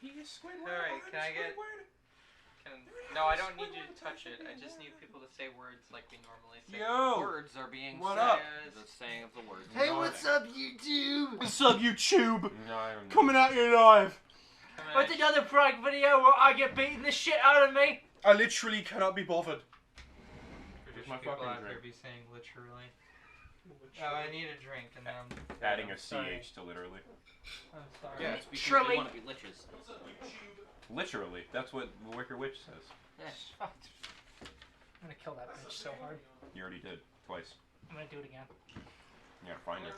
Alright, can I get... No, I don't need you to touch it. I just need people to say words like we normally say. Yo! Words are being What said. up? The saying of the words. Hey, what's up, YouTube? What's up, YouTube? No, I don't know. Coming at you live. What's another prank video where I get beating the shit out of me? I literally cannot be bothered. There's my people fucking out there drink. be saying literally. Oh, I need a drink and then Adding a Sorry. CH to literally. I'm sorry. Yeah, it's because Shirley. they want to be liches. Literally. That's what the Wicker Witch says. I'm gonna kill that bitch so hard. You already did. Twice. I'm gonna do it again. Yeah, find her.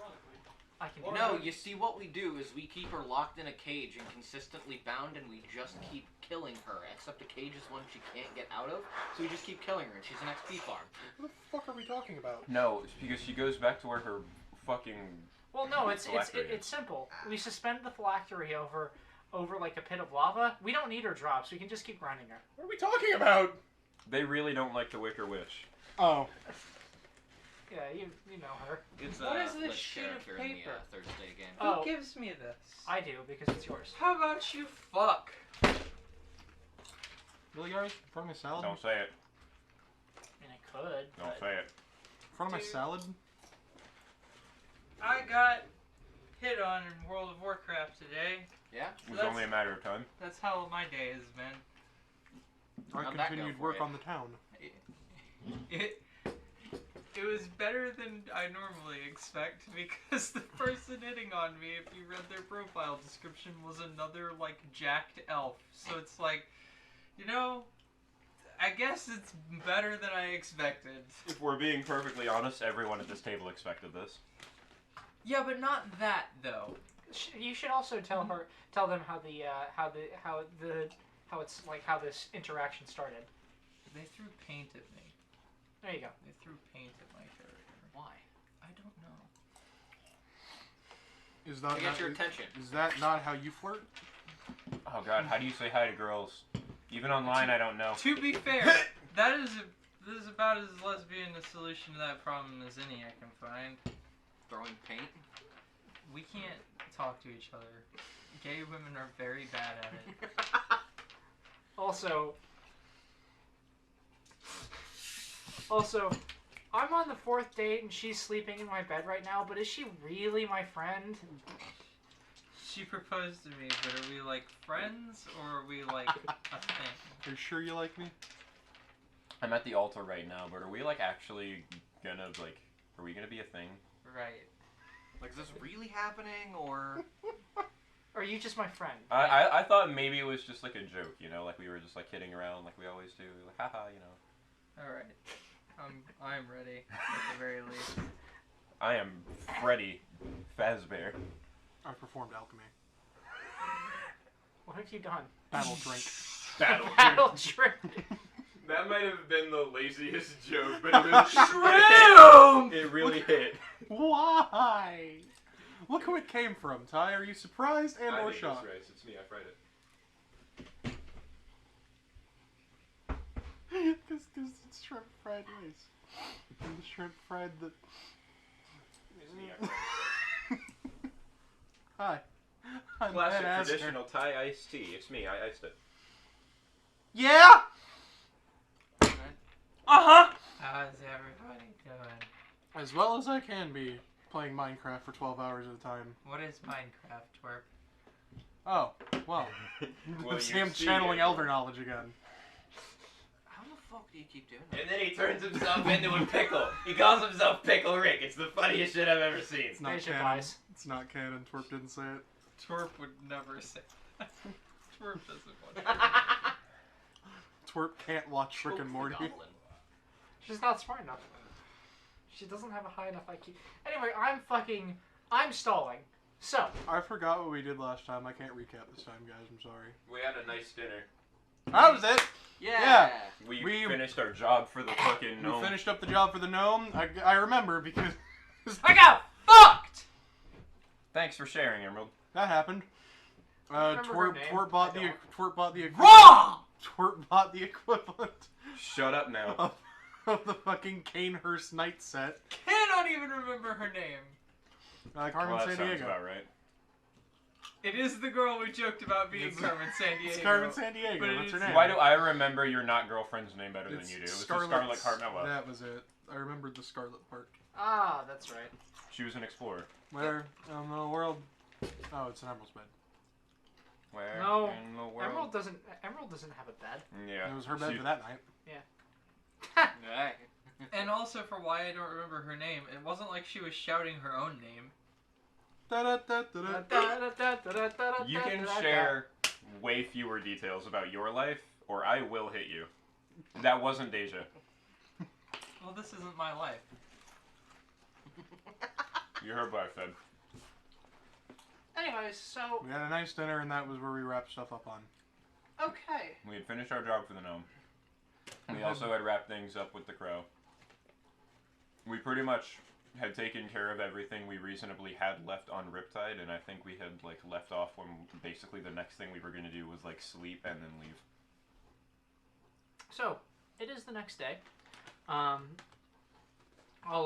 I can do No, it. you see what we do is we keep her locked in a cage and consistently bound, and we just keep killing her. Except the cage is one she can't get out of, so we just keep killing her, and she's an XP farm. What the fuck are we talking about? No, it's because she goes back to where her fucking... Well, no, it's Phylactery it's simple. We suspend the phylactery over like a pit of lava. We don't need her drops. We can just keep grinding her. What are we talking about? They really don't like the Wicker Witch. Oh. Yeah, you know her. It's What is this Lich sheet of character in the paper? Thursday game. Oh. Who gives me this? I do because it's yours. How about you fuck? Really, guys? In front of my salad? Don't say it. I mean, I could. Don't but say it. In front of my Dude. salad? I got hit on in World of Warcraft today. Yeah? It was That's- only a matter of time. That's how my day has been. I How'd that go continued for work you? on the town. It was better than I normally expect because the person hitting on me, if you read their profile description, was another like jacked elf. So it's like, you know, I guess it's better than I expected. If we're being perfectly honest, everyone at this table expected this. Yeah, but not that though. You should also tell them how it's like how this interaction started. They threw paint at me. There you go. They threw paint at my character. Why? I don't know. Is that To get your attention. Is that not how you flirt? Oh god, how do you say hi to girls? Even online, I don't know. To be fair, this is about as lesbian a solution to that problem as any I can find. Throwing paint? We can't talk to each other. Gay women are very bad at it. Also, I'm on the 4th date and she's sleeping in my bed right now, but is she really my friend? She proposed to me, but are we like friends or are we like a thing? Are you sure you like me? I'm at the altar right now, but are we like actually gonna like... Are we gonna be a thing? Right. Like, is this really happening, or... Or are you just my friend? I thought maybe it was just like a joke, you know? Like we were just like kidding around like we always do. Like, haha, you know. Alright. I'm ready, at the very least. I am Freddy Fazbear. I performed alchemy. What have you done? Battle drink. Battle trick. That might have been the laziest joke, but it was Shroom! It really hit. Why? Look who it came from, Ty. Are you surprised and or shocked? Rice. It's me. I fried it. Because it's shrimp fried rice. And the shrimp fried the... It's me. I fried it. Hi. I'm Classic Matt Astor. traditional Thai iced tea. It's me. I iced it. Yeah! Uh-huh! How's everybody doing? As well as I can be, playing Minecraft for 12 hours at a time. What is Minecraft, twerp? Oh, well. Well, you Sam see channeling it. Elder Knowledge again. How the fuck do you keep doing that? And then he turns himself into a pickle. He calls himself Pickle Rick. It's the funniest shit I've ever seen. It's not Basic canon. lies. It's not canon. Twerp didn't say it. Twerp would never say that. Twerp doesn't want to. Twerp can't watch Rick Choke and the Morty. goblin. She's not smart enough. She doesn't have a high enough IQ. Anyway, I'm stalling. So, I forgot what we did last time. I can't recap this time, guys. I'm sorry. We had a nice dinner. That was it. Yeah! We We- finished our job for the fucking gnome. We finished up the job for the gnome. I remember because I got fucked! Thanks for sharing, Emerald. that happened. remember her Twerp, name. Twerp bought I the don't. Twerp bought the Wrong! Twerp bought the equivalent Shut up now. of the fucking Canehurst Night set. Cannot even remember her name. Carmen Well, that San sounds Diego. about right. It is the girl we joked about being It's- Carmen Sandiego. It's Carmen Sandiego. But it That's her is- name. Why do I remember your not girlfriend's name better than It's you do? It was Scarlet Scarlet Carmella. That was it. I remembered the Scarlet part. Ah, that's right. She was an explorer. Where in the world? Oh, it's an Emerald's bed. Where No, in the world? Emerald doesn't have a bed. Yeah. It was her bed She- for that night. Right. And also for why I don't remember her name, it wasn't like she was shouting her own name. Da-da-da-da-da. You can share way fewer details about your life, or I will hit you. That wasn't Deja. Well, this isn't my life. You're her wife, Fed. Anyways, so We had a nice dinner, and that was where we wrapped stuff up on. okay. We had finished our job for the gnome. We also had wrapped things up with the crow. We pretty much had taken care of everything we reasonably had left on Riptide, and I think we had like left off when basically the next thing we were gonna do was like sleep and then leave. So it is the next day. All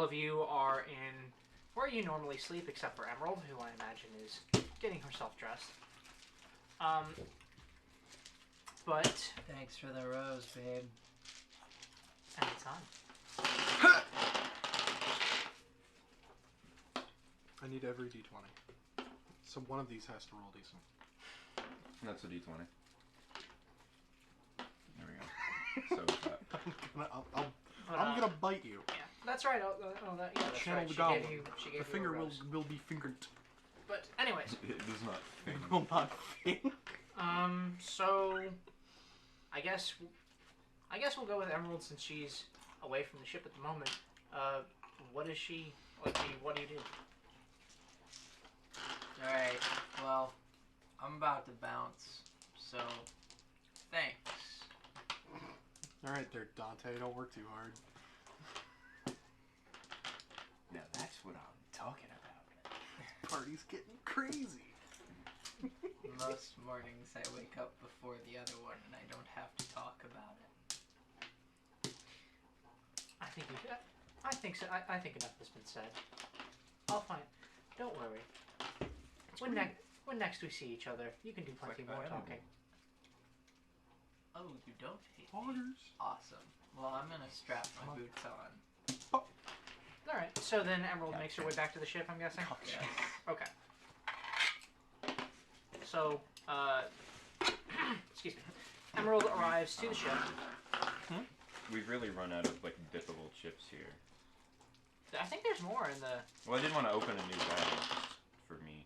of you are in where you normally sleep, except for Emerald, who I imagine is getting herself dressed. But Thanks for the rose, babe. anytime. I need every d20. So one of these has to roll decent. That's a d20. There we go. So is that. I'm gonna bite you. Yeah, that's right. That's Channel right. the She goblin. gave you. She gave The you finger a will rose. be fingered. But anyways, It does not. Will not think. so I guess we'll go with Emerald since she's away from the ship at the moment. What is she like? What do you do? Alright, well, I'm about to bounce, so thanks. Alright there, Dante. Don't work too hard. Now that's what I'm talking about. Party's getting crazy. Most mornings I wake up before the other one and I don't have to talk about it. I think so. I think enough has been said. I'll find. Don't worry. When next we see each other, you can do plenty Like more that. talking. Oh, you don't hate me. Waters. Awesome. Well, I'm gonna strap my boots on. All right. So then Emerald makes her way back to the ship. I'm guessing. Yes. Okay. So, excuse me. Emerald arrives to the ship. We've really run out of like dippable chips here. I think there's more in the. Well, I didn't want to open a new bag just for me.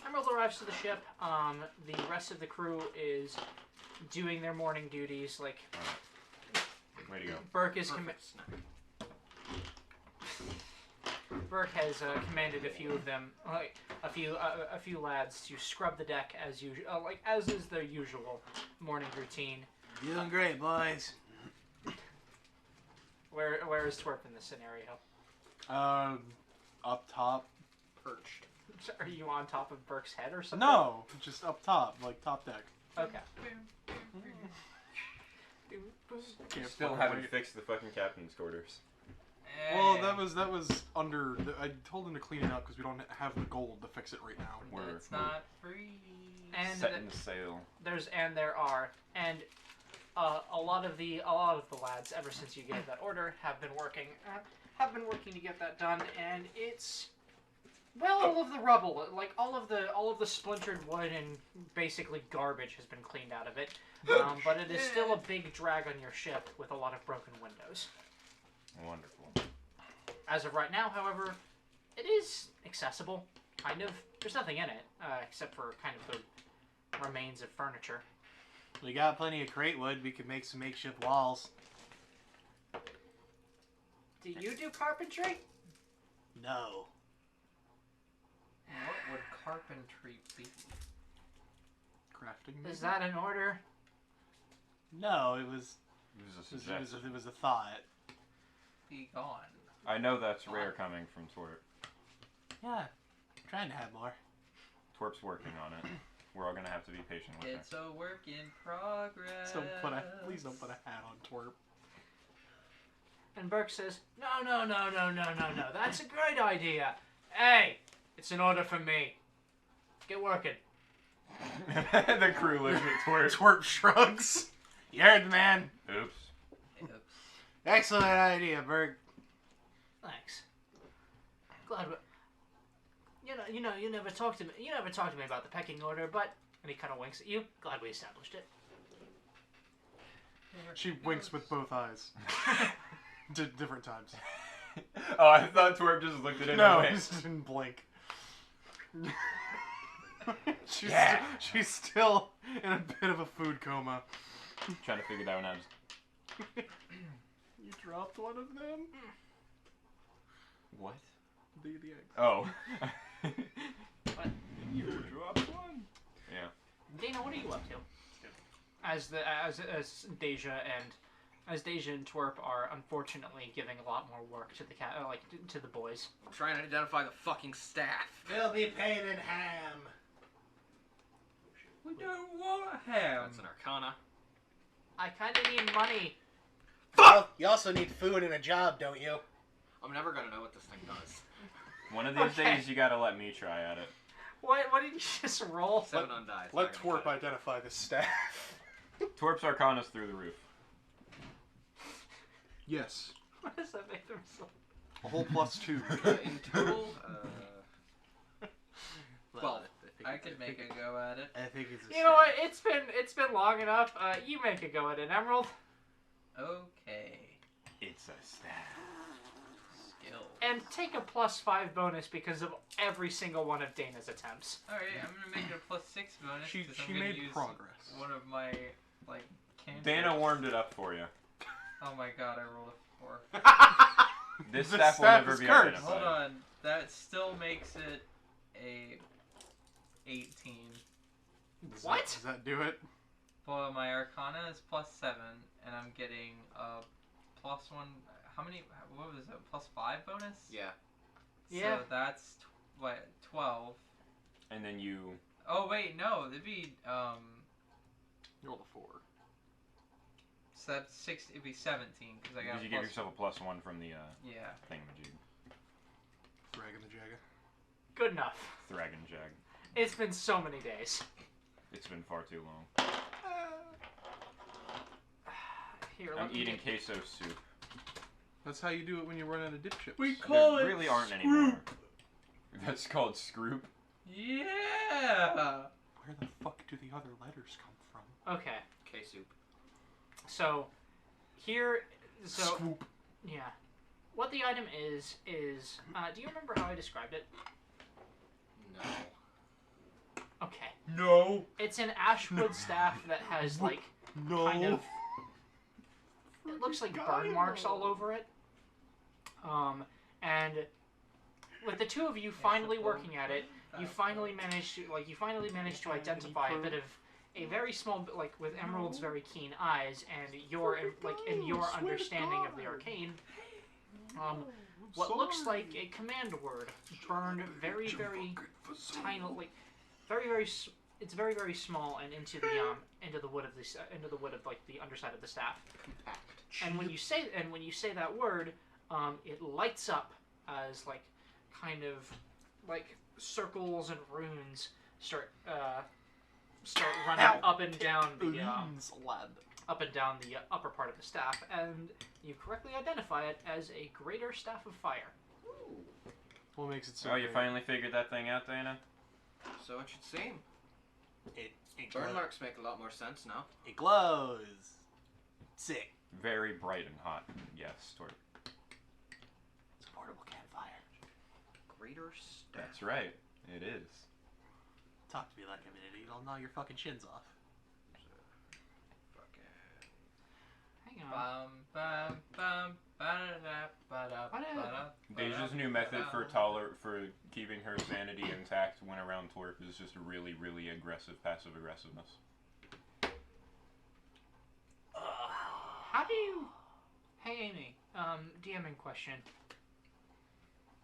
Emerald arrives to the ship. The rest of the crew is doing their morning duties. Like Way to go. Burke is Perfect. Burke has commanded a few of them, like a few lads, to scrub the deck as usual, like as is their usual morning routine. Doing great, boys. Where is Twerp in this scenario? Up top, perched. Are you on top of Burke's head or something? No, just up top, like top deck. Okay. Can't Still fucking haven't wait. fixed the fucking captain's quarters. Well, that was under. I told him to clean it up because we don't have the gold to fix it right now. We're- It's not free. And Setting the sail. A lot of the lads, ever since you gave that order, have been working to get that done, and it's all of the rubble, like all of the splintered wood and basically garbage has been cleaned out of it. But it is still a big drag on your ship with a lot of broken windows. Wonderful. As of right now, however, it is accessible, kind of. There's nothing in it, except for kind of the remains of furniture. We got plenty of crate wood. We could make some makeshift walls. Do you do carpentry? No. What would carpentry be? Crafting. Is maybe? that an order? No, it was. This is a It was, suggestion. it was a thought. Be gone. I know that's rare coming from Twerp. Yeah. Trying to have more. Twerp's working on it. We're all gonna have to be patient with It's a work in progress. Please don't put a hat on Twerp. And Burke says, No. That's a great idea. Hey, it's an order from me. Get working. The crew looks at Twerp. Twerp shrugs. You heard the man. Oops. Excellent idea, Bert. Thanks. Glad we... You never talked to me. You never talked to me about the pecking order, but... And he kind of winks at you. Glad we established it. She winks with both eyes. Different times. Oh, I thought Twerp just looked at it No, and he went. just didn't blink. she's, Yeah. she's still in a bit of a food coma. Trying to figure that one out. You dropped one of them? What? The egg. Oh. What? You dropped one? Yeah. Dana, what are you up to? As Deja and Twerp are unfortunately giving a lot more work to the to the boys. I'm trying to identify the fucking staff. They'll be paid in ham. We don't want ham. That's an Arcana. I kind of need money. Well, you also need food and a job, don't you? I'm never gonna know what this thing does. One of these Okay. days you gotta let me try at it. What did you just roll? 7 on die. Let Twerp identify the staff. Twerp's Arcana's through the roof. Yes. What does that make them so? A whole +2. In total, 12. I could make a go at it. I think it's a You know what? It's been long enough. You make a go at it, Emerald. Okay. It's a staff. Skill. And take a +5 bonus because of every single one of Dana's attempts. Alright, I'm gonna make it a +6 bonus. She 'cause I'm she gonna made use progress. one of my, cantrips. Dana warmed it up for you. Oh my god, I rolled a 4. This The staff will staff never is be cursed. identified. Hold on. That still makes it a 18. What? Does that do it? Well, my Arcana is +7, and I'm getting a +1. How many? What was it? +5 bonus? Yeah. Yeah. So that's 12. And then you. Oh wait, no, it'd be You rolled a 4. So that's 6. It'd be 17 because I got. Because you give yourself a +1 from the Yeah. thingamajig. Dragon the Jagger. Good enough. Thragon Jag. It's been so many days. It's been far too long. Here, I'm let me eating get- queso soup. That's how you do it when you run out of dip chips. There really aren't anymore. That's called Scroop. Yeah. Where the fuck do the other letters come from? Okay, K-soup. so here, so Swoop. yeah, what the item is do you remember how I described it? No. Okay, No. it's an ashwood staff that has like No. kind of. It looks like burn marks all over it. And with the two of you finally working at it, you finally managed to identify a bit of a very small bit, like with Emerald's very keen eyes and your understanding of the arcane. What looks like a command word burned very tiny, like it's very small and into the wood of like the underside of the staff. And when you say that word, it lights up as like kind of like circles and runes start running up and down the upper part of the staff, and you correctly identify it as a greater staff of fire. What makes it so Oh, you great? finally figured that thing out, Dana? So it should seem. It Burn marks make a lot more sense now. It glows. Sick. Very bright and hot. Yes, Twerp. It's a portable campfire. Greater staff. That's right. It is. Talk to me like I'm an idiot. I'll gnaw your fucking shins off. Fuck it. Hang on. Bum bum bum ba-da-da-ba-da-ba-da. Deja's new method for keeping her sanity intact when around Twerp is just really, really aggressive passive aggressiveness. How do you... Hey, Amy. DMing question.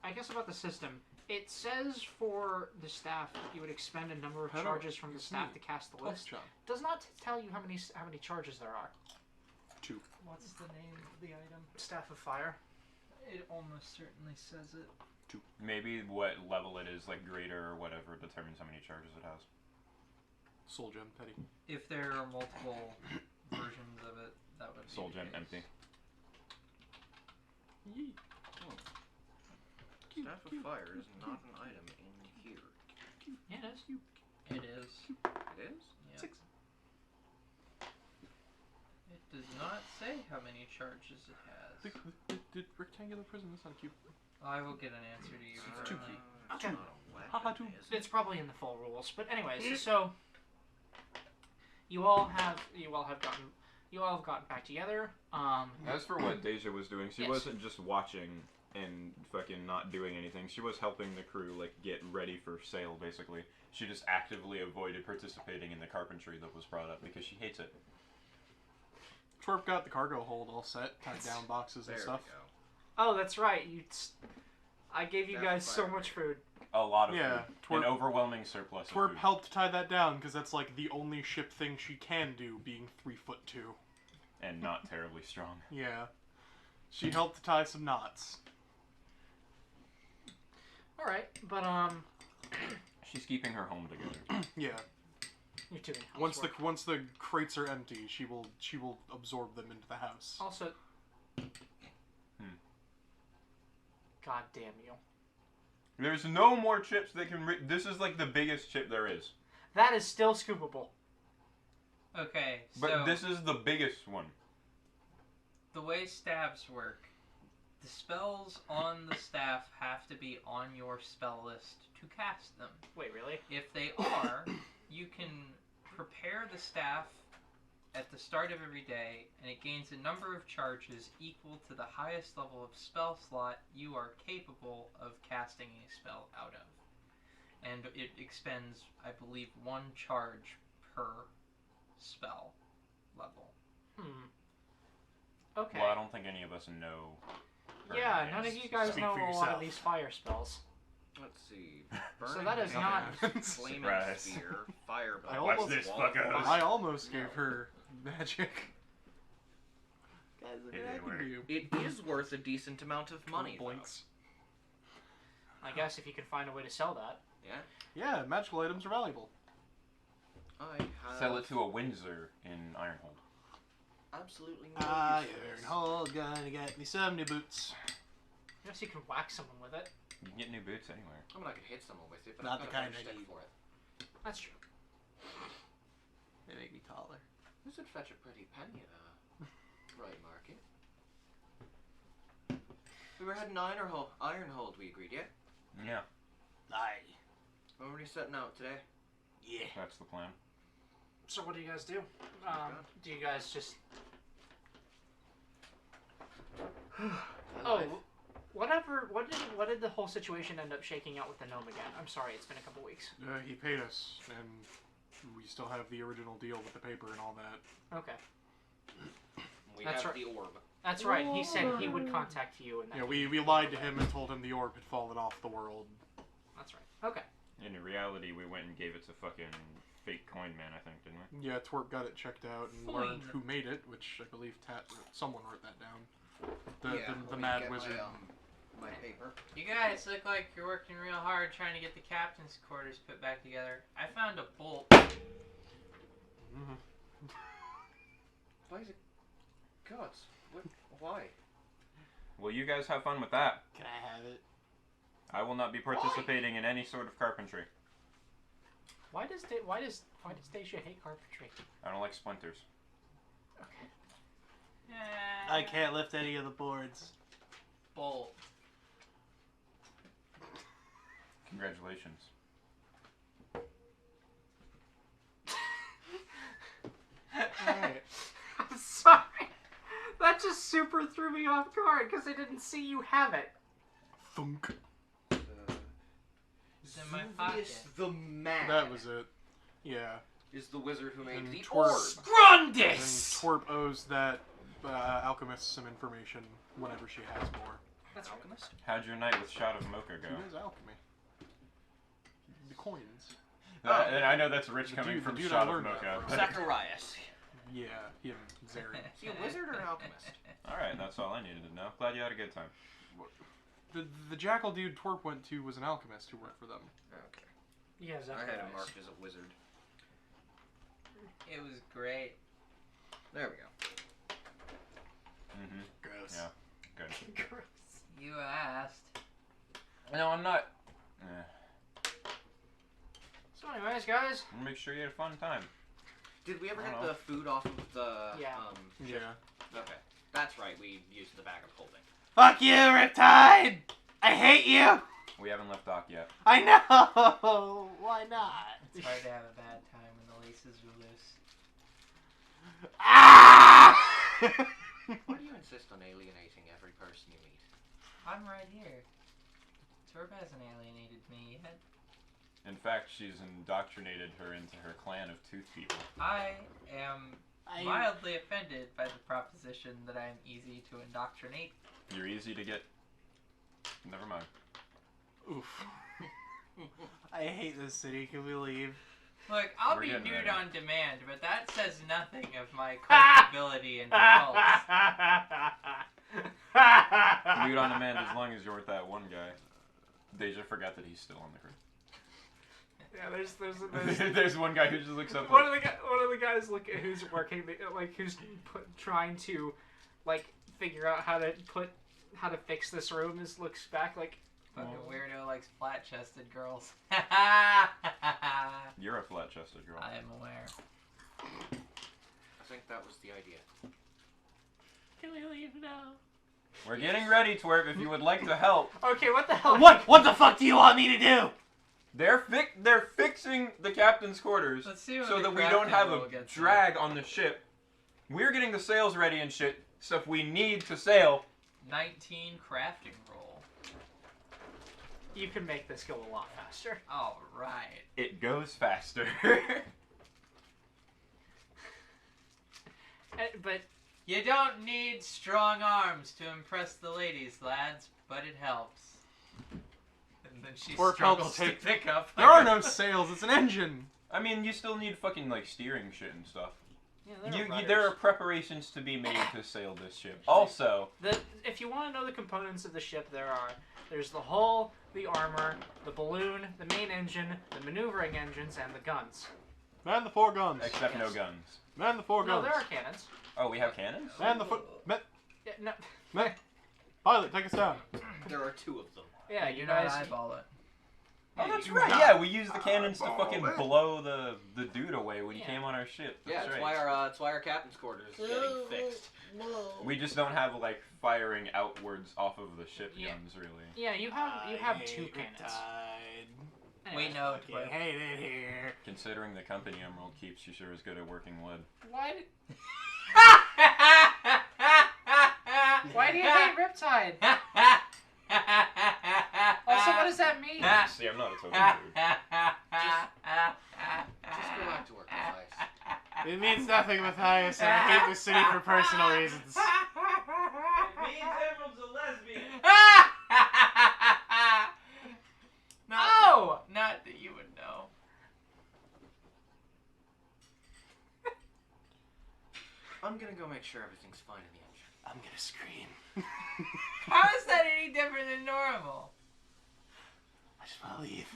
I guess about the system. It says for the staff that you would expend a number of How do- charges from the it's staff me. to cast the Tough list. job. Does not tell you how many charges there are. 2. What's the name of the item? Staff of Fire. It almost certainly says it. 2. Maybe what level it is, like greater or whatever, determines how many charges it has. Soul gem, petty. If there are multiple versions of it, that would be Soul the gem case. empty. Yeet. Staff of Fire is not an item in here. Yeah, it is. It is. It is? Yeah. 6. It does not say how many charges it has. The rectangular prism is not a cube. I will get an answer to you. It's too shortly. It's Okay. not a weapon, Haha, too. is it? It's probably in the full rules, but anyways, so you all have gotten back together. As for what Deja was doing, she Yes. wasn't just watching and fucking not doing anything. She was helping the crew, like, get ready for sail, basically. She just actively avoided participating in the carpentry that was brought up because she hates it. Twerp got the cargo hold all set, tied down boxes There and we stuff. go. Oh, that's right. I gave you Staff guys of so Fire. much food. A lot of Yeah, food. An Twerp- overwhelming surplus of Twerp food. helped tie that down because that's like the only ship thing she can do, being 3'2". And not terribly strong. Yeah. She helped tie some knots. All right, but She's keeping her home together. Yeah. you're doing Once the crates are empty, she will absorb them into the house. also. God damn you! There's no more chips that can... This is like the biggest chip there is. That is still scoopable. Okay, But so this is the biggest one. the way stabs work, the spells on the staff have to be on your spell list to cast them. Wait, really? If they are, you can prepare the staff at the start of every day, and it gains a number of charges equal to the highest level of spell slot you are capable of casting a spell out of. And it expends, I believe, 1 charge per spell level. Okay. Well, I don't think any of us know. her Yeah, advanced none of you guys Speak know for a lot of yourself. these fire spells. Let's see. So Burning that is not- Hand, Flaming Surprise. Spear, Fire I Belt, almost- this, Wall fuckos. Force. I almost gave her magic. Guys, look It what I didn't can work. do. It is worth a decent amount of money, though. Blinks. I guess if you can find a way to sell that. Yeah, magical items are valuable. I have Sell it to a Windsor in Ironhold. absolutely no Iron use for this. Hall gonna get me some new boots. I guess you can whack someone with it. You can get new boots anywhere. I mean, I could hit someone with it, but Not I've the got a kind better I stick need. for it. That's true. They make me taller. This would fetch a pretty penny at a right market. We were heading Ironhold, we agreed, yeah? Yeah, Aye. When were we setting out today? Yeah. that's the plan. So what do you guys do? God. Do you guys just... Alive. Oh, whatever. What did the whole situation end up shaking out with the gnome again? I'm sorry, it's been a couple weeks. He paid us, and we still have the original deal with the paper and all that. Okay, We That's have right. the orb. that's right. He said he would contact you, and that Yeah, we lied to him and told him the orb had fallen off the world. That's right. Okay. In reality, we went and gave it to fucking fake coin man, I think, didn't we? Yeah, Twerp got it checked out and Fine. learned who made it, which I believe someone wrote that down. The let me mad get wizard. My paper. You guys look like you're working real hard trying to get the captain's quarters put back together. I found a bolt. Mhm. Why is it gods? What? Why? Well, you guys have fun with that. Can I have it? I will not be participating in any sort of carpentry. Why does Stacia hate carpentry? I don't like splinters. Okay. I can't lift any of the boards. Bolt. Congratulations. Alright. I'm sorry. That just super threw me off guard because I didn't see you have it. Thunk. It's in my pocket. Zuvius the Mad. That was it. Yeah. Is the wizard who made And the Twerp- orb. And Grundis! Twerp owes that alchemist some information whenever she has more. That's alchemist. How'd your night with Shot of Mocha go? Who does alchemy? The coins. And I know that's rich The coming dude- the from dude Shot I of learned that Mocha. from. Zacharias. Yeah, him, Zeri. Is he a wizard or an alchemist? Alright, that's all I needed to know. Glad you had a good time. the jackal dude Twerp went to was an alchemist who worked for them. Okay. You guys have I had him eyes. marked as a wizard. It was great. There we go. Mm-hmm. Gross. Yeah. Good. Gross. You asked. No, I'm not. So, anyways, guys. Make sure you had a fun time. Did we ever I get don't know. the food off of the? Yeah. Yeah. Okay, that's right. We used the bag of holding. Fuck you, Riptide! I hate you! We haven't left Doc yet. I know! Why not? It's hard to have a bad time when the laces are loose. Ah! Why do you insist on alienating every person you meet? I'm right here. Torb hasn't alienated me yet. In fact, she's indoctrinated her into her clan of tooth people. I am mildly offended by the proposition that I'm easy to indoctrinate. You're easy to get. Never mind. Oof. I hate this city. Can we leave? Look, I'll We're be getting nude ready. on demand, but that says nothing of my culpability and cults. Nude on demand as long as you're with that one guy. Deja forgot that he's still on the crew. Yeah, there's There's one guy who just looks up. one of the guys who's working who's trying to figure out how to fix this room looks back like Fucking weirdo likes flat-chested girls. You're a flat-chested girl. I am aware. I think that was the idea. can we leave now? We're getting ready, Twerp. If you would like to help, Okay, what the hell? What the fuck do you want me to do? they're fixing the captain's quarters Let's see what so the that we don't crafting have roll a gets drag on the ship. We're getting the sails ready and shit. Stuff we need to sail. 19 crafting roll. You can make this go a lot faster. All right. It goes faster. But You don't need strong arms to impress the ladies, lads, but it helps. And then she Or struggles helps to pick up. There are no sails. It's an engine. I mean, you still need fucking steering shit and stuff. yeah, There are preparations to be made to sail this ship. Also, if you want to know the components of the ship, there's the hull, the armor, the balloon, the main engine, the maneuvering engines, and the guns. Man the four guns. except no Yes. guns. Man the four No, guns. there are cannons. Oh, we have cannons? Man the foot. Yeah, no, Pilot, take us down. There are two of them. yeah, You you not guys. eyeball it. Oh, that's you right. got- Yeah, we used the cannons to fucking blow the dude away when he Yeah. came on our ship. Yeah, That's that's right. why our captain's quarters is getting fixed. We just don't have firing outwards off of the ship Yeah. guns, really. Yeah, you have two cannons. We Anyways, know, Okay, Twerp. hate it here. Considering the company Emerald keeps, she sure is good at working wood. Why do you hate Riptide? Also, what does that mean? See, I'm not a token dude. Just go back to work, Matthias. It means nothing, Matthias, and I hate the city for personal reasons. Emerald's a lesbian. Oh! Not that you would know. I'm gonna go make sure everything's fine in the engine. I'm gonna scream. How is that any different than normal? I just wanna leave.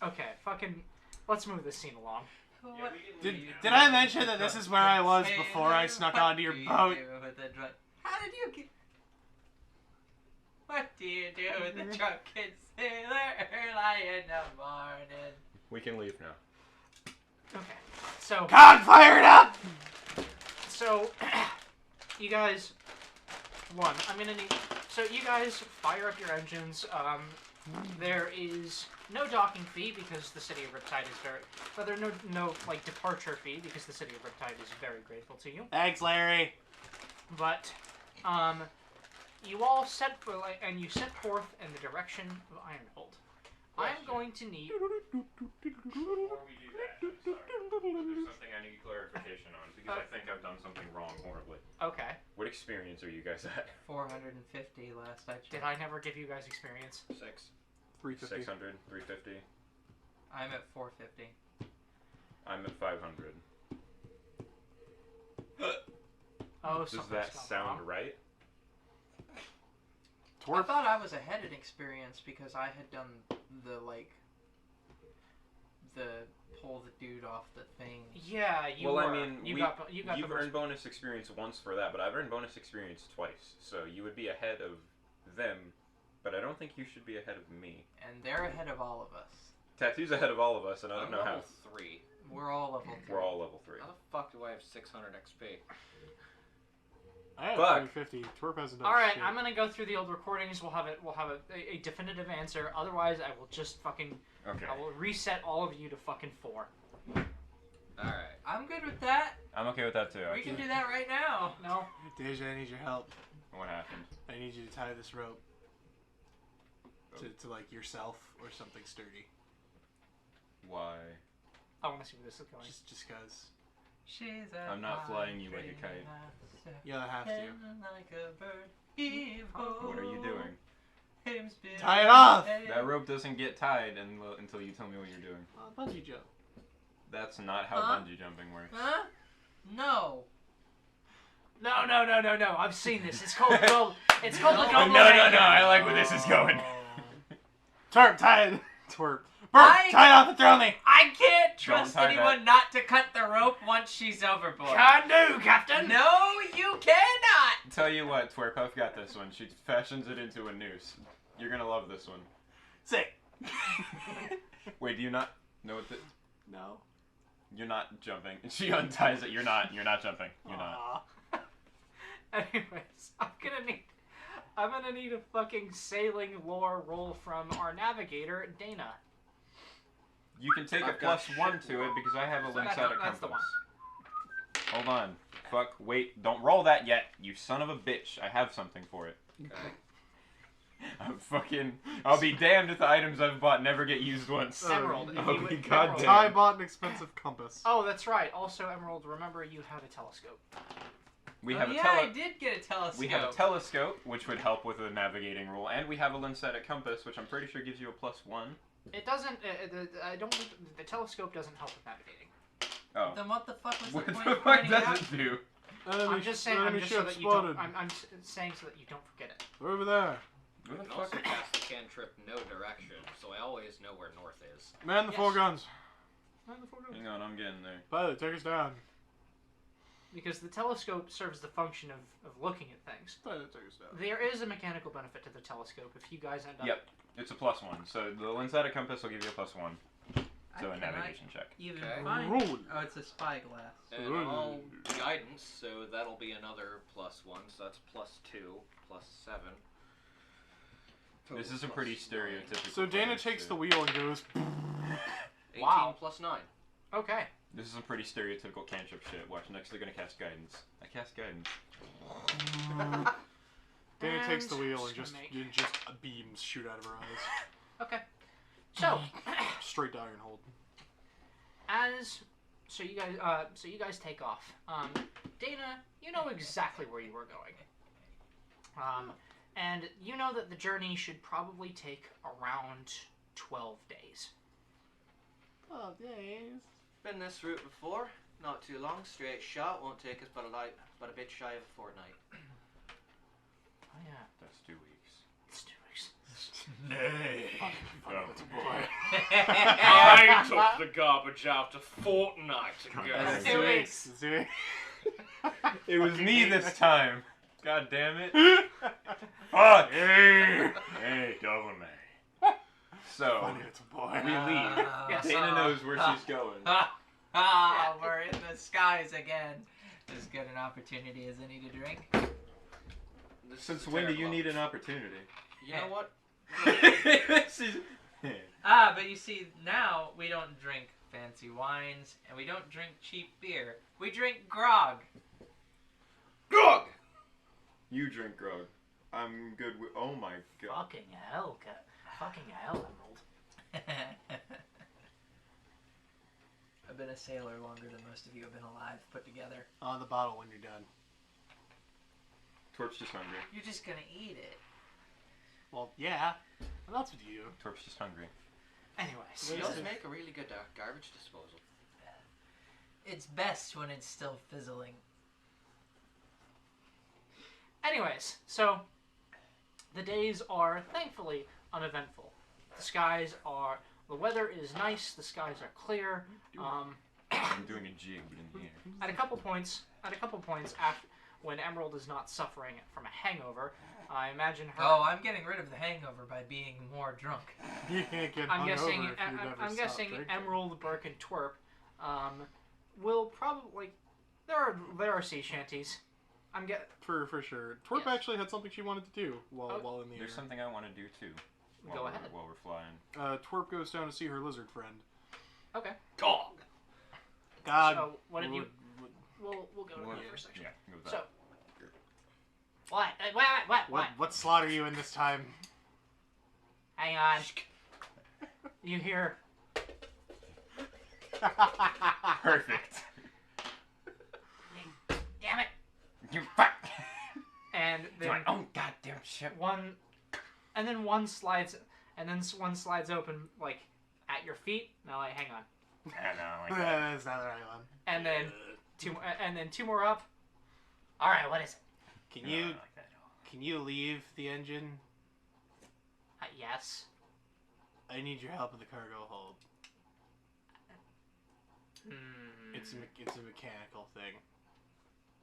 Okay, fucking. Let's move this scene along. What Did do you I do mention with that the this is where I was drunk before I sailor? snuck What onto your do you boat? do with the drunk- How did you get... What do you do with the drunken sailor early in the morning? We can leave now. Okay, so God, fire it up! you guys. I'm gonna need. So you guys fire up your engines. There is no docking fee because the city of Riptide is very. But there's no departure fee because the city of Riptide is very grateful to you. Thanks, Larry. But, you all set and you set forth in the direction of Ironhold. I'm going to need. Before we do that, I'm sorry. There's something I need clarification on because I think I've done something wrong horribly. Okay. What experience are you guys at? 450 last I checked. Did I never give you guys experience? 350. 600, 350. I'm at 450. I'm at 500. Oh, Does something's that gone sound wrong. right? I thought I was ahead in experience because I had done the pull the dude off the thing. Yeah, you Well, were. I mean, you we- got the You've most- earned bonus experience once for that, but I've earned bonus experience twice, so you would be ahead of them, but I don't think you should be ahead of me. And they're ahead of all of us. Tattoo's ahead of all of us, and I don't I'm know how. level 3. We're all level 3. We're all level 3. How the fuck do I have 600 XP? I have Fuck. 350. Twerp hasn't done All right, shit. I'm gonna go through the old recordings. We'll have a definitive answer. Otherwise, I will just fucking Okay. I will reset all of you to fucking 4. Alright. I'm good with that. I'm okay with that too. We can do that right now. No. Deja, I need your help. What happened? I need you to tie this rope to like yourself or something sturdy. Why? I want to see where this is going. Just cause. She's a I'm not flying you like a kite. You don't have to. Like a bird, What are you doing? Tie it off! That rope doesn't get tied until you tell me what you're doing. Bungee jump. That's not how Huh? bungee jumping works. Huh? No. No. I've seen this. It's called the It's called the No, double. no, hang. I like where this is going. Twerp, tie it. Twerp. Burp, tie it off and throw me. I can't trust tie anyone not to cut the rope once she's overboard. Can do, Captain. No, you cannot. Tell you what, Twerp, I've got this one. She fashions it into a noose. You're gonna love this one. Sick. Wait, do you not know what the... No. You're not jumping. She unties it. You're not jumping. You're not. Aw. Anyways, I'm gonna need a fucking sailing lore roll from our navigator, Dana. You can take a I've got +1 to it because I have a That's- lens-sighted that's the compass. Hold on. Fuck, wait, don't roll that yet, you son of a bitch. I have something for it. Okay. I'll be damned if the items I've bought never get used once. Emerald. If Oh you my would- god Emerald. Ty damn. bought an expensive compass. Oh, that's right. Also, Emerald, remember you have a telescope. We Oh, have yeah, I did get a telescope. We have a telescope, which would help with the navigating rule, and we have a lens-sighted compass, which I'm pretty sure gives you a +1. It doesn't. I don't. The telescope doesn't help with navigating. Oh. Then what the fuck was What the the point of fuck finding does out? it do? I'm just saying. I'm Enemy just so ship that you don't. spotted. I'm saying so that you don't forget it. They're over there. I can also cast the cantrip no direction, so I always know where north is. Man the Yes. four guns. Hang on, I'm getting there. Pilot, take us down. Because the telescope serves the function of looking at things. Pilot, take us down. There is a mechanical benefit to the telescope if you guys end up. Yep. It's a +1, so the lens-sighted compass will give you a +1 to a navigation check. Even Okay. find Roll. Oh, it's a spyglass. And all guidance, so that'll be another +1, so that's +2, +7. This is a pretty stereotypical. So Dana place, takes too. the wheel and goes. 18 Wow. +9. Okay. This is some pretty stereotypical cantrip shit. Watch, next they're gonna cast guidance. I cast guidance. Dana takes the And wheel and just just gonna beams shoot out of her eyes. Okay. So, Straight to Ironhold. so you guys take off. Dana, you know exactly where you were going. And you know that the journey should probably take around 12 days. Oh, days. Been this route before. Not too long. Straight shot. Won't take us but a bit shy of a fortnight. Oh yeah, That's 2 weeks. it's 2 weeks. Nay. I took the garbage out a fortnight ago. That's It's 2 2 weeks. It's 2 weeks. It was me this time. God damn it. Fuck. Hey, double man. So, Funny little boy. we leave. Yes. Dana knows where she's going. We're in the skies again. As good an opportunity as any to drink. This Since is when do you terrible. need an opportunity? You know what? This is... But you see, now we don't drink fancy wines and we don't drink cheap beer. We drink grog. Grog! You drink grog. I'm good with... Oh my god. Fucking hell, Emerald. I've been a sailor longer than most of you have been alive put together. On the bottle when you're done. Torp's just hungry. You're just gonna eat it. Well, yeah. Well, that's what you do. Torp's just hungry. Anyways, He does make a really good garbage disposal. It's best when it's still fizzling. Anyways, so The days are thankfully uneventful. The weather is nice. The skies are clear. I'm doing a jig, but in here. At a couple points, after when Emerald is not suffering from a hangover, I imagine her. Oh, I'm getting rid of the hangover by being more drunk. You can't get I'm hungover guessing. if you never I'm stop guessing drinking. Emerald, Burke, and Twerp will probably. There are sea shanties. For sure. Twerp Yes. actually had something she wanted to do while in the air. There's something I want to do too. Go ahead. While we're flying. Twerp goes down to see her lizard friend. Okay. Dog. God. So what did you? would- We'll go to What- her for a second. Yeah, go with that. So. What? What slot are you in this time? Hang on. You hear? Perfect. Damn it! You fuck. And Do then my own goddamn ship. one slides open like at your feet. No, like hang on. I know, like that. That's not the right one. And then two more up. All right, what is it? Can No, you like that. can you leave the engine? Yes. I need your help in the cargo hold. Hmm. It's a mechanical thing.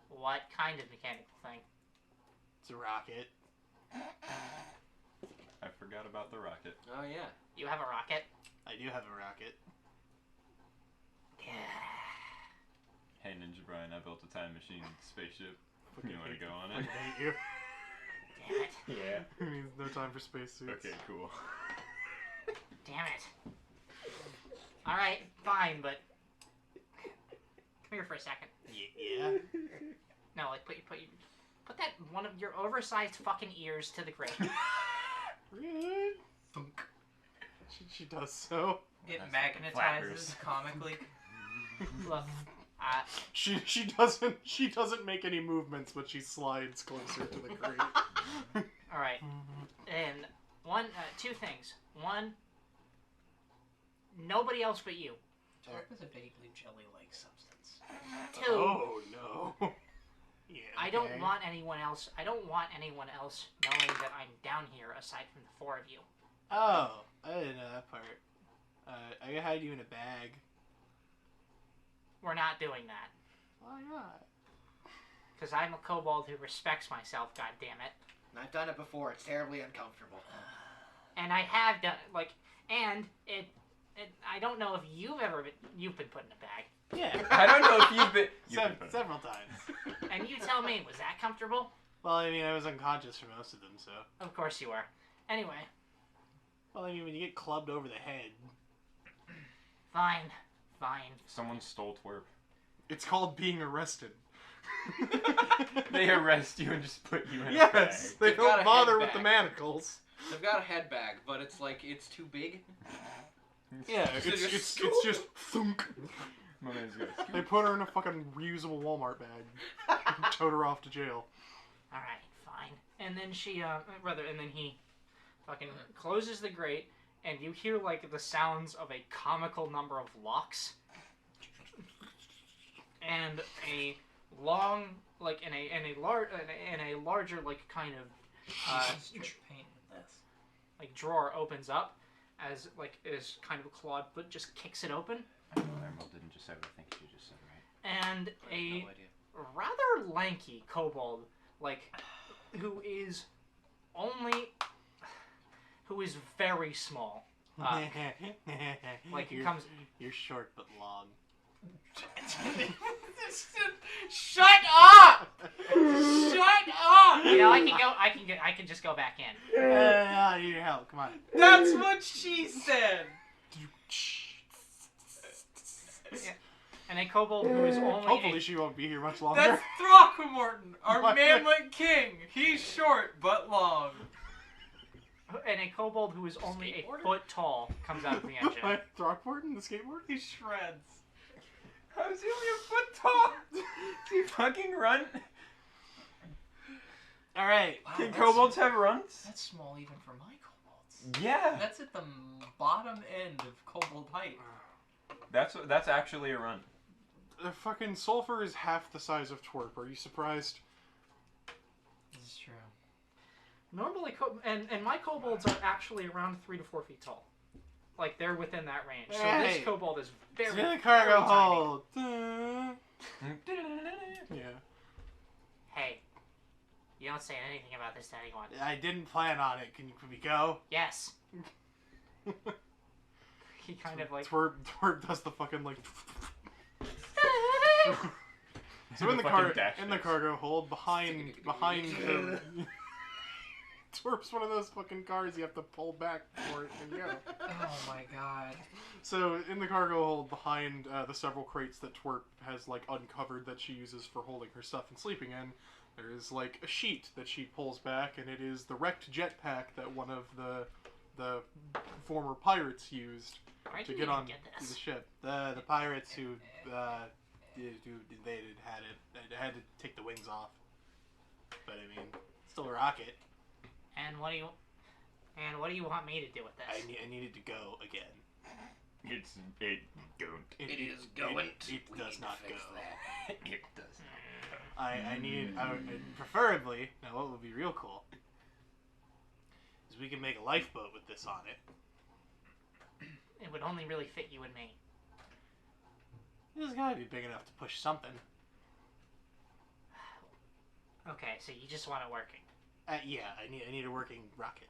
What kind of mechanical thing? It's a rocket. I forgot about the rocket. Oh yeah. You have a rocket? I do have a rocket. Yeah. Hey Ninja Brian, I built a time machine spaceship. Fucking You want to hate go on fucking it? hate you. Damn it. Yeah. It means no time for spacesuits. Okay, cool. Damn it. All right, fine, but come here for a second. Yeah. No, like put that one of your oversized fucking ears to the grate. Really? She does so. It That's magnetizes flappers. comically. Look, She doesn't make any movements, but she slides closer to the crate. all right, and two things. One, nobody else but you. Twerp is a vaguely jelly-like substance. Two, Oh no. Yeah. I don't okay. want anyone else. I don't want anyone else knowing that I'm down here aside from the four of you. Oh, I didn't know that part. I gotta hide you in a bag. We're not doing that. Why not? Because I'm a kobold who respects myself, God damn it. I've done it before. It's terribly uncomfortable. And I have done it, and I don't know if you've been put in a bag. Yeah. I don't know if you've been. Several times. And you tell me, was that comfortable? Well, I mean, I was unconscious for most of them, so. Of course you were. Anyway, Well, I mean, when you get clubbed over the head, fine. Someone stole Twerp. it's called being arrested. They arrest you and just put you in a Yes, bag. they They've got don't a bother head with the bag. manacles. They've got a head bag, but it's like it's too big. Yeah, So it's just just thunk. My man's gonna scoop. They put her in a fucking reusable Walmart bag. And towed her off to jail. All right, fine. And then and then he fucking closes the grate, and you hear like the sounds of a comical number of locks, and a long, like in a larger like kind of Paint with this. like drawer opens up, as kind of a clawed foot just kicks it open, Emerald didn't just say what I think she just said, right? and I have a no idea. rather lanky kobold, who is very small. Like he you're, comes. You're short but long. Shut up! Shut up! You know, I can just go back in. I need your help. Come on. That's what she said. And a kobold who is only Hopefully she won't be here much longer. That's Throckmorton, our What? manlet king. He's short but long. and a kobold who is only a Skateboarder? foot tall comes out of the engine. What? Throckmorton, the skateboard? He shreds. How's he only a foot tall? Does he fucking run? Alright. Wow, Can that's- kobolds have runs? That's small even for my kobolds. Yeah. That's at the bottom end of kobold height. That's actually a run. The fucking sulfur is half the size of Twerp. Are you surprised? This is true. Normally, and my kobolds are actually around 3 to 4 feet tall. Like, they're within that range. So Hey. this kobold is very, To the very cargo tiny. hold. Yeah. Hey, you don't say anything about this to anyone. I didn't plan on it. Can we go? Yes. He kind of like... Twerp does the fucking like. So in the fucking dash in the dance. cargo hold behind the. Twerp's one of those fucking cars you have to pull back for it and go. Oh my god. So in the cargo hold behind the several crates that Twerp has like uncovered that she uses for holding her stuff and sleeping in, there is like a sheet that she pulls back, and it is the wrecked jetpack that one of the former pirates used Where'd to you get even on get to this? the ship. The pirates who invaded had it. They had to take the wings off. But I mean, still a rocket. And what do you want me to do with this? I needed to go again. It don't. It is going. It We does need to not fix go. that. It does. I would preferably, now what would be real cool is we can make a lifeboat with this on it. It would only really fit you and me. It's gotta be big enough to push something. Okay, so you just want it working. Yeah, I need a working rocket.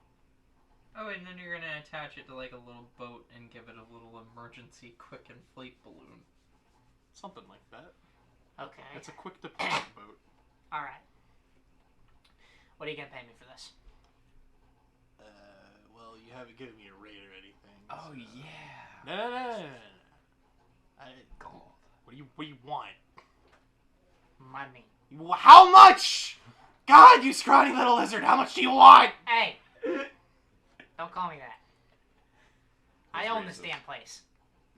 Oh, and then you're gonna attach it to like a little boat and give it a little emergency quick inflate balloon. Something like that. Okay. It's a quick deployment boat. All right. What are you gonna pay me for this? Well, you haven't given me a rate or anything. Oh so- yeah. No. Gold. What do you want? Money. How much? God, you scrawny little lizard, how much do you want? Hey! Don't call me that. I That's own this racist. damn place.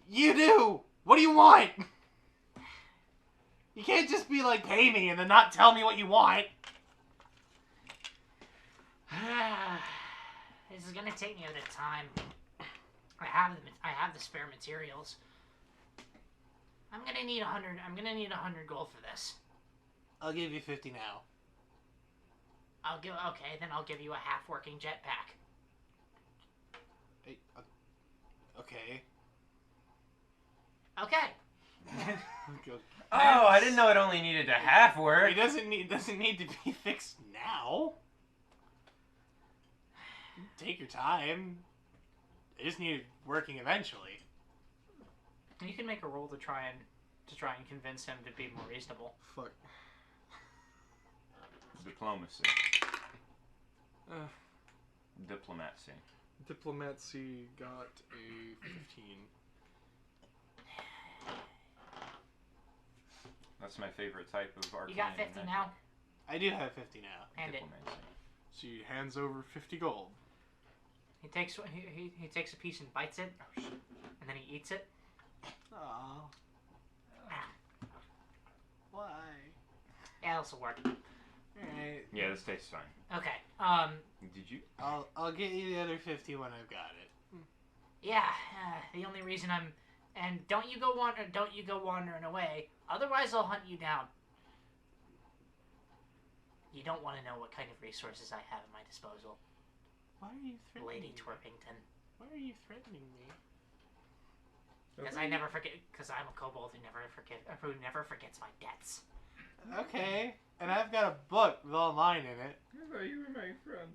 You do! What do you want? You can't just be like, pay me and then not tell me what you want. This is gonna take me a bit of time. I have the spare materials. I'm gonna need 100 gold for this. I'll give you 50 now. Okay, then I'll give you a half-working jetpack. Hey, okay. Okay. Oh, I didn't know it only needed to half work. It doesn't need to be fixed now. Take your time. I just need it working eventually. You can make a roll to try and convince him to be more reasonable. Fuck. Diplomacy. Diplomacy. Diplomacy got a 15. That's my favorite type of arcane. You got 50 now? I do have 50 now. Hand it. Diplomacy. So he hands over 50 gold. He takes a piece and bites it, and then he eats it. Aww. Why? Yeah, this'll work. Alright. Yeah, this tastes fine. Okay. Did you? I'll get you the other 50 when I've got it. Yeah. The only reason and don't you go wandering away. Otherwise, I'll hunt you down. You don't want to know what kind of resources I have at my disposal, Why are you threatening Lady me? Twerpington. Why are you threatening me? Because I never forget. Because I'm a kobold who never forgets my debts. Okay. And I've got a book with all mine in it. I thought you were my friend.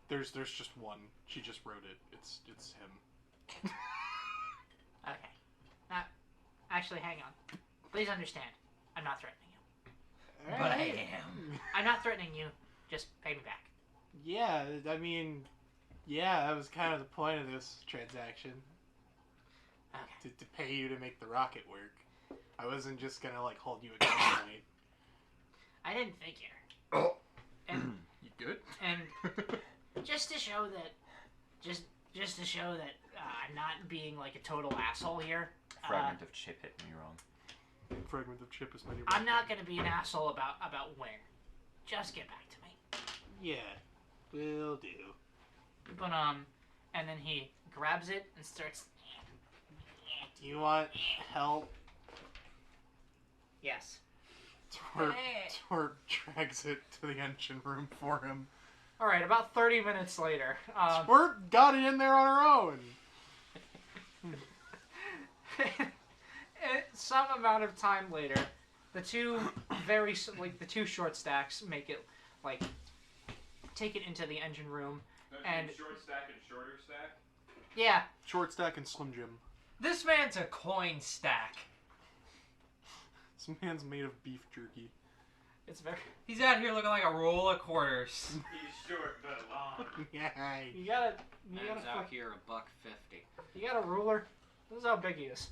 There's just one. She just wrote it. It's him. Okay. Actually, hang on. Please understand, I'm not threatening you. But I Alright. am. I'm not threatening you. Just pay me back. Yeah, I mean, yeah, that was kind of the point of this transaction. Okay. To pay you to make the rocket work. I wasn't just gonna like hold you at gunpoint. I didn't figure. And You good? and just to show that, just to show that I'm not being like a total asshole here. Fragment of chip hit me wrong. Fragment of chip is my new. I'm not gonna be an asshole about when. Just get back to me. Yeah, will do. But and then he grabs it and starts. Do you want help? Yes. Twerp drags it to the engine room for him. All right, about 30 minutes later. Twerp got it in there on her own. Some amount of time later, the two the two short stacks make it take it into the engine room. And short stack and shorter stack. Yeah, Short stack and Slim Jim. This man's a coin stack. This man's made of beef jerky. it's very. He's out here looking like a roll of quarters. He's short but long. Yay. You got Man's a out here $1.50. you got a ruler. This is how big he is.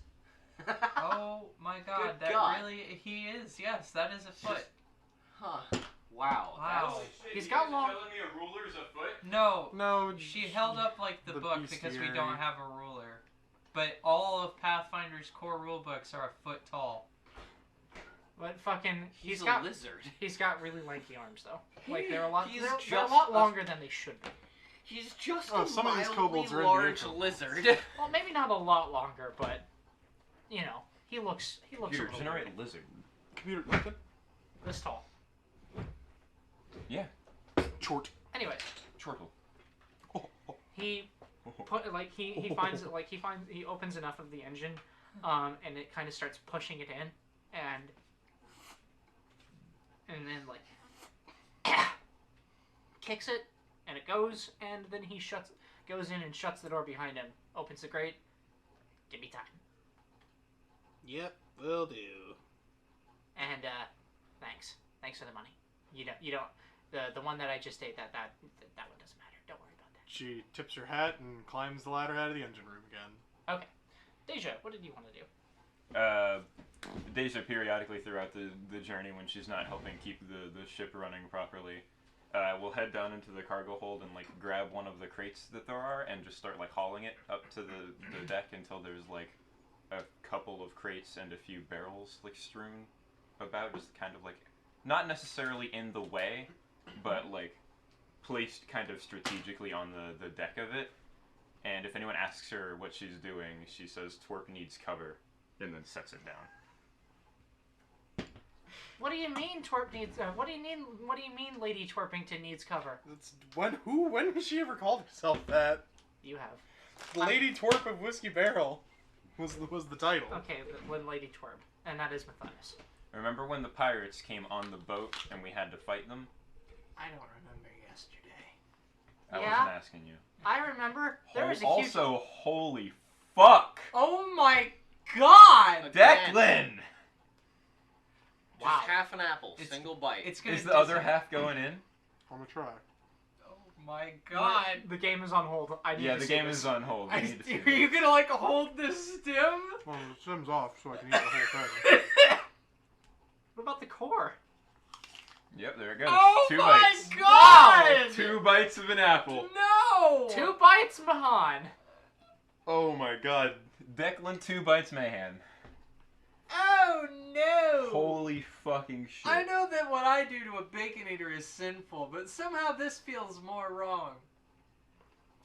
Oh my god, Good that God. really, he is, yes, that is a foot. Huh. Wow. Wow. He's got long- telling me a ruler's a foot? No, No, she held up like the book because we bestiary. don't have a ruler. But all of Pathfinder's core rule books are a foot tall. But fucking, He's a got lizard. he's got really lanky arms though. Like they're a lot He's they're a just lot a- longer than they should be. He's just Oh, a some of these mildly kobolds are in large Miracle. lizard. Well, maybe not a lot longer, but you know, he looks a Computer, little generate weird. lizard. Computer, Nathan? This tall. Yeah. Short. Anyway, Chortle. he he finds it he opens enough of the engine, and it kind of starts pushing it in, and then kicks it, and it goes, and then he goes in and shuts the door behind him, opens the grate. Give me time. Yep, will do. And thanks for the money. You don't the one that I just ate that one doesn't matter. Don't worry about that. She tips her hat and climbs the ladder out of the engine room again. Okay, Deja, what did you want to do? Deja periodically throughout the journey when she's not helping keep the ship running properly, we'll head down into the cargo hold and grab one of the crates that there are and just start hauling it up to the deck until there's a couple of crates and a few barrels strewn about, just kind of not necessarily in the way, but placed kind of strategically on the deck of it. And if anyone asks her what she's doing, she says Twerp needs cover, and then sets it down. What do you mean Twerp needs? What do you mean Lady Twerpington needs cover? That's, when has she ever called herself that? You have. The Lady Twerp of Whiskey Barrel was the title. Okay, when Lady Twerp, and that is Matthias. Remember when the pirates came on the boat and we had to fight them? I don't remember yesterday. I Yeah? wasn't asking you. I remember there was a huge. Also, holy fuck! Oh my god! Declan! Just Wow. half an apple, It's- single bite. It's gonna Is the other dis- half going in? I'm gonna try. Oh my god! The game is on hold. I need Yeah, to the see game this. is on hold. We need to see Are you this. gonna hold this stem? Well, the stem's off, so I can eat the whole thing. What about the core? Yep, there it goes. Oh 2 my bites. god! 2 bites of an apple. No! 2 bites, Mahan. Oh my god. Declan 2 bites Mayhem. Oh no! Holy fucking shit. I know that what I do to a Baconator is sinful, but somehow this feels more wrong.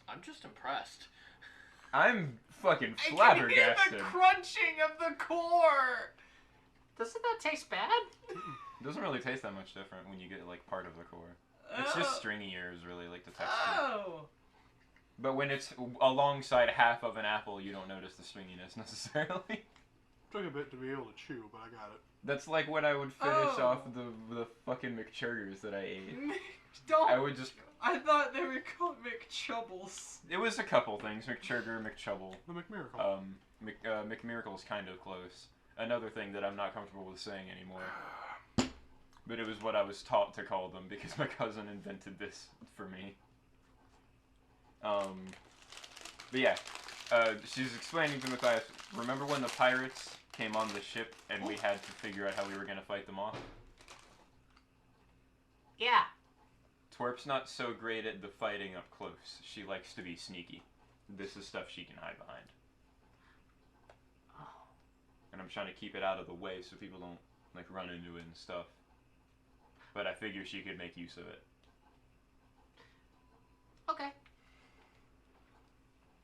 I'm just impressed. I'm fucking I can hear flabbergasted. the crunching of the core! Doesn't that taste bad? It doesn't really taste that much different when you get part of the core. It's Oh. just stringier is really the texture. Oh! But when it's alongside half of an apple, you don't notice the stringiness necessarily. Took a bit to be able to chew, but I got it. That's like when I would finish Oh. off the fucking McChurgers that I ate. Don't! I would just... I thought they were called McChubbles. It was a couple things. McChurger, McChubble. The McMiracle. McMiracle's kind of close. Another thing that I'm not comfortable with saying anymore. But it was what I was taught to call them because my cousin invented this for me. But yeah, she's explaining to Matthias, remember when the pirates came on the ship and we had to figure out how we were going to fight them off? Yeah. Twerp's not so great at the fighting up close. She likes to be sneaky. This is stuff she can hide behind. Oh. And I'm trying to keep it out of the way so people don't run into it and stuff. But I figure she could make use of it. Okay.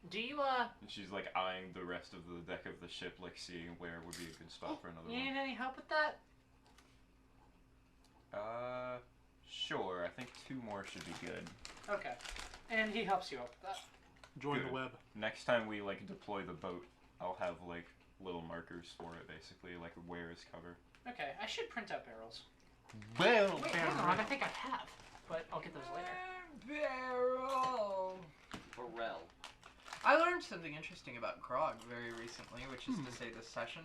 Do you And she's eyeing the rest of the deck of the ship, seeing where would be a good spot for another you one. need any help with that? Sure. I think 2 more should be good. Okay. And he helps you out with that. Join Good. the web. Next time we like deploy the boat, I'll have like little markers for it, basically, like where is cover. Okay, I should print out barrels. Well, Wait, hang on. I think I have, but I'll get those later. Barrel. Pharrell. I learned something interesting about grog very recently, which is to say this session.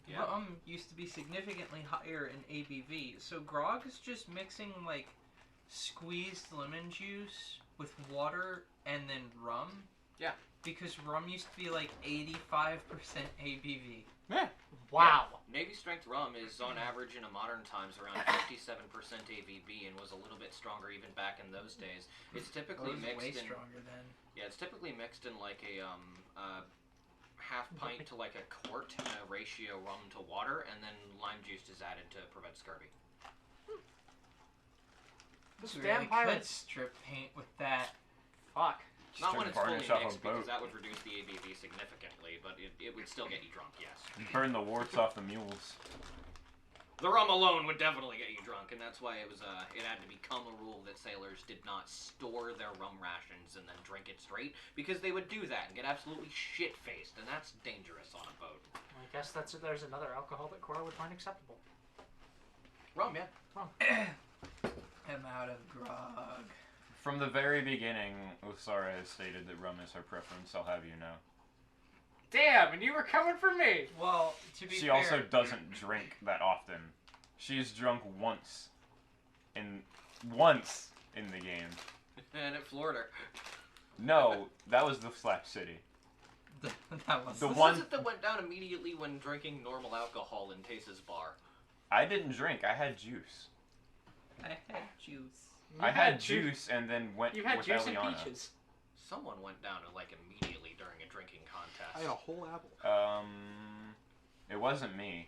Yeah. Rum used to be significantly higher in ABV, so grog is just mixing like squeezed lemon juice with water and then rum. Yeah. Because rum used to be like 85% ABV. Yeah. Wow. Yeah. Navy strength rum is on average in modern times around 57% ABV and was a little bit stronger even back in those days. It's typically It was mixed way in. stronger then. Yeah, it's typically mixed in like a half pint to like a quart ratio rum to water, and then lime juice is added to prevent scurvy. This You damn really could pirates. strip paint with that. Fuck. Not to when it's fully varnish off a mixed, because boat. that would reduce the ABV significantly, but it would still get you drunk, yes. burn the warts off the mules. The rum alone would definitely get you drunk, and that's why it was it had to become a rule that sailors did not store their rum rations and then drink it straight, because they would do that and get absolutely shit-faced, and that's dangerous on a boat. I guess there's another alcohol that Cora would find acceptable. Rum, yeah. I'm out of grog. From the very beginning, Osara has stated that rum is her preference. I'll have you know. Damn, and you were coming for me. Well, to be She fair, also doesn't drink that often. She's drunk once in the game. And it floored her. No, that was the Slap City. that was The What one- was it that went down immediately when drinking normal alcohol in Tace's bar? I didn't drink. I had juice. I had juice. I had juice and then went You had with juice Eliana. and peaches. Someone went down like immediately during a drinking contest. I had a whole apple. It wasn't me.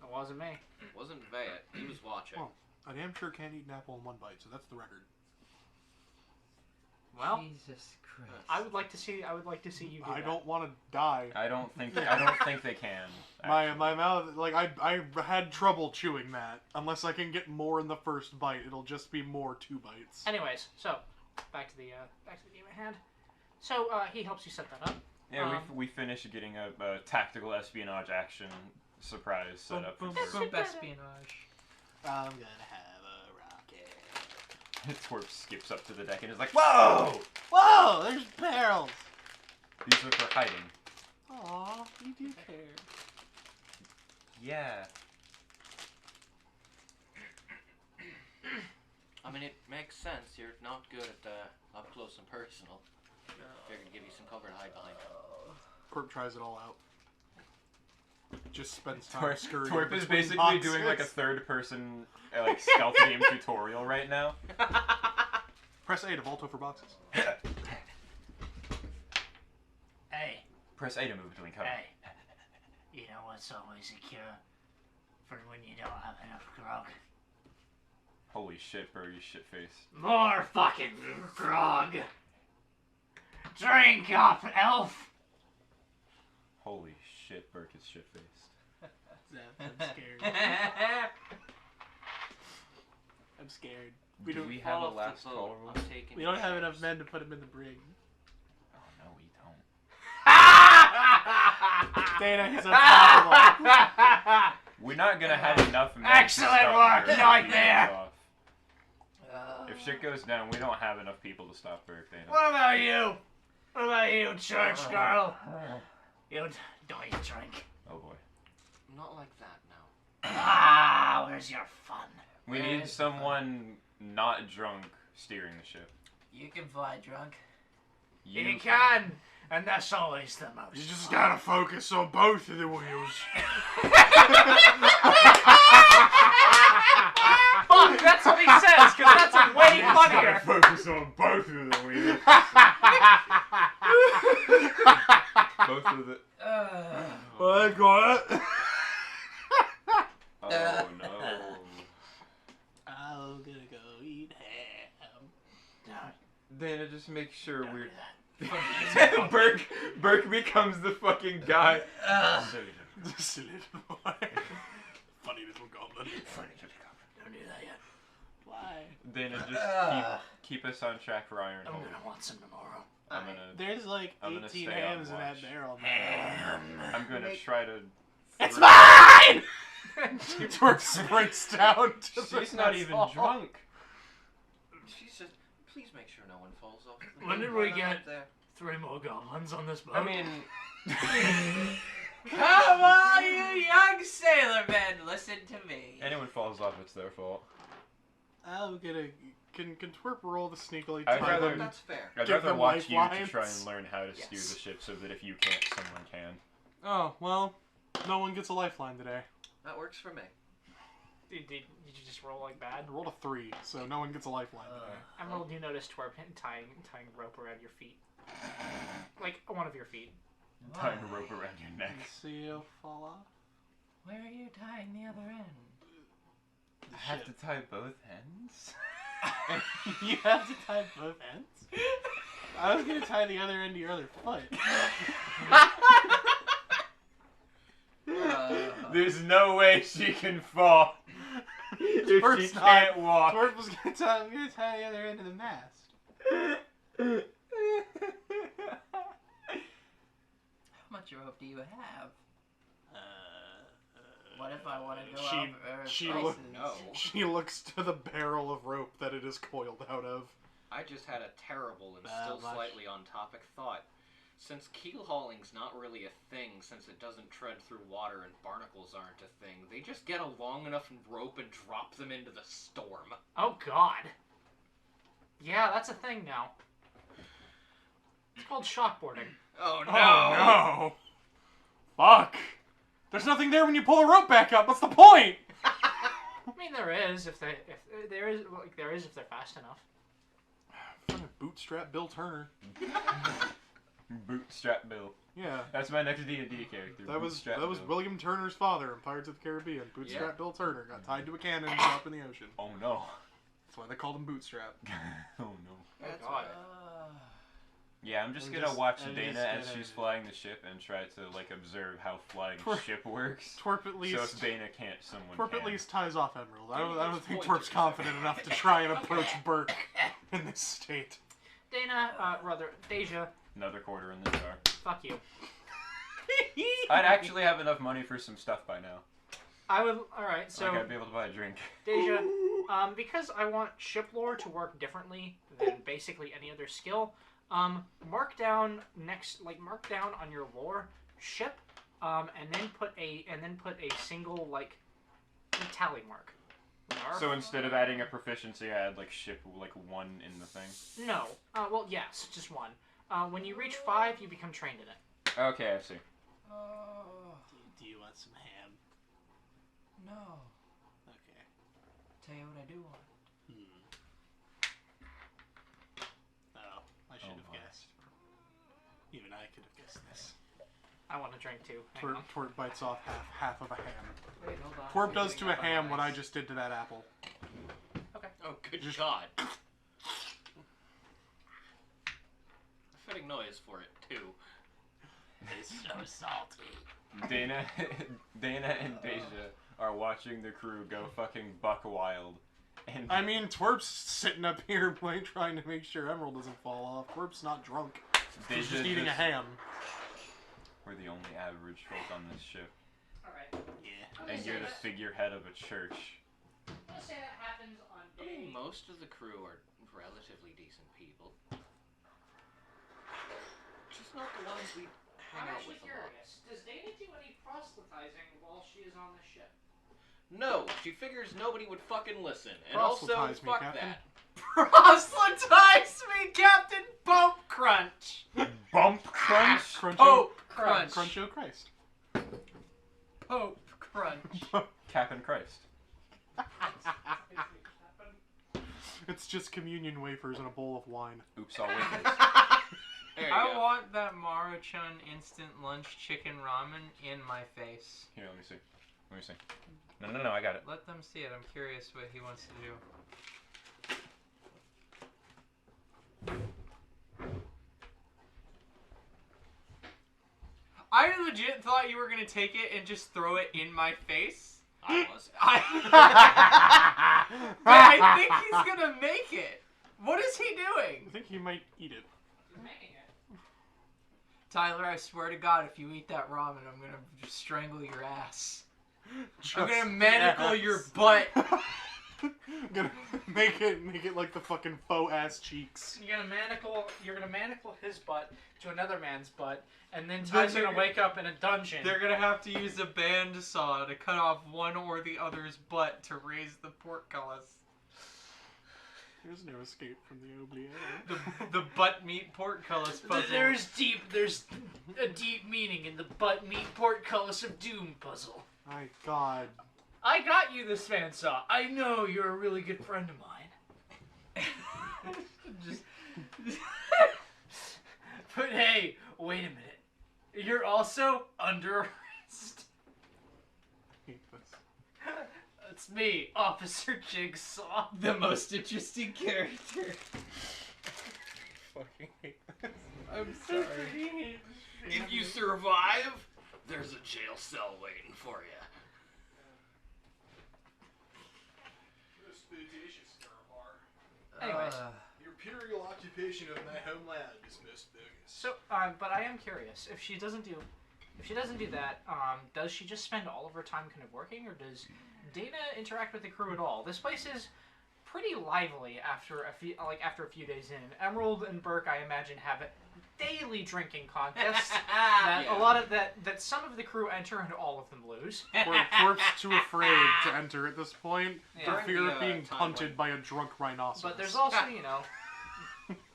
It wasn't me. It wasn't Vayet. He was watching. Oh. I damn sure can't eat an apple in one bite, so that's the record. Well, Jesus Christ. I would like to see you do I that. don't want to die. I don't think they can. My actually. mouth, like I had trouble chewing that. Unless I can get more in the first bite, it'll just be more 2 bites. Anyways, so back to the game at hand. So he helps you set that up. Yeah, we finished getting a tactical espionage action surprise set up. Boom, for boom, Twerp. Espionage. I'm gonna have a rocket. Twerp skips up to the deck and is like, "Whoa! Whoa! There's barrels. These are for hiding." Aw, you do care. Yeah. I mean, it makes sense. You're not good at up close and personal. Figured to give you some cover to hide behind. Corp tries it all out. Just spends time scurrying Twerp is between basically boxes. doing like a third-person like stealth game tutorial right now. Press A to vault over boxes. Hey, Press A to move between cover. hey. You know what's always a cure for when you don't have enough grog? Holy shit, bro, you shit-faced. More fucking grog. Drink up, elf. Holy shit, Burke is shit-faced. I'm scared. I'm scared. We Do don't. we have a Fall off the last boat. call rule? I'm taking We don't have shares. enough men to put him in the brig. Oh no, we don't. Dana, he's unstoppable. We're not gonna have enough men to Excellent stop work, Burke. Nightmare. Off. If shit goes down, we don't have enough people to stop Burke, Dana. What about you? What about you, church girl? You don't you drink? Oh boy. Not like that, no. Ah, where's your fun? We need someone not drunk steering the ship. You can fly drunk. You can, and that's always the You most. just gotta focus on both of the wheels. Fuck, that's what he says, because that's way funnier. Focus on both of the wheels. Both of the. I got it. Oh no. I'm gonna go eat ham. Dana, just make sure Don't we're. do that. Burke becomes the fucking guy. This little boy. Funny little goblin. Funny little goblin. Don't do Dana, just keep us on track for Iron I'm Hole. gonna want some tomorrow. I'm gonna There's like I'm gonna 18 stay on hams in that watch. barrel. I'm gonna try to. It's mine! Twerp sprints down to the She's not even hall. drunk. She's just. Please make sure no one falls off. the When did boat we up get- there. 3 more goblins on this boat. I mean, Come on, you young sailor men, listen to me. anyone falls off, it's their fault. I'm gonna. Can Twerp roll the sneakily? I'd tie rather- them? That's fair. I'd Give rather them watch you to lifelines. try and learn how to steer Yes. the ship so that if you can't, someone can. Oh well, no one gets a lifeline today. That works for me. Did you just roll like bad? I rolled a 3, so no one gets a lifeline today. Emerald, you noticed Twerp tying rope around your feet. Like, one of your feet. Tying a rope around your neck. See you fall off. Where are you tying the other end? I have to tie both ends? You have to tie both ends? I was gonna tie the other end to your other foot. There's no way she can fall if Twerp's she not. can't walk. Twerp was gonna tie. I'm gonna tie the other end of the mast. How much rope do you have? What if I want to go She- out for she spices? look- No. She looks to the barrel of rope that it is coiled out of. I just had a terrible and Bad still luck. slightly on topic thought. Since keel hauling's not really a thing, since it doesn't tread through water and barnacles aren't a thing, they just get a long enough rope and drop them into the storm. Oh, God. Yeah, that's a thing now. It's called shockboarding. Oh no! Oh no! Fuck! There's nothing there when you pull the rope back up. What's the point? I mean, there is if there is if they're fast enough. Fucking bootstrap Bill Turner. Bootstrap Bill. Yeah. That's my next D&D character. That was Bootstrap William Bill. Turner's father in Pirates of the Caribbean. Bootstrap Yeah. Bill Turner got tied to a cannon and dropped in the ocean. Oh no. That's why they called him Bootstrap. Oh no. That's God. Yeah, I'm just I'm gonna just- watch I'm Dana just as gonna- she's flying the ship and try to like observe how flying Twerp- ship works. Twerp at So least. if Dana can't, someone Twerp can. at least ties off Emerald. I Maybe don't it's think pointed. Twerp's confident enough to try and approach Burke in this state. Dana, rather, Deja, Another quarter in the jar. fuck you. I'd actually have enough money for some stuff by now. I would. All right, so Like I'd be able to buy a drink. Deja, because I want ship lore to work differently than basically any other skill, mark down on your lore ship, and then put a single like tally mark. Narf? So instead of adding a proficiency, I add like ship like 1 in the thing. No. Well, yes, just one. When you reach 5, you become trained in it. Okay, I see. Oh, Do you want some ham? no. Okay. Tell you what I do want. Oh, I should have my. guessed. Even I could have guessed this. I want to drink too. Hang Twerp, on. Twerp bites off half of a ham. Wait, hold on. Twerp does to a ham what I just did to that apple. Oh, good Just- God. A fitting noise for it, too. It's so salty. Dana and Deja are watching the crew go fucking buck wild. And I mean, Twerp's sitting up here trying to make sure Emerald doesn't fall off. Twerp's not drunk. He's Deja just eating a ham. We're the only average folk on this ship. All right. Yeah. And you're the figurehead of a church. Let's say that happens on I mean, day. most of the crew are relatively decent people. Just not the ones we hang I'm out actually with a lot. curious. Does Dana do any proselytizing while she is on the ship? No, she figures nobody would fucking listen. And also, Proselytize me, fuck Captain. that. Proselytize me, Captain Bump Crunch. Bump crunch? Crunch Pope Crunch. Crunch O Christ. Pope Crunch. Cap'n Christ. It's just communion wafers and a bowl of wine. Oops, all wafers. There you I go. want that Maruchan instant lunch chicken ramen in my face. Here, let me see. Let me see. No, I got it. Let them see it. I'm curious what he wants to do. I legit thought you were gonna take it and just throw it in my face. I was. But I think he's gonna make it. What is he doing? I think he might eat it. Tyler, I swear to God, if you eat that ramen, I'm gonna just strangle your ass. I'm Just gonna manacle yes. your butt. I'm gonna make it like the fucking faux ass cheeks. You're gonna manacle his butt to another man's butt, and then Ty's Then gonna wake up in a dungeon. They're gonna have to use a bandsaw to cut off one or the other's butt to raise the portcullis. There's no escape from the oubliette. The butt meat portcullis puzzle. There's a deep meaning in the butt meat portcullis of doom puzzle. My God. I got you this bandsaw. I know you're a really good friend of mine. Just But hey, wait a minute. You're also under arrest. I hate this. It's me, Officer Jigsaw. the most interesting character. Fucking hate this. I'm sorry. If you survive, there's a jail cell waiting for you. Anyways. Your imperial occupation of my homeland is most bogus. So, but I am curious if she doesn't do that. Does she just spend all of her time kind of working, or does Dana interact with the crew at all? This place is pretty lively after a few days in. Emerald and Burke, I imagine, have daily drinking contests. That Yeah. a lot of that some of the crew enter and all of them lose. Twerp's too afraid to enter at this point for Yeah. fear During of the, being time punted when- by a drunk rhinoceros. But there's also,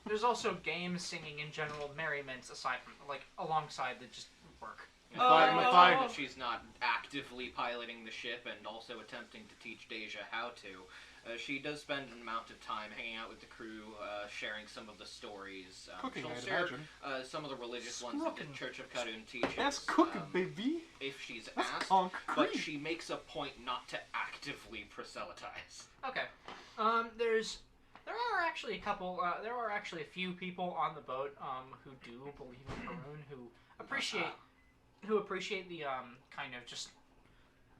there's also games, singing, and general merriment aside from alongside the just work. That she's not actively piloting the ship and also attempting to teach Deja how to. She does spend an amount of time hanging out with the crew, sharing some of the stories. Cooking, she'll I'd share imagine. some of the religious ones that the Cooking. Church of Karun teaches. That's cooking, baby. If she's That's asked, concrete. but she makes a point not to actively proselytize. Okay. There are actually a few people on the boat who do believe in Karun, who appreciate the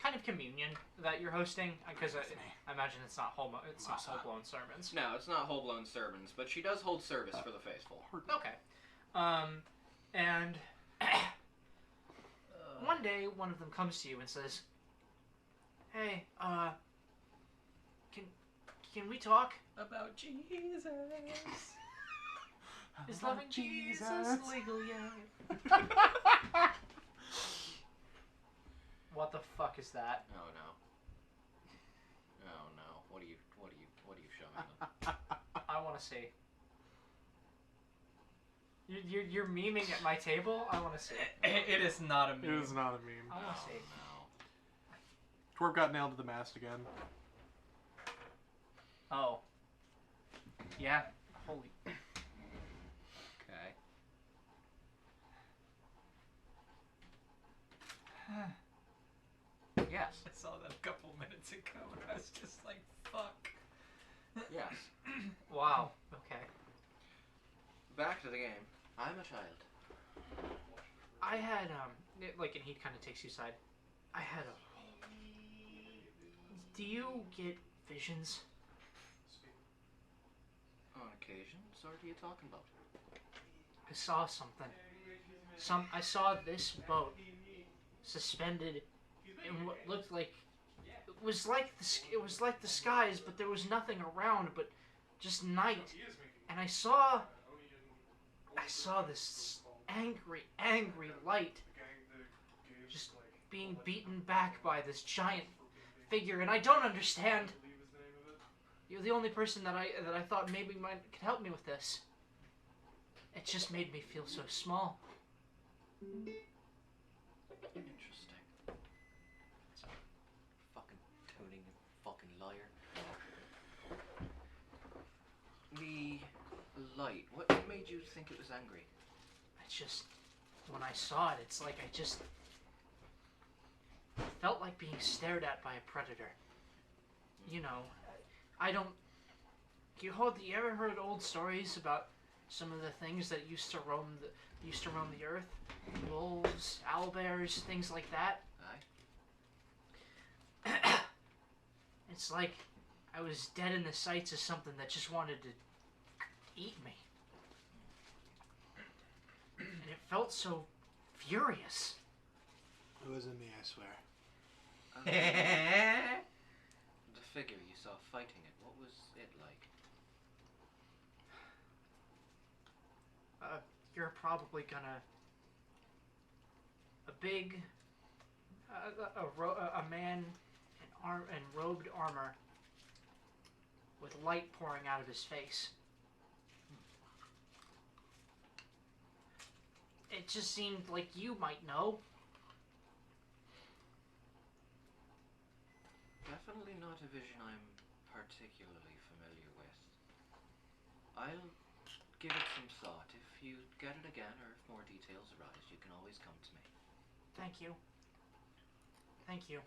kind of communion that you're hosting, because I imagine it's not whole blown sermons. No, it's not whole-blown sermons, but she does hold service for the faithful. Okay. And one day one of them comes to you and says, "Hey, can we talk? About Jesus. Is loving Jesus legal yet?" What the fuck is that? Oh no. Oh no. What are you showing them? I want to see. You're memeing at my table? I want to see. It is not a meme. It is not a meme. I want to see. No. Twerp got nailed to the mast again. Oh. Yeah. Holy. Okay. Yes. I saw that a couple minutes ago and I was just like, fuck. Yes. Wow. Okay. Back to the game. I'm a child. I had and he kind of takes you aside. I had a. Do you get visions? On occasion. So what are you talking about? I saw something. I saw this boat suspended in what looked like it was like the skies, but there was nothing around but just night. And I saw this angry light just being beaten back by this giant figure, and I don't understand. You're the only person that I thought maybe could help me with this. It just made me feel so small. Interesting. Fucking toning fucking liar. The light. What made you think it was angry? It's just, when I saw it, it's like I felt like being stared at by a predator. You know, you ever heard old stories about some of the things that used to roam the earth? Wolves, owlbears, things like that. Aye. It's like I was dead in the sights of something that just wanted to eat me. And it felt so furious. It wasn't me, I swear. The figure you saw fighting it, what was it like? You're probably gonna... A big... a man in robed armor with light pouring out of his face. It just seemed like you might know. Definitely not a vision I'm particularly familiar with. I'll give it some thought. If you get it again, or if more details arise, you can always come to me. Thank you. Thank you.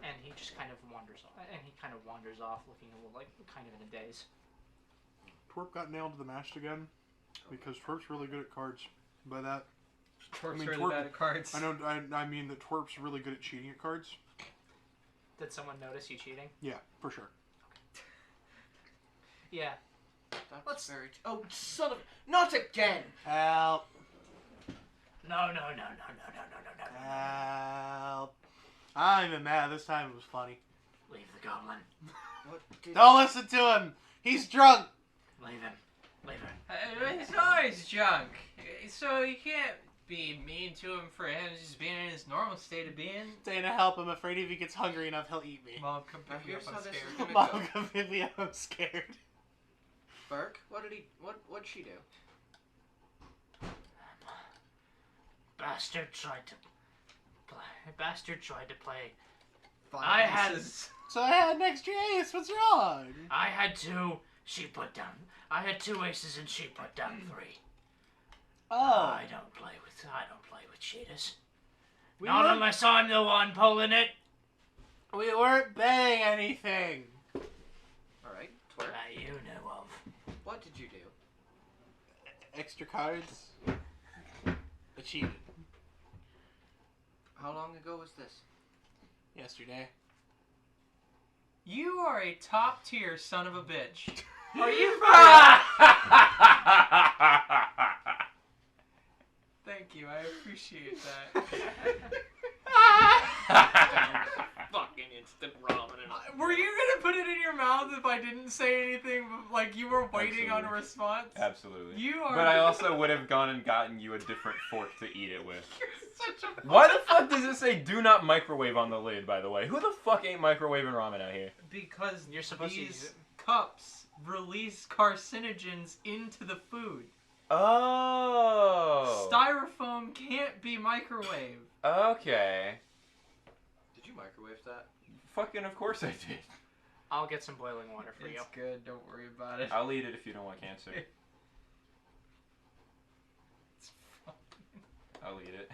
And he just kind of wanders off, looking a little like kind of in a daze. Twerp got nailed to the mast again because Twerp's really good at cards. By that, Twerp's I mean, really Twerp- bad at cards. I know. I mean that Twerp's really good at cheating at cards. Did someone notice you cheating? Yeah, for sure. Yeah. That's Let's- very... Oh, son of... Not again! Help! No. Help! I'm even mad. This time it was funny. Leave the goblin. What did... Don't listen to him. He's drunk. Leave him. Leave him. It's always junk. So you can't be mean to him for him just being in his normal state of being. Staying to help him. Afraid if he gets hungry enough, he'll eat me. Mom, come pick me up. Here's I'm how this scared. is gonna Mom, go. come pick me up. I'm scared. Burke, what'd she do? Bastard tried to play. Fine, I had- this is- So I had an extra ace. What's wrong? I had 2. She put down. I had 2 aces and she put down 3. Oh. I don't play with cheaters. We Not weren't- unless I'm the one pulling it. We weren't betting anything. Alright, twerk. That you know of. What did you do? Extra cards. I cheated. How long ago was this? Yesterday. You are a top tier son of a bitch. Are you? Thank you. I appreciate that. Fucking instant ramen and Were you gonna put it in your mouth if I didn't say anything? Like you were waiting on a Absolutely. response. Absolutely. You are. But I also would have gone and gotten you a different fork to eat it with. You're such a. Why the fuck does it say do not microwave on the lid, by the way? Who the fuck ain't microwaving ramen out here? Because You're supposed to use these it. cups release carcinogens into the food. Oh. Styrofoam can't be microwaved. Okay. Did you microwave that? Fucking of course I did. I'll get some boiling water for you. It's good. Don't worry about it. I'll eat it if you don't want cancer. It's fine. I'll eat it.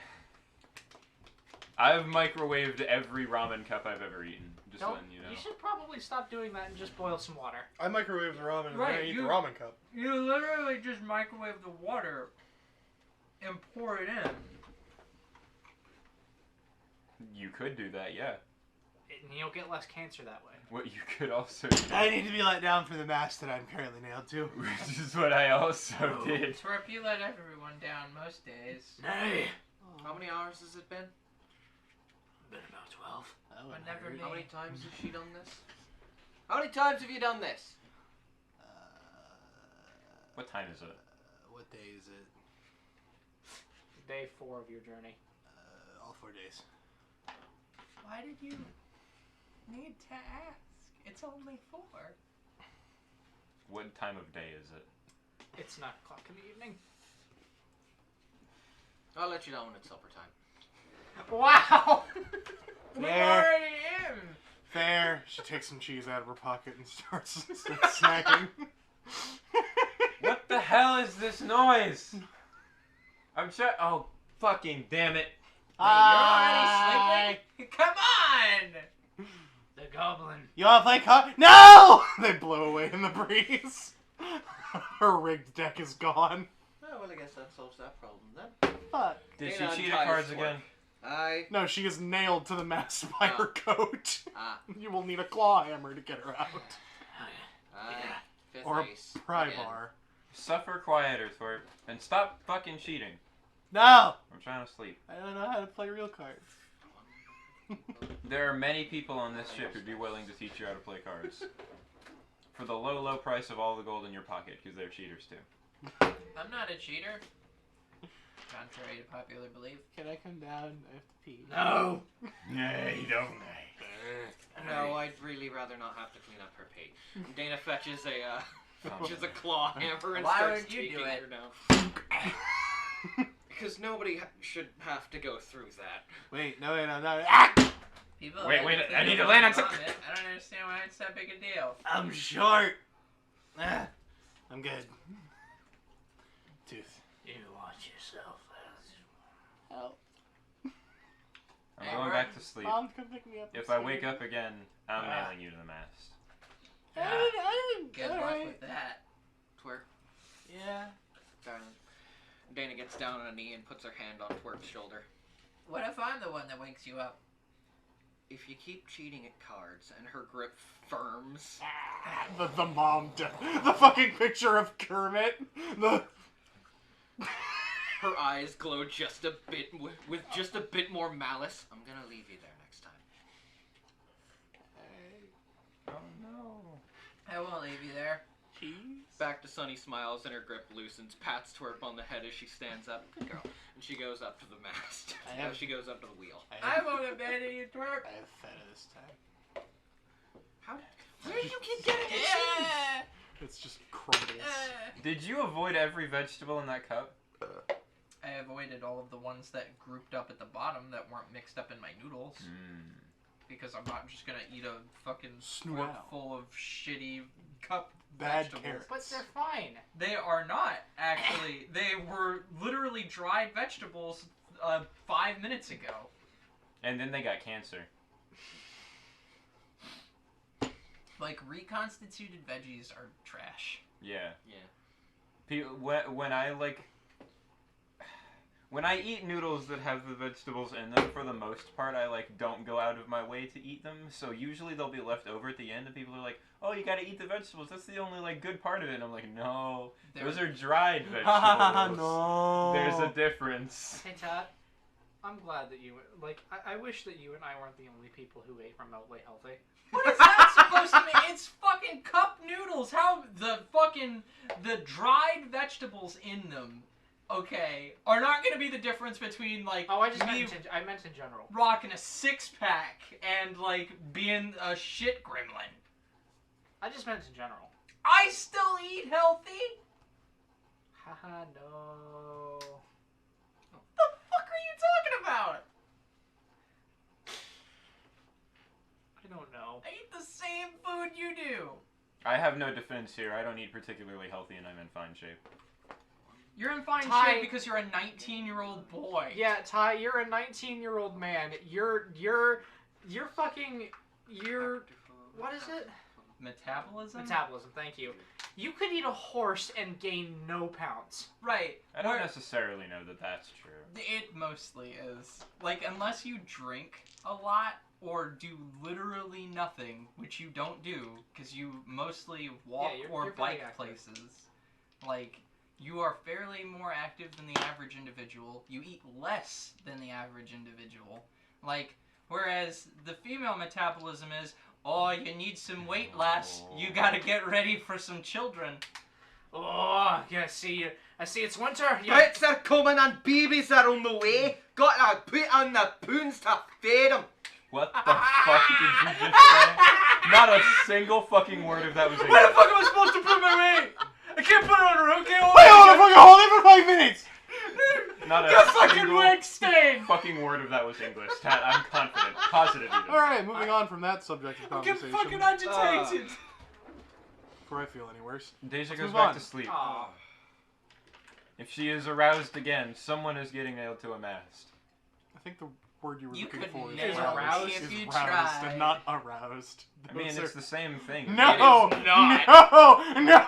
I've microwaved every ramen cup I've ever eaten. Just Don't, letting you know. you should probably stop doing that and just boil some water. I microwaved the ramen and Right, then I ate you- the ramen cup. You literally just microwave the water and pour it in. You could do that, yeah. And you'll get less cancer that way. What you could also do, I need to be let down for the mast that I'm currently nailed to. which is what I also did. Twerp, you let everyone down most days. Nay. How many hours has it been? Been about 12. That But one never hurt. me. How many times has she done this? How many times have you done this? What time is it? What day is it? Day 4 of your journey. All 4 days. Why did you need to ask? It's only 4. What time of day is it? It's 9 o'clock in the evening. I'll let you know when it's supper time. Wow! We Fair. already in. Fair. She takes some cheese out of her pocket and starts snacking. What the hell is this noise? I'm sure. Oh, fucking damn it. You're already sleeping? Come on! The goblin. You wanna play card? No! They blow away in the breeze. Her rigged deck is gone. Oh, well, I guess that solves that problem then. Fuck. Did Dana she cheat at unties cards Twerp. again? Aye. No, she is nailed to the mast by her coat. Ah. You will need a claw hammer to get her out. Aye. Fifth Or a ace. pry Again. bar. Suffer quieter, Twerp, and stop fucking cheating. No! I'm trying to sleep. I don't know how to play real cards. There are many people on this ship who'd be willing to teach you how to play cards. For the low, low price of all the gold in your pocket, because they're cheaters too. I'm not a cheater. Contrary to popular belief. Can I come down? I have to pee. No! Nay, don't No, I'd really rather not have to clean up her pee. Dana fetches a claw hammer and Why starts would you taking do it? her down. Because nobody should have to go through that. Wait, no. Ah! People Wait, like wait, think I need to about land on vomit. I don't understand why it's that big a deal. I'm short. Ah, I'm good. Tooth. You watch yourself. Help. I'm Hey, going we're- back to sleep. Mom, come pick me up. If I wake up again, I'm nailing you to the mast. I didn't. Good luck Alright. with that. Twerk, Yeah. darling. Dana gets down on a knee and puts her hand on Twerk's shoulder. What if I'm the one that wakes you up? If you keep cheating at cards and her grip firms, The mom, the fucking picture of Kermit. The. her eyes glow just a bit with just a bit more malice. I'm gonna leave you there next time. Oh no. I won't leave you there. Cheese. Back to Sunny smiles and her grip loosens, pats Twerp on the head as she stands up. Good girl. And she goes up to the mast. She goes up to the wheel. I won't abandon you, twerp. I have feta this time. How? Where do you keep getting the cheese? Yeah. It's just crumbles. Did you avoid every vegetable in that cup? I avoided all of the ones that grouped up at the bottom that weren't mixed up in my noodles. Because I'm not just gonna eat a fucking Snow. full of shitty cup Bad vegetables. carrots. But they're fine. They are not, actually. They were literally dried vegetables 5 minutes ago. And then they got cancer. Like, reconstituted veggies are trash. Yeah. Yeah. When I eat noodles that have the vegetables in them, for the most part, I don't go out of my way to eat them. So usually they'll be left over at the end, and people are like, "Oh, you gotta eat the vegetables. That's the only good part of it." And I'm like, "No, those are dried vegetables. No. There's a difference." Hey, Todd. I'm glad that you I wish that you and I weren't the only people who ate remotely healthy. What is that supposed to mean? It's fucking cup noodles. How the dried vegetables in them, okay, are not going to be the difference between Oh, I me meant in general. rocking a 6-pack and being a shit gremlin. I just meant in general. I still eat healthy. Haha, no. What the fuck are you talking about? I don't know. I eat the same food you do. I have no defense here. I don't eat particularly healthy, and I'm in fine shape. You're in fine Ty- shape because you're a 19-year-old boy. Yeah, Ty, you're a 19-year-old man. You're what is it? Metabolism? Metabolism, thank you. You could eat a horse and gain no pounds. Right. I don't necessarily know that that's true. It mostly is. Unless you drink a lot or do literally nothing, which you don't do, because you mostly walk Yeah, or you're very bike active. places. You are fairly more active than the average individual. You eat less than the average individual. Whereas the female metabolism is, oh, you need some weight loss. You gotta get ready for some children. Oh, yeah, I see it's winter. Pets are coming and babies are on the way. Gotta put on the poons to feed them. What the fuck did you just say? Not a single fucking word of that was English. Where the fuck am I supposed to put my weight? I can't put it on her, okay? Wait, hold on, fucking hold it for 5 minutes. Not The a fucking single wig stain! fucking word of that was English. Tat, I'm confident. Positive even. All right, moving on from that subject of I'm getting conversation. fucking agitated. Before I feel any worse. Deja goes move back on. to sleep. Aw. If she is aroused again, someone is getting nailed to a mast. I think the word you were You looking could for nail is me aroused, if is you roused tried. and not aroused. I mean, Those it's are- the same thing. No! It is not. No! No!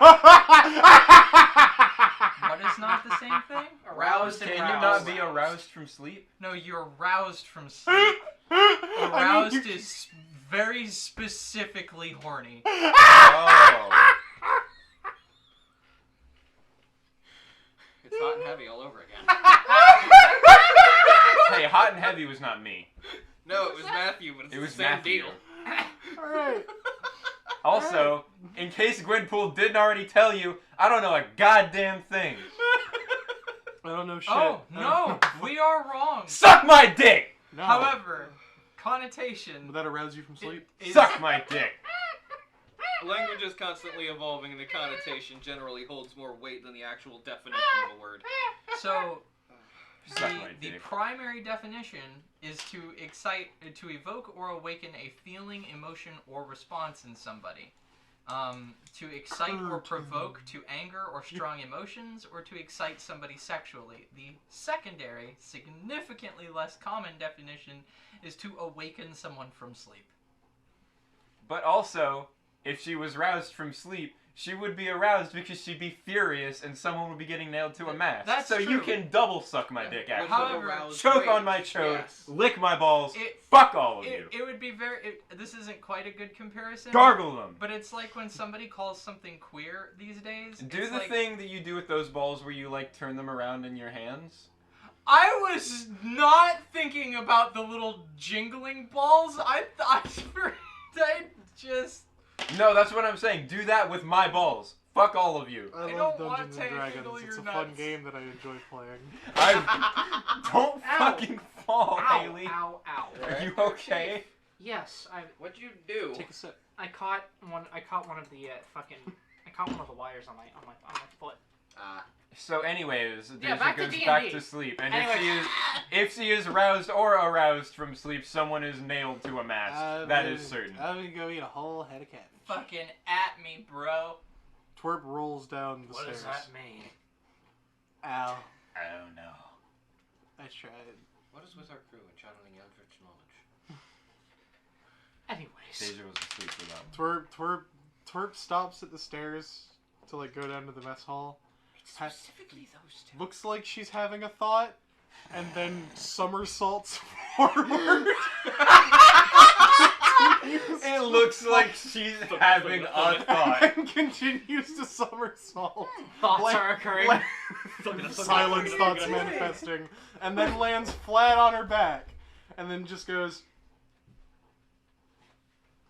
What is is not the same thing? Aroused and Can you roused. not be aroused from sleep? No, you're roused from sleep. Aroused is very specifically horny. Oh. It's hot and heavy all over again. Hey, hot and heavy was not me. No, it was Matthew, but it's It was the same Matthew. deal. Alright. Also, in case Gwenpool didn't already tell you, I don't know a goddamn thing. I don't know shit. Oh, no, we are wrong. Suck my dick! No. However, connotation Would that arouse you from sleep? is- Suck my dick. Language is constantly evolving, and the connotation generally holds more weight than the actual definition of a word. So, Suck my the dick. primary definition is to excite, to evoke or awaken a feeling, emotion, or response in somebody. To excite or provoke to anger or strong emotions, or to excite somebody sexually. The secondary, significantly less common definition is to awaken someone from sleep. But also, if she was roused from sleep, she would be aroused because she'd be furious and someone would be getting nailed to a mast. That's so you true. can double suck my dick, Which actually. would However, arouse Choke rage. on my chode, Yes. lick my balls, It, fuck all of you. it would be very. This isn't quite a good comparison. Gargle them. But it's like when somebody calls something queer these days. Do it's the like, thing that you do with those balls where you, like, turn them around in your hands. I was not thinking about the little jingling balls. I just. No, that's what I'm saying. Do that with my balls. Fuck all of you. I I love don't want Dungeons to and Dragons. tickle It's your a fun nuts. game that I enjoy playing. Don't Ow. fucking fall, Ow, Haley. ow, ow. Are you okay? Yes, What'd you do? Take a sip. I caught one. I caught one of the I caught one of the wires on my foot. So, anyways, Yeah, Deja back to goes D&D. back to sleep, and Anyway. if she is roused or aroused from sleep, someone is nailed to a mast. That is certain. I'm gonna go eat a whole head of cabbage. Fucking at me, bro. Twerp rolls down the What stairs. does that mean? Ow. Oh no. I tried. What is with our crew and channeling Eldritch knowledge? Anyways, Deja was asleep for that one. Twerp stops at the stairs to like go down to the mess hall. Specifically those two. Looks like she's having a thought, and then somersaults forward. It looks like she's having a thought. And continues to somersault. thoughts Like- are occurring. like- Silence thoughts manifesting, and then lands flat on her back, and then just goes.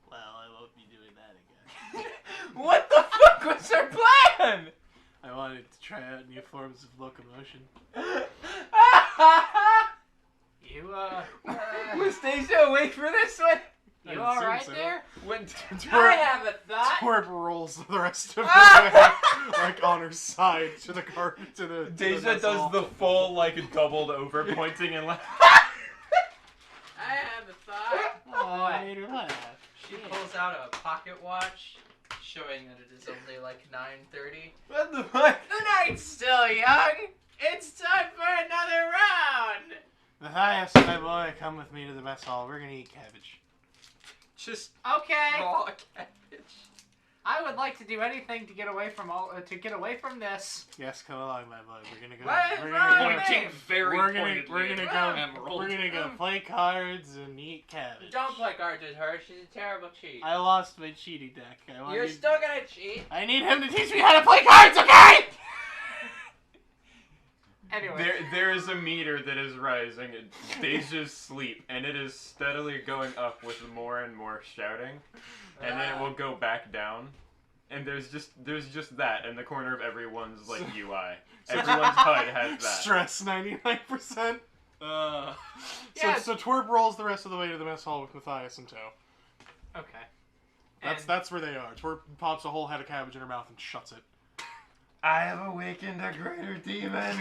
Well, I won't be doing that again. What the fuck was her plan? I wanted to try out new forms of locomotion. You Was Deja awake for this one? I you would all assume right so. there? When Twerp, have a thought. Twerp rolls the rest of the way, like on her side to the car to the. Deja mess does hall. the full, like, doubled over, pointing and laughing. I have a thought. Oh, I made her laugh. She pulls out a pocket watch, showing that it is only like 9:30. What the fuck? The night's still young. It's time for another round. Matthias, my boy, come with me to the mess hall. We're gonna eat cabbage. Just Okay. raw cabbage. I would like to do anything to get away from this. Yes, come along, my boy. We're gonna go. What is We're wrong gonna with go. Pointing very We're gonna pointedly go. at Emerald. We're gonna go play cards and eat cabbage. Don't play cards with her. She's a terrible cheat. I lost my cheating deck. You're still gonna cheat. I need him to teach me how to play cards, okay? Anyway, There is a meter that is rising in Deja's sleep, and it is steadily going up with more and more shouting, and then it will go back down. And there's just that in the corner of everyone's like UI. Everyone's HUD has that. Stress 99%. Yeah. So Twerp rolls the rest of the way to the mess hall with Matthias in tow. okay. That's where they are. Twerp pops a whole head of cabbage in her mouth and shuts it. I have awakened a greater demon.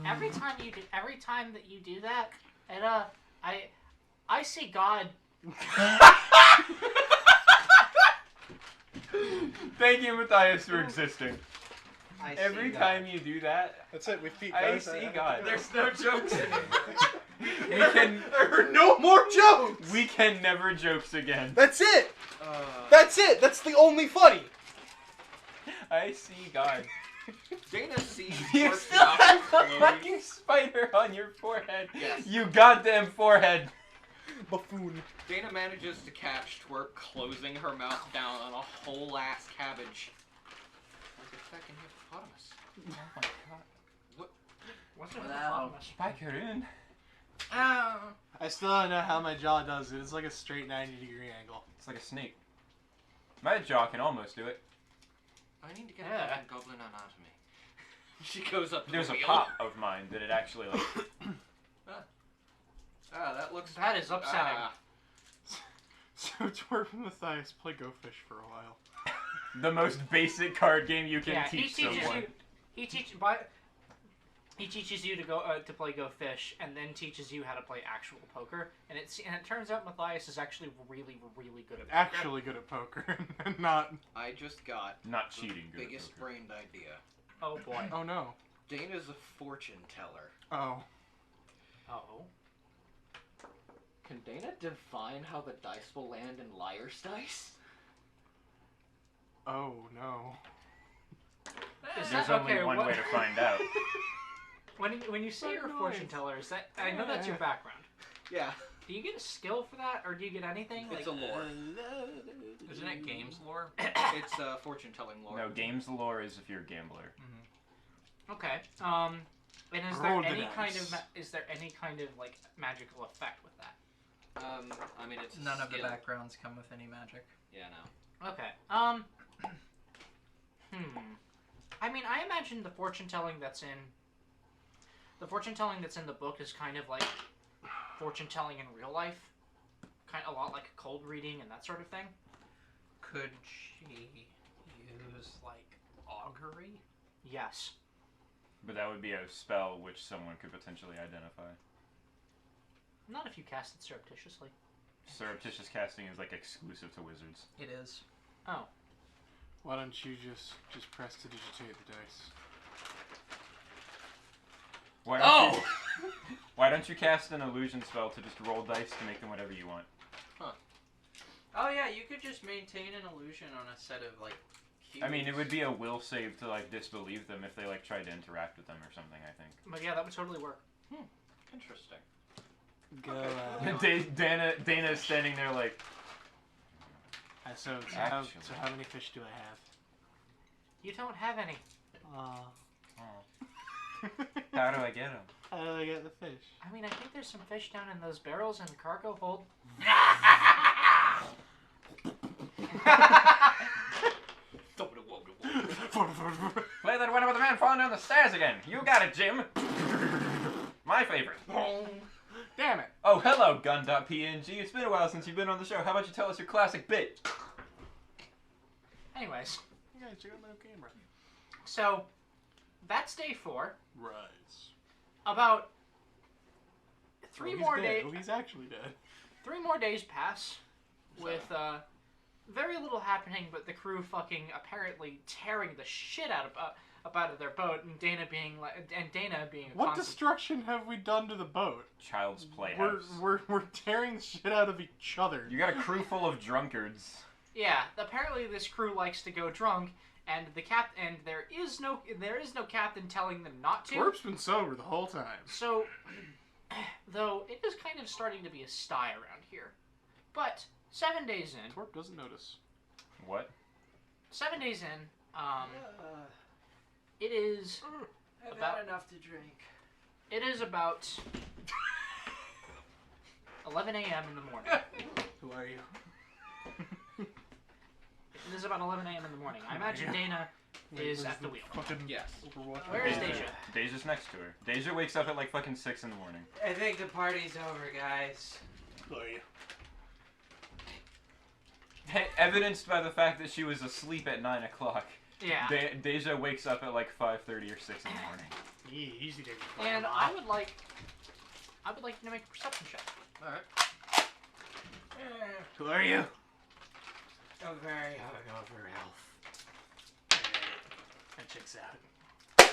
Every time that you do that, and I see God. Thank you, Matthias, for existing. I Every see time you do that, That's it. We feet. I see God. There's no jokes anymore. There are no more jokes. we can never jokes again. That's it. That's it. That's the only funny. I see God. Dana sees You Twerp's still mouth have the close. fucking spider on your forehead. Yes. You goddamn forehead. Buffoon. Dana manages to catch Twerp closing her mouth down on a whole ass cabbage. Like a fucking hippopotamus. Oh my god. What's with Wow. the hippopotamus? Spike her in. I still don't know how my jaw does it. It's like a straight 90-degree angle. It's like a snake. My jaw can almost do it. I need to get Yeah. a fucking goblin anatomy. She goes up to There's the a wheel. pop of mine that it actually like. Ah, that looks... That is upsetting. Ah. So Twerp and Matthias play Go Fish for a while. The most basic card game you can Yeah, he teach teaches someone. you. He teaches you to go to play Go Fish, and then teaches you how to play actual poker. And it turns out Matthias is actually really, really good at poker. Actually good at poker, and not. I just got Not the cheating. Good at biggest poker. brained idea. Oh boy. Oh no. Dana's a fortune teller. Oh. Oh. Can Dana define how the dice will land in Liar's Dice? Oh no. Is There's that- only okay, one what- way to find out. When you say you're a fortune teller, is that I know that's your background. Yeah. Do you get a skill for that, or do you get anything? It's a lore. Isn't it games lore? It's fortune telling lore. No, games lore is if you're a gambler. Okay. And is Roll there the any kind dice. of is there any kind of like magical effect with that? I mean, it's None of the skill. backgrounds come with any magic. Yeah, no. Okay. I mean, I imagine the fortune telling that's in the book is kind of like fortune telling in real life, kind of a lot like cold reading and that sort of thing. Could she use like augury? Yes. But that would be a spell which someone could potentially identify. Not if you cast it surreptitiously. Surreptitious casting is like exclusive to wizards. It is. Oh. Why don't you just press to digitate the dice? Why don't you, why don't you cast an illusion spell to just roll dice to make them whatever you want? Oh yeah, you could just maintain an illusion on a set of like cubes. I mean, it would be a will save to like disbelieve them if they like tried to interact with them or something. I think. But yeah, that would totally work. Interesting. Go. Dana's standing there like. So Actually. how many fish do I have? You don't have any. Oh. How do I get them? How do I get the fish? I mean, I think there's some fish down in those barrels in the cargo hold. Play that one about the man falling down the stairs again. You got it, Jim. My favorite. Damn it! Oh, hello, Gun.png. It's been a while since you've been on the show. How about you tell us your classic bit? Anyways, You guys check out my camera. so that's day 4. Rise. About He's more dead. days. Oh, he's actually dead. 3 more days pass with very little happening, but the crew fucking apparently tearing the shit out of their boat, and Dana being a What constant. destruction have we done to the boat? Child's Playhouse. We're tearing the shit out of each other. You got a crew full of drunkards. Yeah, apparently this crew likes to go drunk, and there is no captain telling them not to. Twerp's been sober the whole time. So, though it is kind of starting to be a sty around here, but 7 days in, Twerp doesn't notice. What? 7 days in, it is I've About- had enough to drink. it is about 11 a.m. in the morning. Who are you? It is about 11 a.m. in the morning. I imagine Dana is at the wheel. Fucking Yes. Overwatch. Where is Deja? Deja? Deja's next to her. Deja wakes up at like fucking 6 in the morning. I think the party's over, guys. Who are you? Evidenced by the fact that she was asleep at 9 o'clock. Yeah. Deja wakes up at like 5:30 or 6 in the morning. Easy to And I would like you to make a perception check. Alright. Who are you? A very Over elf. That checks out.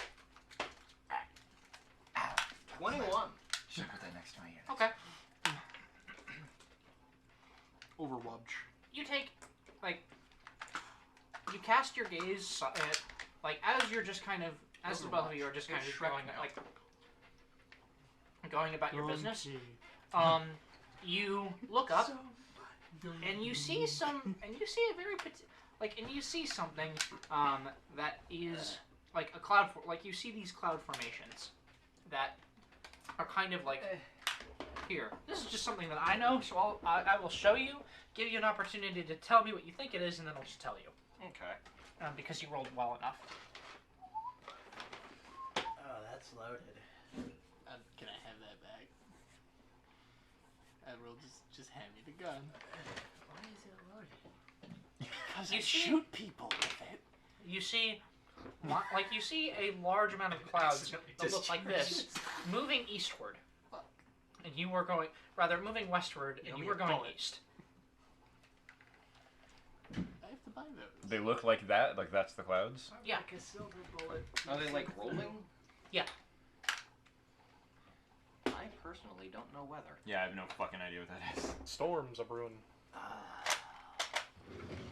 21. Should put that next to my ear. Okay. Overwatch. You take, you cast your gaze like as you're just kind of, as the both of you are just kind It's of Shrek going now. like going about your business, Donkey. you look up and you see some, and you see a very and you see something that is like a cloud, like you see these cloud formations that are kind of like here. This is just something that I know, so I will show you, give you an opportunity to tell me what you think it is, and then I'll just tell you Okay. because you rolled well enough. Oh, that's loaded. Can I have that back? Admiral, just hand me the gun. Why is it loaded? Because You I see- shoot people with it. You see, like you see a large amount of clouds that look like this, moving eastward, and you were going, rather moving westward, and you were going east. I have to buy those. They look like that? Like that's the clouds? Yeah. Like a silver bullet. Are they like rolling? Yeah. I personally don't know weather. Yeah, I have no fucking idea what that is. Storms are brewing.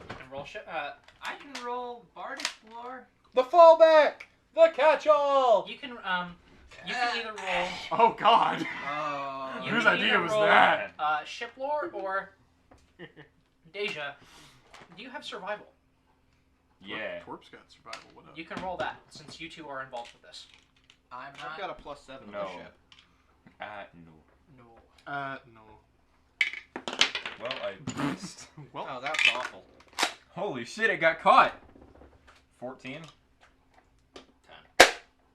And roll shit. I can roll Bardic Lore. The fallback! The catch-all! You can either roll. Oh God! Oh. You Whose can idea either was roll, that? Ship lore or Deja. Do you have survival? Yeah. Twerp's got survival. What up? You can roll that since you two are involved with this. I'm I've not. got a +7 No. on the ship. No. No. No. Well, I missed. Well, Oh, that's awful. Holy shit, it got caught! 14?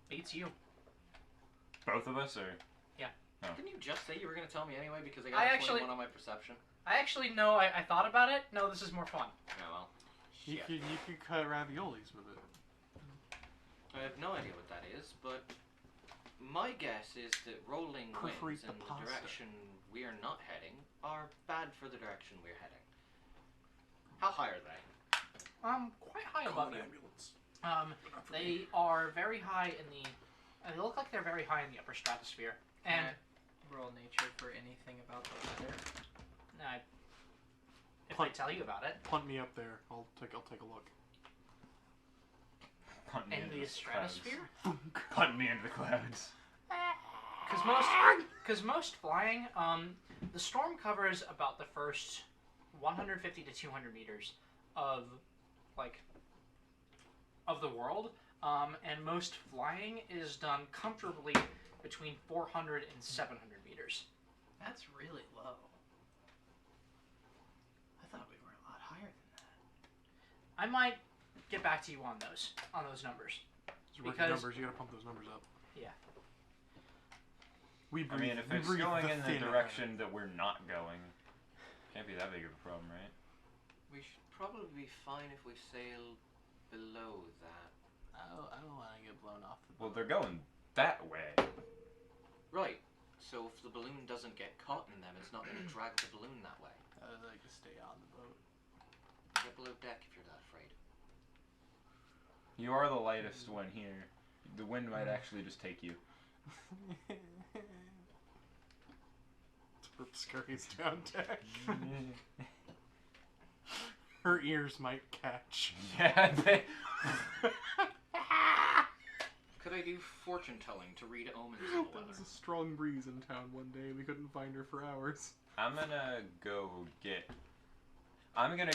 Beats you. Both of us, or? Didn't you just say you were going to tell me anyway because I got I a actually- 21 on my perception? I actually know. I thought about it. No, this is more fun. Yeah, well. you Shit. could cut raviolis with it. I have no idea what that is, but my guess is that rolling Proofread winds the in the pasta. direction we're not heading are bad for the direction we're heading. How high are they? Quite high above you. ambulance. They are very high in the. They look like they're very high in the upper stratosphere. And Roll nature for anything about the weather. if I tell you about it, Punt me up there. I'll take a look. Punt me in into the clouds. stratosphere, Punt me into the clouds. because most flying, the storm covers about the first 150 to 200 meters of the world, and most flying is done comfortably between 400 and 700 meters. That's really low. I thought we were a lot higher than that. I might get back to you on those numbers. Those rookie Because- numbers, you gotta pump those numbers up. Yeah. We I breathe, mean, if we it's breathe going the in the thin air. direction that we're not going, can't be that big of a problem, right? We should probably be fine if we sail below that. I don't want to get blown off the boat. Well, they're going that way. Right. So if the balloon doesn't get caught in them, it's not going to drag the balloon that way. I would like to stay on the boat. Get below deck if you're that afraid. You are the lightest one here. The wind might actually just take you. Twerp scurries down deck. Her ears might catch. Yeah, they... Could I do fortune telling to read omens in the There weather? was a strong breeze in town one day. We couldn't find her for hours. I'm gonna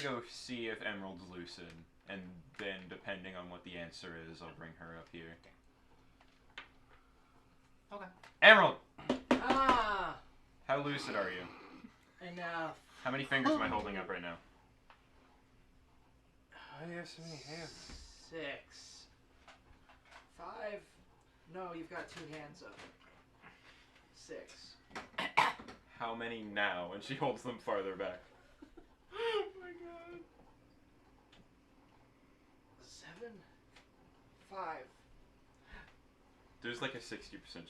go see if Emerald's lucid, and then depending on what the answer is, I'll bring her up here. Okay. Emerald! Ah! How lucid are you? Enough. How many fingers am I holding up right now? Why do you have so many hands? 6. 5. No, you've got 2 hands up. 6. How many now? And she holds them farther back. Oh my god. 7. 5. There's like a 60%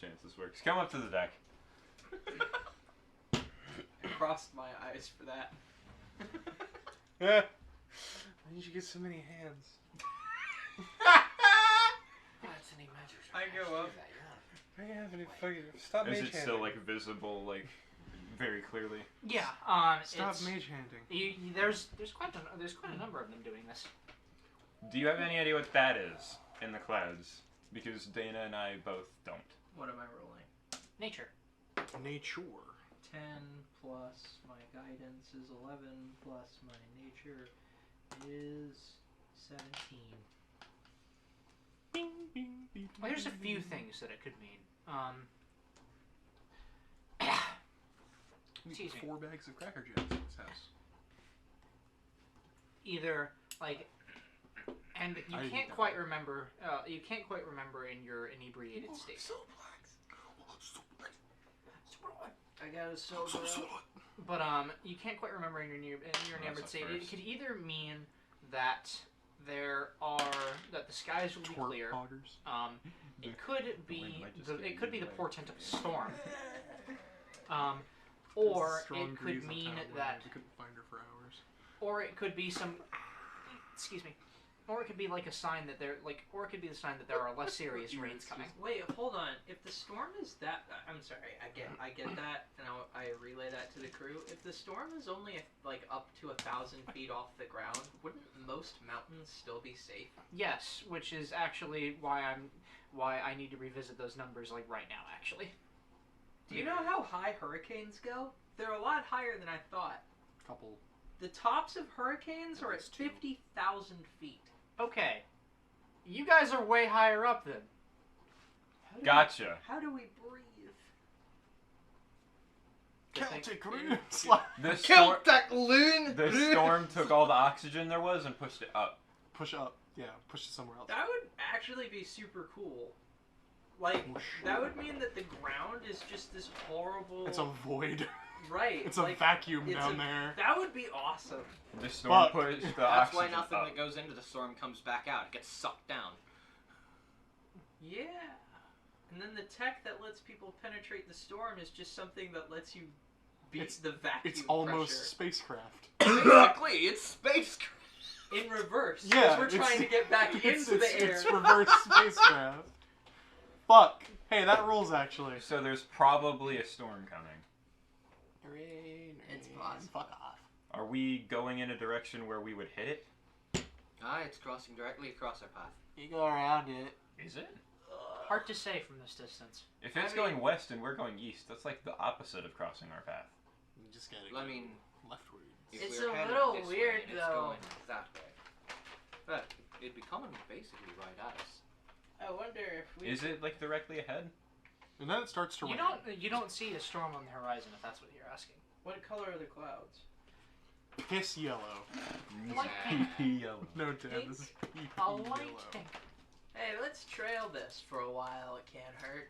chance this works. Come up to the deck. I crossed my eyes for that. Why did you get so many hands? That's any measures. I go up. I don't have any fucking. Stop Is mage it still like visible, like very clearly? Yeah. Stop it's, mage handing. there's quite a number of them doing this. Do you have any idea what that is? in the clouds because Dana and I both don't. What am I rolling? Nature. Nature. 10 plus my guidance is 11 plus my nature is 17. Bing, bing, bing, Well, there's a bing, few bing. things that it could mean. We Excuse eat me. 4 bags of Cracker Jacks in this house. Either like, and you I didn't can't know. quite remember. You can't quite remember in your inebriated state. I got a silver up. But you can't quite remember in your enamored That's a state. It first. could either mean that the skies will be Twerp clear. poggers. It could wind be might just the get it could be the away. portent of a storm. Or Strong it breeze could in mean town, that, we couldn't find her for hours. or it could be some, excuse me, or it could be like a sign that or it could be the sign that there are less serious rains coming. Wait, hold on. If the storm is that, I'm sorry. I get that, and I relay that to the crew. If the storm is only like up to 1,000 feet off the ground, wouldn't most mountains still be safe? Yes, which is actually why I need to revisit those numbers like right now. Actually, Do you know how high hurricanes go? They're a lot higher than I thought. Couple. The tops of hurricanes are at That's two. 50,000 feet. okay, you guys are way higher up then. How do Gotcha. How do we breathe? Celtic thing- roots! The storm, Celtic loon! the storm took all the oxygen there was and pushed it up. Push up. Yeah, push it somewhere else. That would actually be super cool. Like, that would mean that the ground is just this horrible... It's a void. Right. It's a like, vacuum it's down a- there. That would be awesome. The storm Fuck. pushed the That's why oxygen nothing up. that goes into the storm comes back out. It gets sucked down. Yeah. And then the tech that lets people penetrate the storm is just something that lets you beat It's- the vacuum It's almost pressure. spacecraft. Exactly, it's space. In reverse. 'cause Yeah, we're trying to get back into the air. It's reverse spacecraft. Fuck. Hey, that rules actually. So there's probably a storm coming. It's possible. Fuck off. Are we going in a direction where we would hit it? It's crossing directly across our path. You go around it. Is it? Hard to say from this distance. If it's I going mean- west and we're going east, that's like the opposite of crossing our path. You just gotta I go mean, leftwards. if It's we're a headed little this weird, way and it's though. going that way. But it'd be coming basically right at us. I wonder if we... Is it like directly ahead? And then it starts to You rain. don't see a storm on the horizon if that's what you're asking. What color are the clouds? Piss yellow. Like PP yellow. No, Dad, Pink? this is PP A yellow. light pink. Hey, let's trail this for a while. It can't hurt.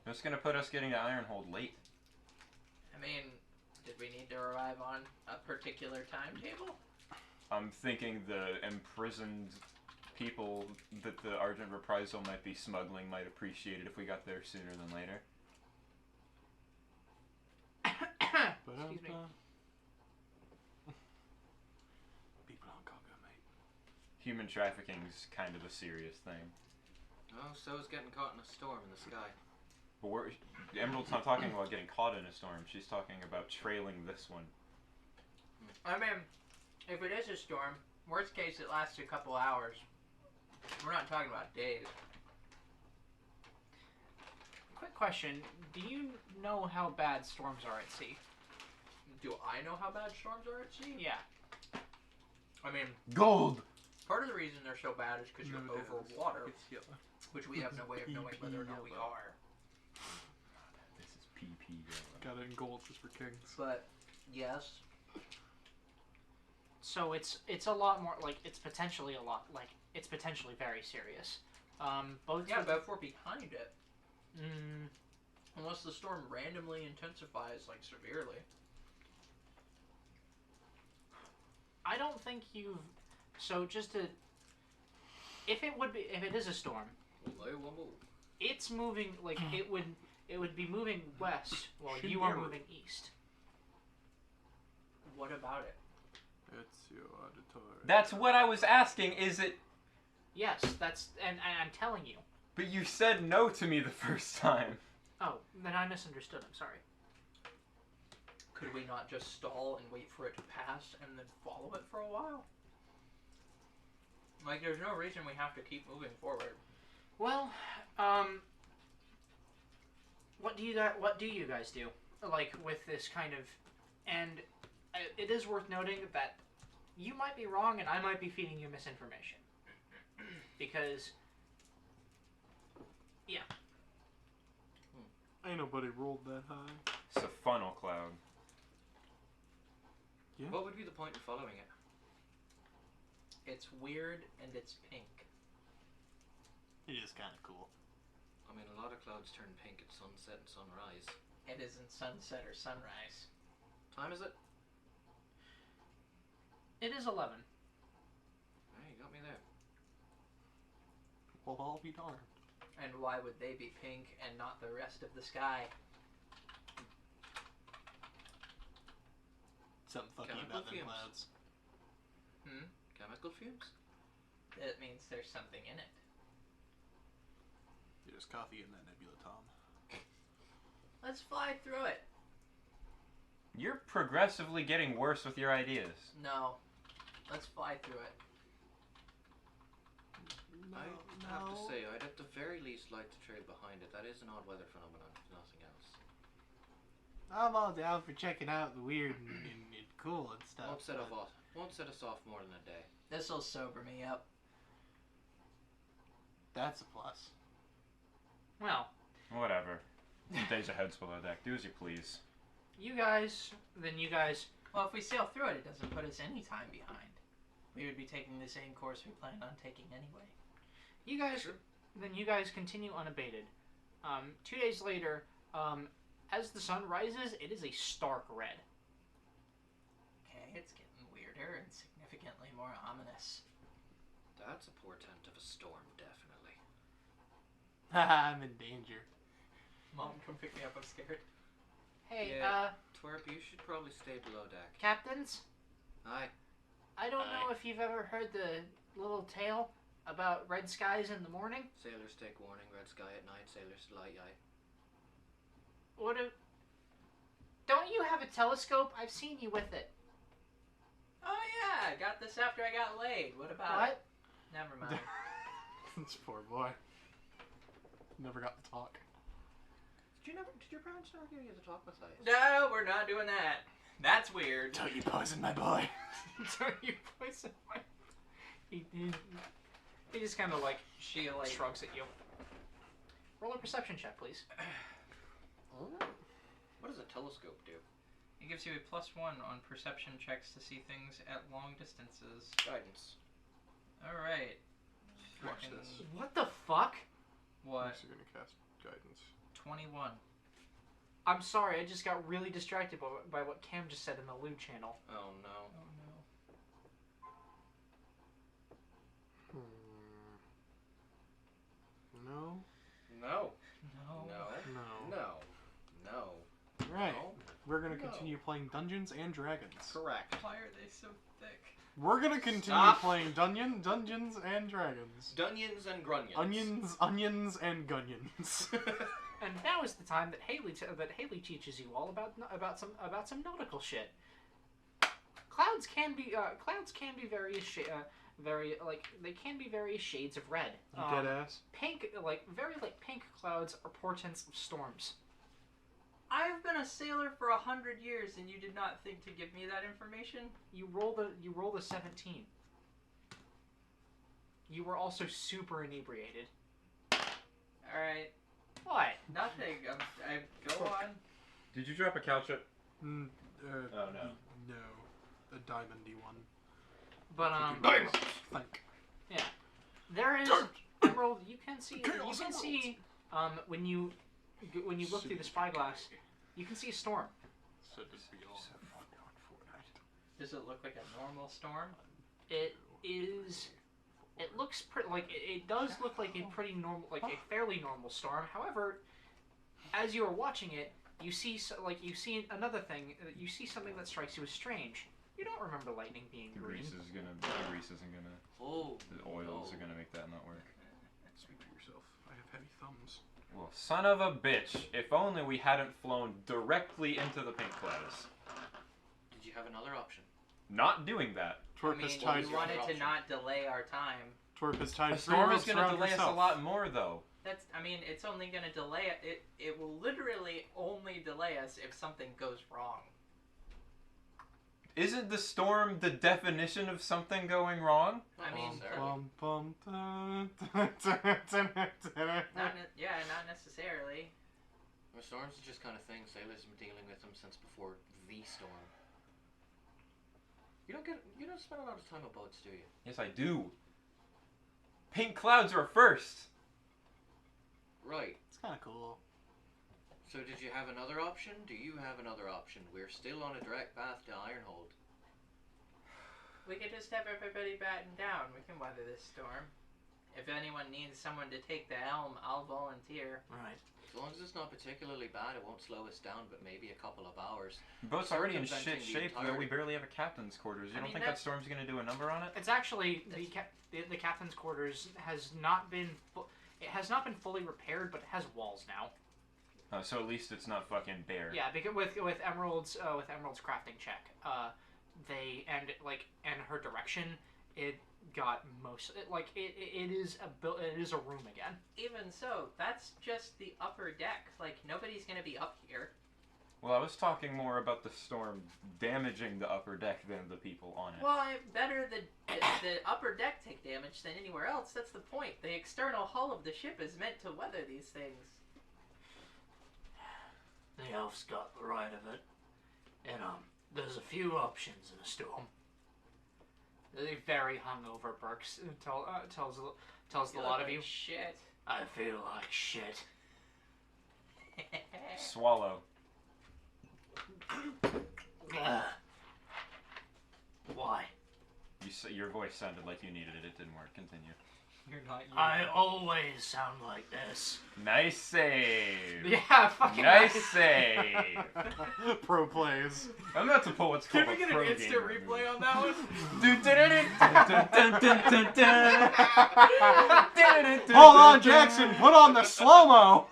That's gonna put us getting to Ironhold late. I mean, did we need to arrive on a particular timetable? I'm thinking the imprisoned people that the Argent Reprisal might be smuggling might appreciate it if we got there sooner than later. Excuse me. People on Congo, mate. Human trafficking's kind of a serious thing. Oh, so is getting caught in a storm in the sky. But Emerald's not talking about getting caught in a storm. She's talking about trailing this one. I mean, if it is a storm, worst case it lasts a couple hours. We're not talking about days. Quick question: do you know how bad storms are at sea? Do I know how bad storms are at sea? Yeah. I mean, Gold! part of the reason they're so bad is because you're No, Dad, over it's- water, It's yellow. which we have no way of knowing whether or not we Yellow. are. This is PP yellow. Got it in gold just for kings. But, yes. So it's a lot more like it's potentially very serious. Both. Yeah, but if we're behind it, Mm, unless the storm randomly intensifies, like, severely. I don't think you've. So just to. If it is a storm, it's moving like it would be moving west while Should you are be. moving east. What about it? It's your auditory. That's what I was asking, is it? Yes, that's and I'm telling you. But you said no to me the first time. Oh, then I misunderstood. I'm sorry. Could we not just stall and wait for it to pass and then follow it for a while? Like, there's no reason we have to keep moving forward. Well, what do you guys do? Like with this kind of, and it is worth noting that you might be wrong and I might be feeding you misinformation. Because, yeah. Ain't nobody rolled that high. It's a funnel cloud. Yeah. What would be the point in following it? It's weird and it's pink. It is kind of cool. I mean, a lot of clouds turn pink at sunset and sunrise. It isn't sunset or sunrise. Time is it? It is 11. Hey, you got me there. Well, I'll be darned. And why would they be pink and not the rest of the sky? Something funky Chemical about them fumes. clouds. Chemical fumes? It means there's something in it. There's coffee in that nebula, Tom. Let's fly through it. You're progressively getting worse with your ideas. No. Let's fly through it. I have to say, I'd at the very least like to trail behind it. That is an odd weather phenomenon, if nothing else. I'm all down for checking out the weird and cool and stuff. Won't set us off more than a day. This'll sober me up. That's a plus. Well, Whatever. The days ahead, Swallow Deck. Do as you please. you guys. Well, if we sail through it, it doesn't put us any time behind. We would be taking the same course we planned on taking anyway. You guys continue unabated. 2 days later, as the sun rises, it is a stark red. Okay, it's getting weirder and significantly more ominous. That's a portent of a storm, definitely. I'm in danger. Mom, come pick me up. I'm scared. Hey, Yeah. Twerp, you should probably stay below deck. captains, Aye. I don't Aye. know if you've ever heard the little tale about red skies in the morning. Sailors take warning, red sky at night, sailors delight, aye. Don't you have a telescope? I've seen you with it. Oh yeah, I got this after I got laid. What about it? What? Never mind. This poor boy. Never got to talk. Did your parents never give you the talk with ice? No, we're not doing that. That's weird. Don't you poison my boy. Don't you poison my... He just kind of like She like shrugs at you. Roll a perception check, please. What does a telescope do? it gives you a +1 on perception checks to see things at long distances. Guidance. All right. Watch Frickin' this. What the fuck? What? I'm also gonna cast guidance. 21. I'm sorry, I just got really distracted by what Cam just said in the Lou channel. Oh no. Oh no. No. No. No. No. No. No. No. Right. No. We're gonna No. continue playing Dungeons and Dragons. Correct. Why are they so thick? We're gonna continue Stop. playing Dungeons and Dragons. Dunions and grunions. Onions, and gunions. And now is the time that Haley teaches you all about some nautical shit. Clouds can be various they can be various shades of red. You dead ass. Pink pink clouds are portents of storms. I've been a sailor for 100 years, and you did not think to give me that information. You roll the 17. You were also super inebriated. All right. What? Nothing. I go on. Did you drop a cow chip? Oh Oh, no. No, a diamondy one. But Think. there is Emerald. You can see when you look through the spyglass, you can see a storm. So to be all. Does it look like a normal storm? It is. It looks it does look like a pretty normal, like a fairly normal storm. However, as you are watching it, you see another thing. You see something that strikes you as strange. You don't remember lightning being The green. grease isn't gonna. Oh. The oils no. are gonna make that not work. Speak for yourself. I have heavy thumbs. Well, son of a bitch! If only we hadn't flown directly into the pink clouds. Did you have another option? not doing that. Twerp I has mean, tied. we wanted to not delay our time. Twerp has tied A 3 storm is ropes going to around delay us herself. a lot more, though. That's. I mean, it's only gonna delay it. It will literally only delay us if something goes wrong. Isn't the storm the definition of something going wrong? I mean, Bum, bum, dun, not necessarily. The storms are just kind of thing. Sailors have been dealing with them since before the storm. You don't spend a lot of time on boats, do you? Yes, I do. Pink clouds are first. Right. It's kind of cool. So did you have another option? Do you have another option? We're still on a direct path to Ironhold. We could just have everybody batten down. We can weather this storm. If anyone needs someone to take the helm, I'll volunteer. Right. As long as it's not particularly bad, it won't slow us down, but maybe a couple of hours. The boat's already in Circumventing shit the shape, though. We entirety- barely have a captain's quarters. You I don't mean, think that storm's going to do a number on it? It's actually the captain's quarters has not been it has not been fully repaired, but it has walls now. So at least it's not fucking bare. Yeah, because with Emerald's crafting check, and her direction, it got it is a room again. Even so, that's just the upper deck. Like, nobody's gonna be up here. Well, I was talking more about the storm damaging the upper deck than the people on it. Well, better the upper deck take damage than anywhere else. That's the point. The external hull of the ship is meant to weather these things. The elf's got the right of it. And, there's a few options in a storm. The very hungover Burks tells the You lot look of you. like shit. I feel like shit. Swallow. Why? Your voice sounded like you needed it. It didn't work. Continue. You're not. I always sound like this. Nice save. Yeah, fucking Nice save. Pro plays. I'm about to pull what's called Can we a get an pro instant gamer replay move. on that one? Hold on, Jackson. Put on the slow mo.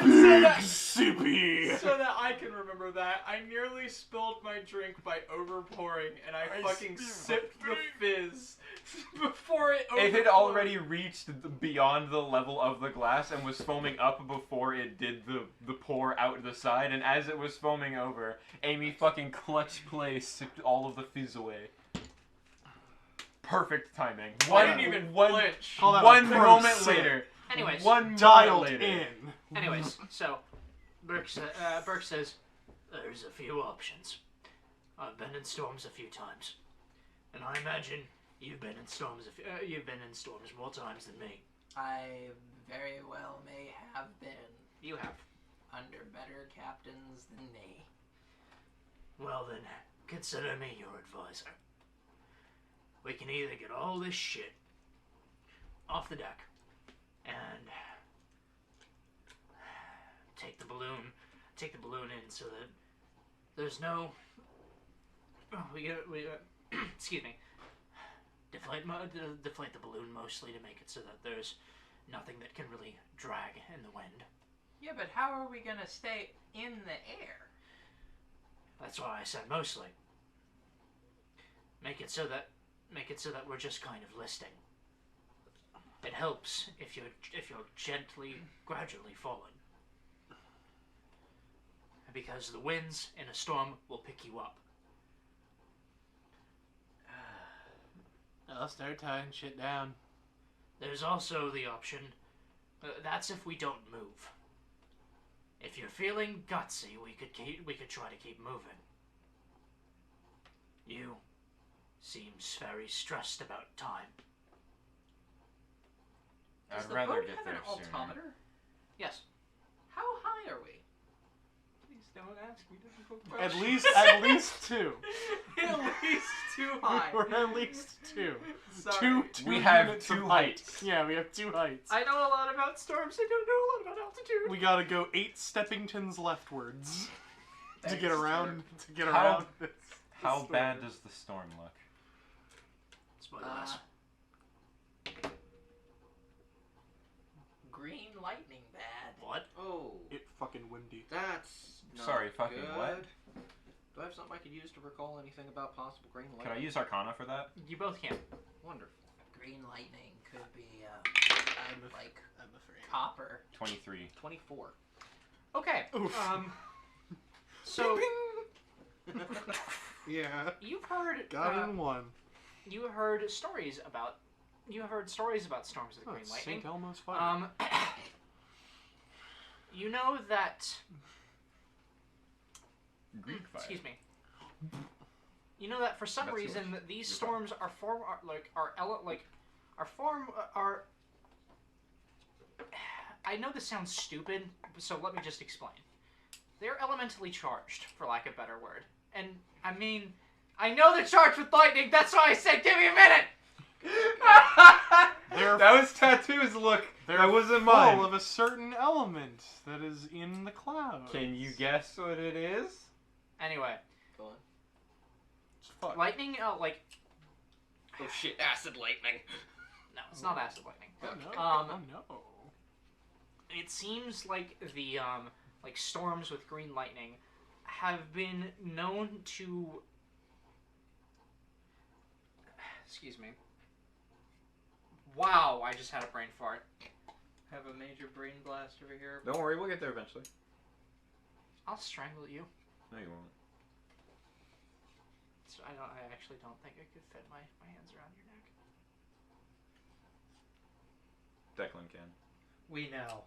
Big sippy. So that I can remember that, I nearly spilled my drink by overpouring, and I fucking sipped the fizz before it overflowed. It had already reached beyond the level of the glass and was foaming up before it did the pour out the side. And as it was foaming over, Amy fucking clutch play sipped all of the fizz away. Perfect timing. I didn't even flinch. Call that a One pro moment sip. later. Anyways, One Dialed moment later. in. anyways, so Burke says, There's a few options. I've been in storms a few times. And I imagine you've been in storms more times than me. I very well may have been you have. under better captains than me. Well then, consider me your advisor. We can either get all this shit off the deck and take the balloon in so that there's no excuse me, deflate the balloon mostly to make it so that there's nothing that can really drag in the wind. Yeah, but how are we gonna stay in the air? That's why I said mostly. Make it so that we're just kind of listing. It helps if you're gradually falling. Because the winds in a storm will pick you up. I'll start tying shit down. There's also the option, that's if we don't move. If you're feeling gutsy, we could try to keep moving. You seems very stressed about time. Does I'd the rather boat get have there an sooner. altimeter? Yes. How high are we? Please don't ask me difficult At questions. least two. At least too high. We're at least two. Sorry. Two We have units two of height. heights. Yeah, we have 2 heights. I know a lot about storms. I don't know a lot about altitude. We gotta go 8 steppingtons leftwards to That's get around true. around this. How storm. bad does the storm look? It's my last. Green lightning bad. What? Oh, It fucking windy. that's Not Sorry, fucking good. what? Do I have something I could use to recall anything about possible green light? Can I use Arcana for that? You both can. Wonderful. Green lightning could be I'm like afraid. copper. 23. 24. Okay. Oof. So Yeah. you've heard Got it in one. you have heard stories about storms with Oh, green it's lightning. St. Elmo's fire. You know that. Greek fire. Excuse me. You know that for some That's reason yours. these You're storms are I know this sounds stupid, so let me just explain. They're elementally charged, for lack of a better word. And, I mean, I know they're charged with lightning, that's why I said give me a minute! That was Tattoo's look. They're That wasn't full mine. of a certain element that is in the clouds. Can you guess what it is? Anyway, Go on. It's fuck. lightning, Oh shit, acid lightning. no, it's not acid lightning. Oh, no. Um, Oh no. It seems like the, storms with green lightning have been known to... Excuse me. Wow, I just had a brain fart. Have a major brain blast over here. Don't worry, we'll get there eventually. I'll strangle you. No, you won't. I actually don't think I could fit my hands around your neck. Declan can. We know.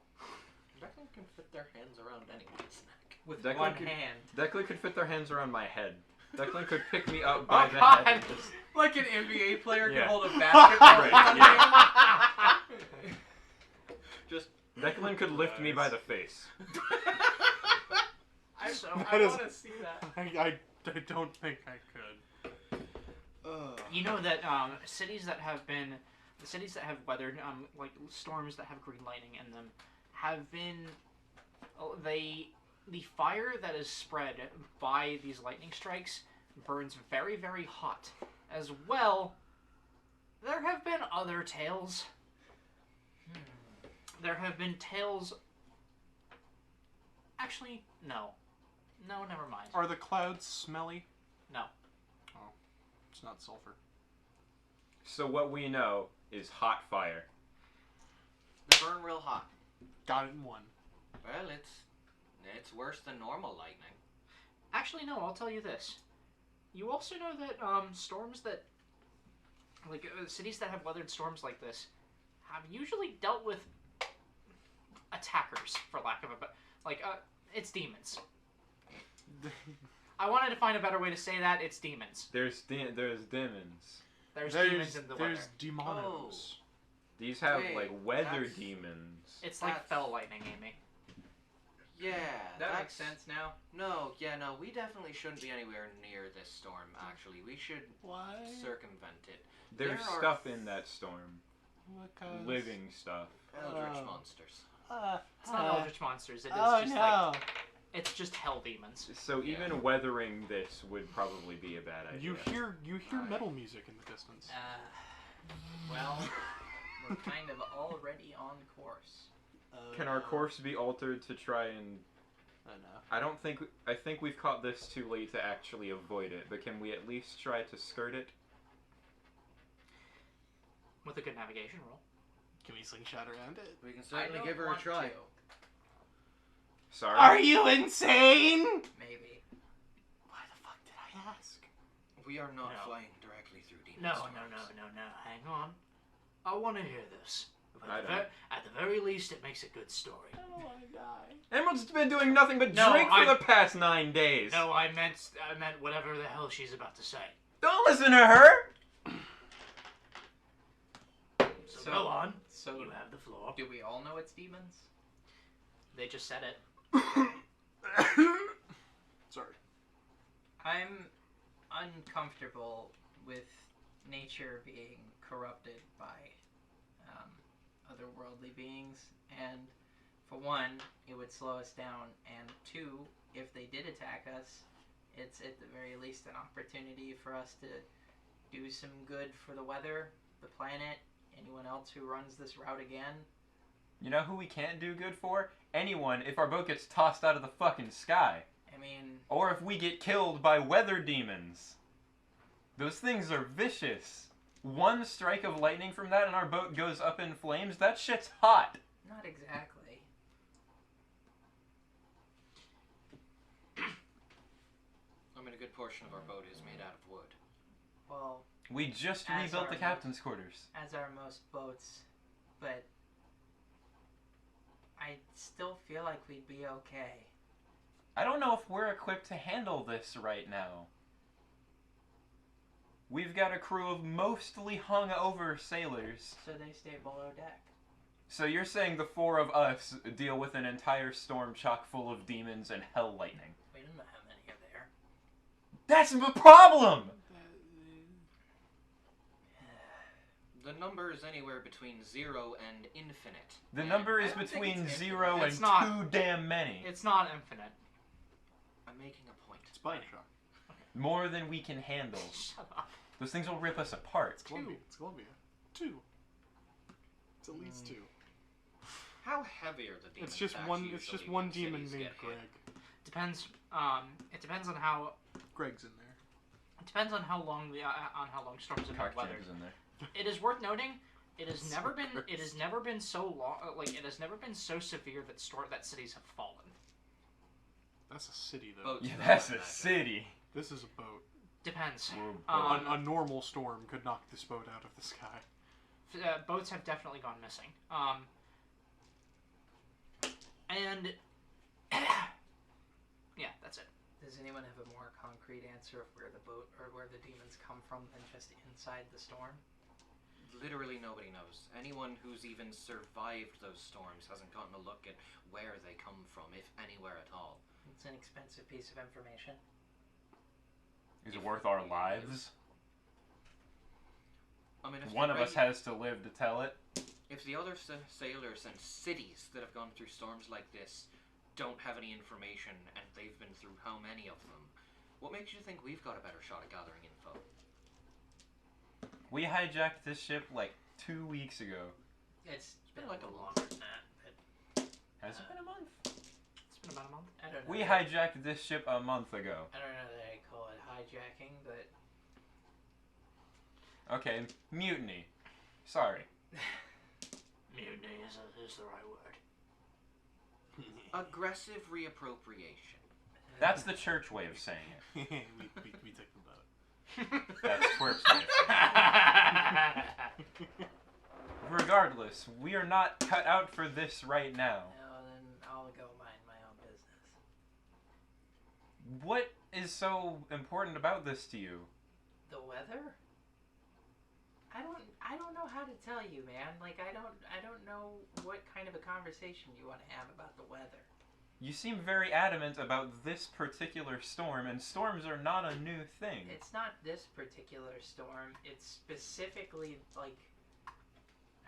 Declan can fit their hands around anyone's neck. With Declan one could- hand. Declan could fit their hands around my head. Declan could pick me up Oh, by the God. head. Like an NBA player Yeah. can hold a basketball. Right, Just Declan could lift me by the face. So, That is- want to see that. I don't think I could. you know that cities that have weathered storms that have green lightning in them have been the fire that is spread by these lightning strikes burns very, very hot. As well, there have been other tales. There have been tales. Actually, no. No, never mind. Are the clouds smelly? No. Oh, it's not sulfur. So what we know is hot fire. they burn real hot. Got it in one. Well, it's worse than normal lightning. Actually, no, I'll tell you this. You also know that storms that, cities that have weathered storms like this have usually dealt with attackers, for lack of a it's demons. I wanted to find a better way to say that. It's demons. There's demons. There's demons in the weather. There's demonos. These have Wait, like weather that's- demons. It's like That's- fell lightning, Amy. Yeah, That makes sense now. No, we definitely shouldn't be anywhere near this storm, actually. We should Why? circumvent it. There's there are- stuff in that storm. Because... Living stuff. Eldritch Oh. monsters. It's not Eldritch monsters. It is Oh just no! it's just hell demons. So even weathering this would probably be a bad idea. You hear metal music in the distance. Well, we're kind of already on course. Can our course be altered to try and... Oh no. I think we've caught this too late to actually avoid it, but can we at least try to skirt it? With a good navigation roll. Can we slingshot around it? We can I certainly don't give her a want try. to. Sorry? Are you insane? Maybe. Why the fuck did I ask? We are not No. flying directly through demon No. storms. Hang on. I want to hear this. But I at, don't. at the very least, it makes a good story. I don't want to die. Emerald's been doing nothing but No, drink for I- the past 9 days. No, I meant whatever the hell she's about to say. Don't listen to her! So go on. So, You have the floor. do we all know it's demons? They just said it. Sorry. I'm uncomfortable with nature being corrupted by otherworldly beings, and for one, it would slow us down, and two, if they did attack us, it's at the very least an opportunity for us to do some good for the weather, the planet, anyone else who runs this route again. You know who we can't do good for? Anyone if our boat gets tossed out of the fucking sky. mean, Or if we get killed by weather demons. Those things are vicious. One strike of lightning from that and our boat goes up in flames. That shit's hot. not exactly. I mean, a good portion of our boat is made out of wood. Well, We just As rebuilt our the captain's quarters. as are most boats, but I still feel like we'd be okay. I don't know if we're equipped to handle this right now. We've got a crew of mostly hung-over sailors. So they stay below deck. So you're saying the four of us deal with an entire storm chock full of demons and hell lightning. We don't know how many are there. That's the problem! The number is anywhere between 0 and infinite. The And number I is don't think between it's 0 and It's not. too damn many. It's not infinite. I'm making a point. It's Bioshock. More than we can handle. Shut up. Those things will rip us apart. It's Columbia. It's Columbia. 2. It's at least 2. How heavy are the demon It's just stacks one. It's just usually one when demon cities named get hit? Greg. Depends. It depends on how. Greg's in there. It depends on how long storms have been Cockchamp weathered. is in there. It is worth noting. It has So never been. gross. It has never been so long. It has never been so severe that cities have fallen. That's a city, though. Boats, Yeah, though, that's I a imagine. city. This is a boat. Depends. We're A normal storm could knock this boat out of the sky. Boats have definitely gone missing. And yeah, that's it. Does anyone have a more concrete answer of where the boat or where the demons come from than just inside the storm? Literally nobody knows. Anyone who's even survived those storms hasn't gotten a look at where they come from, if anywhere at all. It's an expensive piece of information. Is it worth our lives? I mean, if One the of us has to live to tell it. If the other sailors and cities that have gone through storms like this don't have any information, and they've been through how many of them, what makes you think we've got a better shot at gathering info? We hijacked this ship like 2 weeks ago. It's been like a a little month. longer than that, but Has it been a month? It's been about a month. I don't know. We hijacked this ship a month ago. I don't know that I call it hijacking, but Okay, mutiny. Sorry. Mutiny is the right word. Aggressive reappropriation. That's the church way of saying it. we took the boat. That's Twerp's way. Regardless, we are not cut out for this right now. no, then I'll go mind my own business. What is so important about this to you? The weather? I don't know how to tell you, man. Like I don't know what kind of a conversation you want to have about the weather. You seem very adamant about this particular storm, and storms are not a new thing. It's not this particular storm. It's specifically like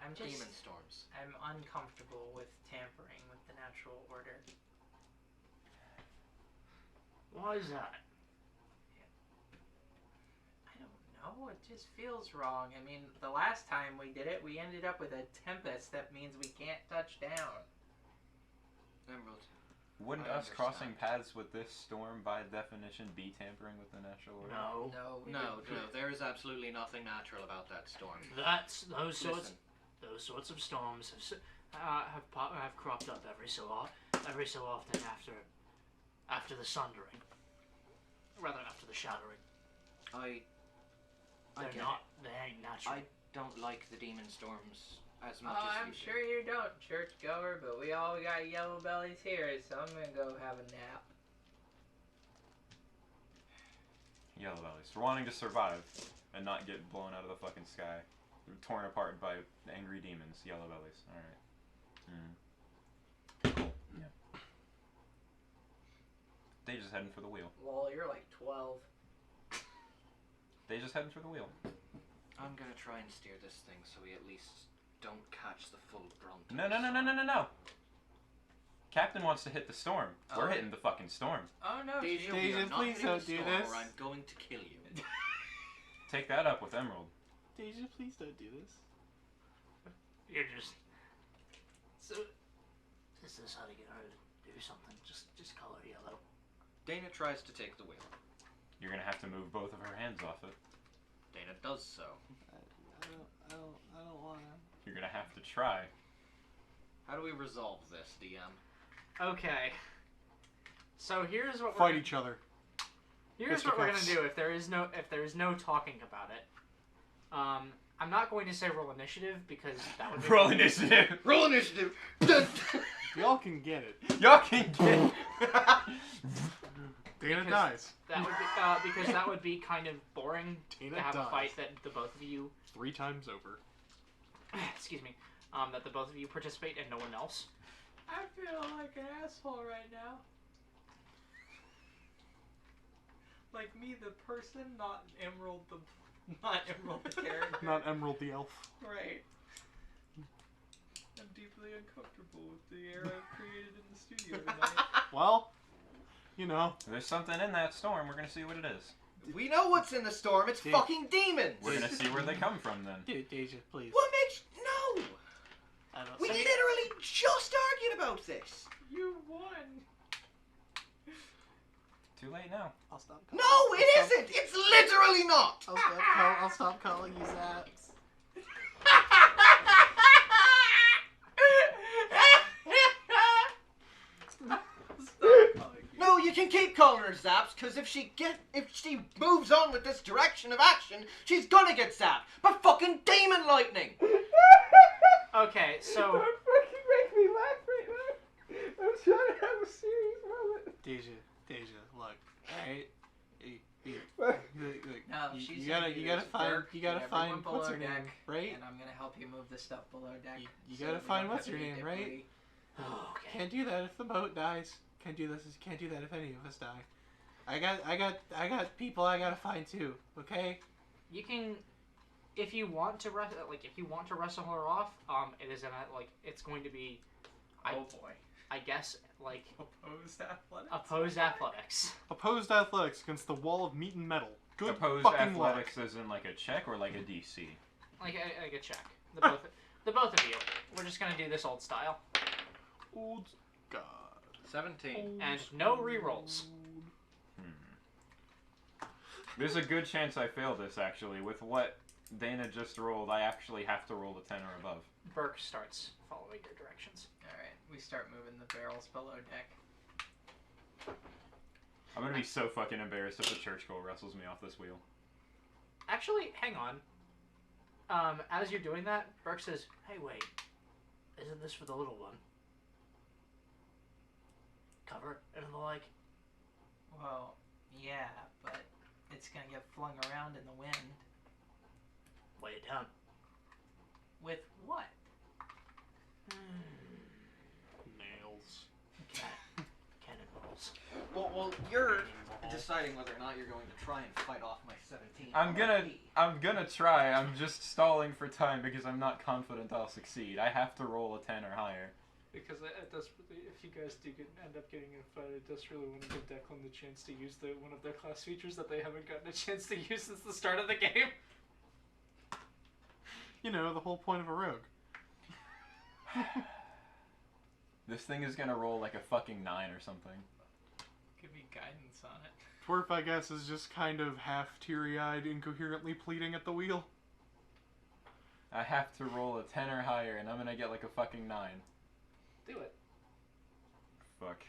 I'm just Demon storms. I'm uncomfortable with tampering with the natural order. Why is that? I don't know. It just feels wrong. I mean, the last time we did it, we ended up with a tempest. That means we can't touch down. Emerald. Wouldn't I us crossing understand. paths with this storm, by definition, be tampering with the natural order? No. No, we No, didn't. no, there is absolutely nothing natural about that storm. That's those sorts. Listen, Those sorts of storms have cropped up every so often after the sundering, rather after the shattering. I They're get not. They ain't natural. I don't like the demon storms as much Oh, as I'm you sure you don't, churchgoer, but we all got yellow bellies here, so I'm gonna go have a nap. Yellow bellies. For wanting to survive and not get blown out of the fucking sky. Torn apart by angry demons. Yellow bellies. Alright. Cool. Yeah. They just heading for the wheel. Lol, you're like 12. They just heading for the wheel. I'm gonna try and steer this thing so we at least don't catch the full brunt. of No. the storm. Captain wants to hit the storm. We're Oh. hitting the fucking storm. Oh no, Deja, we Deja, are not please hitting don't the do storm this. or I'm going to kill you. Take that up with Emerald. Deja, please don't do this. You're just. So. This is how to get her to do something. Just color yellow. Dana tries to take the wheel. You're gonna have to move both of her hands off it. Dana does so. I don't wanna. You're gonna have to try. How do we resolve this, DM? Okay. So here's what Fight each other. Here's what we're gonna Fisticuffs. do if there is no talking about it. I'm not going to say roll initiative because that would be Roll initiative. Roll initiative! Y'all can get it. Y'all can get. Dana Because- dies. That would be because that would be kind of boring Dana to have dies. a fight that the both of you 3 times over. excuse me, that the both of you participate and no one else. I feel like an asshole right now. Like me, the person, not Emerald the character. Not Emerald the elf. Right. I'm deeply uncomfortable with the air I've created in the studio tonight. Well, you know. There's something in that storm. We're gonna see what it is. We know what's in the storm. It's Dude. fucking demons. We're gonna see where they come from then. Dude, Deja, please. What makes no? I don't We say literally just argued about this. You won. Too late now. I'll stop. No, it isn't. It's literally not. I'll stop calling you Zaps. No, you can keep calling her Zaps, because if she moves on with this direction of action, she's gonna get zapped by fucking demon lightning. Okay, so fucking make me laugh right now. I'm trying to have a serious moment. Deja, look. Alright? No, she's You gonna gotta do find, this with Dirk you gotta and find, everyone what's her below name, deck, right? And I'm gonna help you move the stuff below deck. You so gotta we find don't what's have her any name, right? debris. okay. Can't do that if the boat dies. Can't do this if any of us die. I got people I gotta find too, okay? You can, if you want to wrestle her off, it is it's going to be, Oh boy. I guess like Opposed athletics. opposed athletics. Opposed athletics against the wall of meat and metal. Good Opposed fucking athletics as in like a check or like a DC? Like a check. The both of you. We're just gonna do this old style, luck. Old God. 17. and no rerolls. There's a good chance I fail this actually. With what Dana just rolled, I actually have to roll a 10 or above. Burke starts following your directions. Alright, we start moving the barrels below deck. I'm gonna be so fucking embarrassed if the church girl wrestles me off this wheel. Actually, hang on. As you're doing that, Burke says, "Hey, wait, isn't this for the little one? Cover it and the like." Well, yeah, but it's gonna get flung around in the wind. Weigh it down. With what? Nails. Cannonballs. Well, you're deciding whether or not you're going to try and fight off my 17. I'm gonna try. I'm just stalling for time because I'm not confident I'll succeed. I have to roll a 10 or higher. Because it does, if you guys do end up getting in a fight, it does really want to give Declan the chance to use one of their class features that they haven't gotten a chance to use since the start of the game. You know, the whole point of a rogue. This thing is gonna roll like a fucking 9 or something. Give me guidance on it. Twerp, I guess, is just kind of half teary-eyed, incoherently pleading at the wheel. I have to roll a 10 or higher, and I'm gonna get like a fucking 9. Do it. Fuck.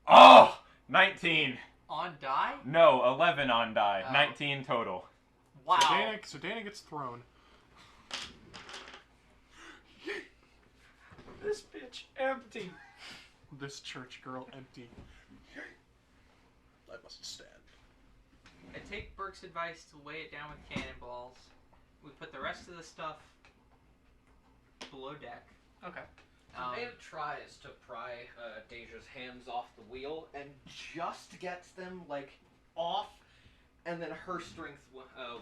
Oh! 19! On die? No, 11 on die. Oh. 19 total. Wow. So Dana gets thrown. This bitch empty. This church girl empty. I must stand. I take Burke's advice to weigh it down with cannonballs. We put the rest of the stuff below deck. Okay. Dana tries to pry Deja's hands off the wheel and just gets them, like, off, and then her strength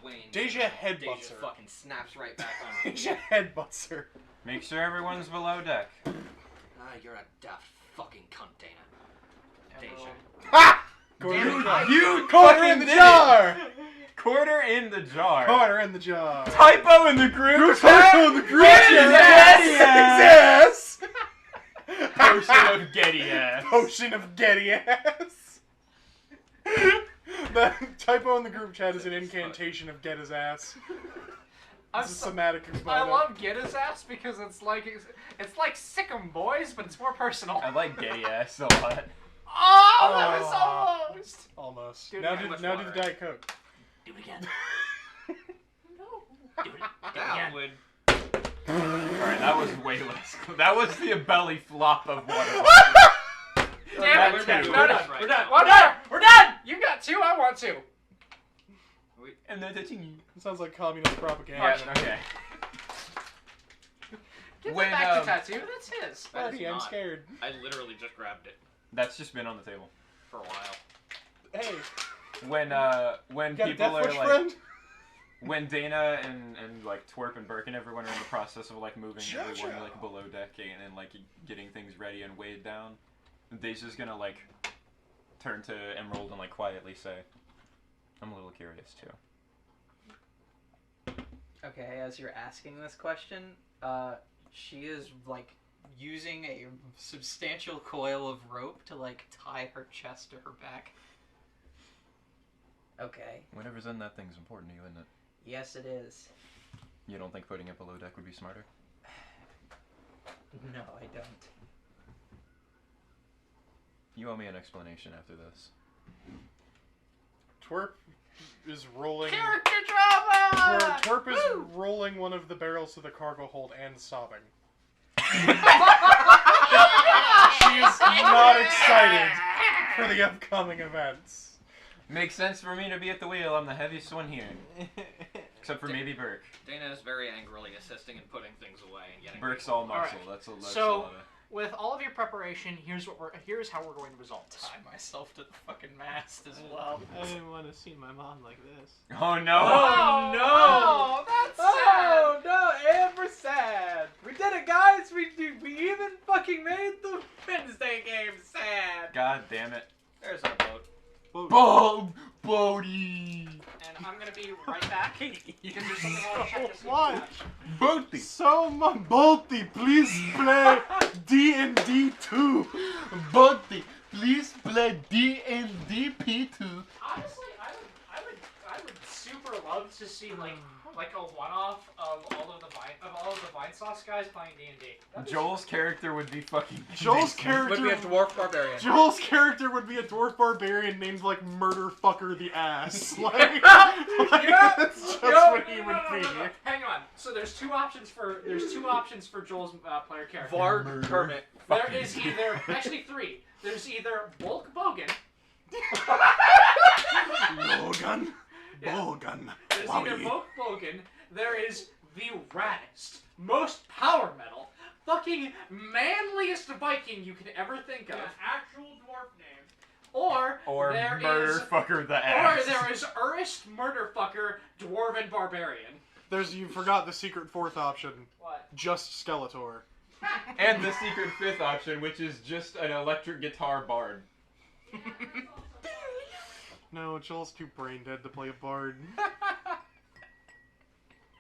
wanes. Deja headbutts Deja her. fucking snaps right back on her. Deja headbutts her. Make sure everyone's below deck. You're a daft fucking cunt, Dana. Deja. Ha! You Quarter in the jar! Quarter in the jar. Quarter in the jar. Typo in the group. Typo in the group. Get his Yes! ass! Yes! Potion of Getty ass. Potion of Getty ass. The typo in the group chat is an incantation of get his ass. It's a somatic I component. love get his ass because it's like Sick'em Boys, but it's more personal. I like Getty ass a lot. Oh, that was almost. Almost. Dude, now how do much the water? Diet Coke. Do it again. No. Do it. That again. would. Alright, that was way less. That was the belly flop of water. Damn we're it! done. No, We're no, done. we're done. We're done. You got two. I want two. And then touching you. It sounds like communist propaganda. Yeah, okay. Get When, that back to um, tattoo. That's his. That is Buddy, I'm not. scared. I literally just grabbed it That's just been on the table. for a while. Hey, When got a people Death are Wish like, friend? when Dana and like Twerp and Burke and everyone are in the process of like moving everyone Jojo. like below deck and like getting things ready and weighed down, Dave's just gonna like turn to Emerald and like quietly say, "I'm a little curious too." Okay, as you're asking this question, she is like using a substantial coil of rope to like tie her chest to her back. Okay. Whatever's in that thing's important to you, isn't it? Yes, it is. You don't think putting it below deck would be smarter? No, I don't. You owe me an explanation after this. Twerp is rolling. Character drama. Twerp is rolling one of the barrels to the cargo hold and sobbing. She is not excited for the upcoming events. Makes sense for me to be at the wheel. I'm the heaviest one here, except for maybe Burke. Dana is very angrily assisting in putting things away and getting. Burke's all Alright. muscle. That's a So- With all of your preparation, here's how we're going to resolve this. Tie myself to the fucking mast as well. I didn't want to see my mom like this. Oh no! Oh, no! Oh, that's Oh no, Amber sad. We did it, guys. We even fucking made the Wednesday game sad. God damn it! There's our boat. Bodie! And I'm gonna be right back. Because there's something I want to check to see. What? Bodie! So much. Bolty, please play D&D 2. Bodie! Please play D&D P2. Honestly, I would super love to see like a one-off of all of the Vine Sauce guys playing D&D. Joel's character would be fucking. Joel's amazing. character Would be a dwarf barbarian. Joel's character would be a dwarf barbarian named like Murder Fucker the Ass. Like that's just what he would be. No. Hang on. So there's two options for Joel's player character. Varg Kermit. There is either actually three. There's either Bulk Bogan. Logan. Yeah. Bogan. There's either Wowie. Bulk Bogan. There is the raddest, most power metal, fucking manliest Viking you could ever think of. Actual dwarf name. Or there Murder is- fucker the Or ass. there is Urist Murderfucker Dwarven Barbarian. You forgot the secret fourth option. What? Just Skeletor. And the secret fifth option, which is just an electric guitar bard. No, Joel's too brain dead to play a bard.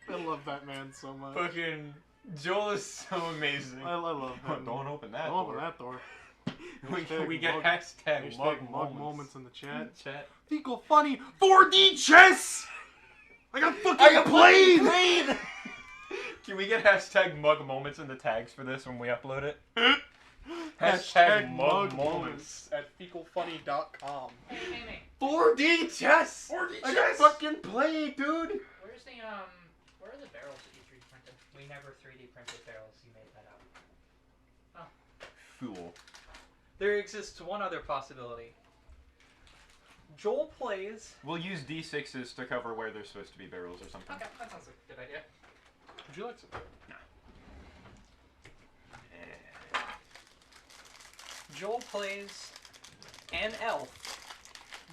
I love that man so much. Fucking Joel is so amazing. I love him. Don't open that Don't door. open that door. We get Mug- hashtag Hashtag mug moments in the chat. Chat. Fecal funny 4D chess! I got fucking played! Can we get hashtag mug moments in the tags for this when we upload it? Hashtag mug moments at fecalfunny.com. Hey. 4D chess! 4D I got chess! fucking played, dude! Where's the where are the barrels that you 3D printed? We never 3D printed barrels. You made that up. Fool. There exists one other possibility. Joel plays. We'll use D6s to cover where there's supposed to be barrels or something. Okay, that sounds like a good idea. Would you like some? Joel plays an elf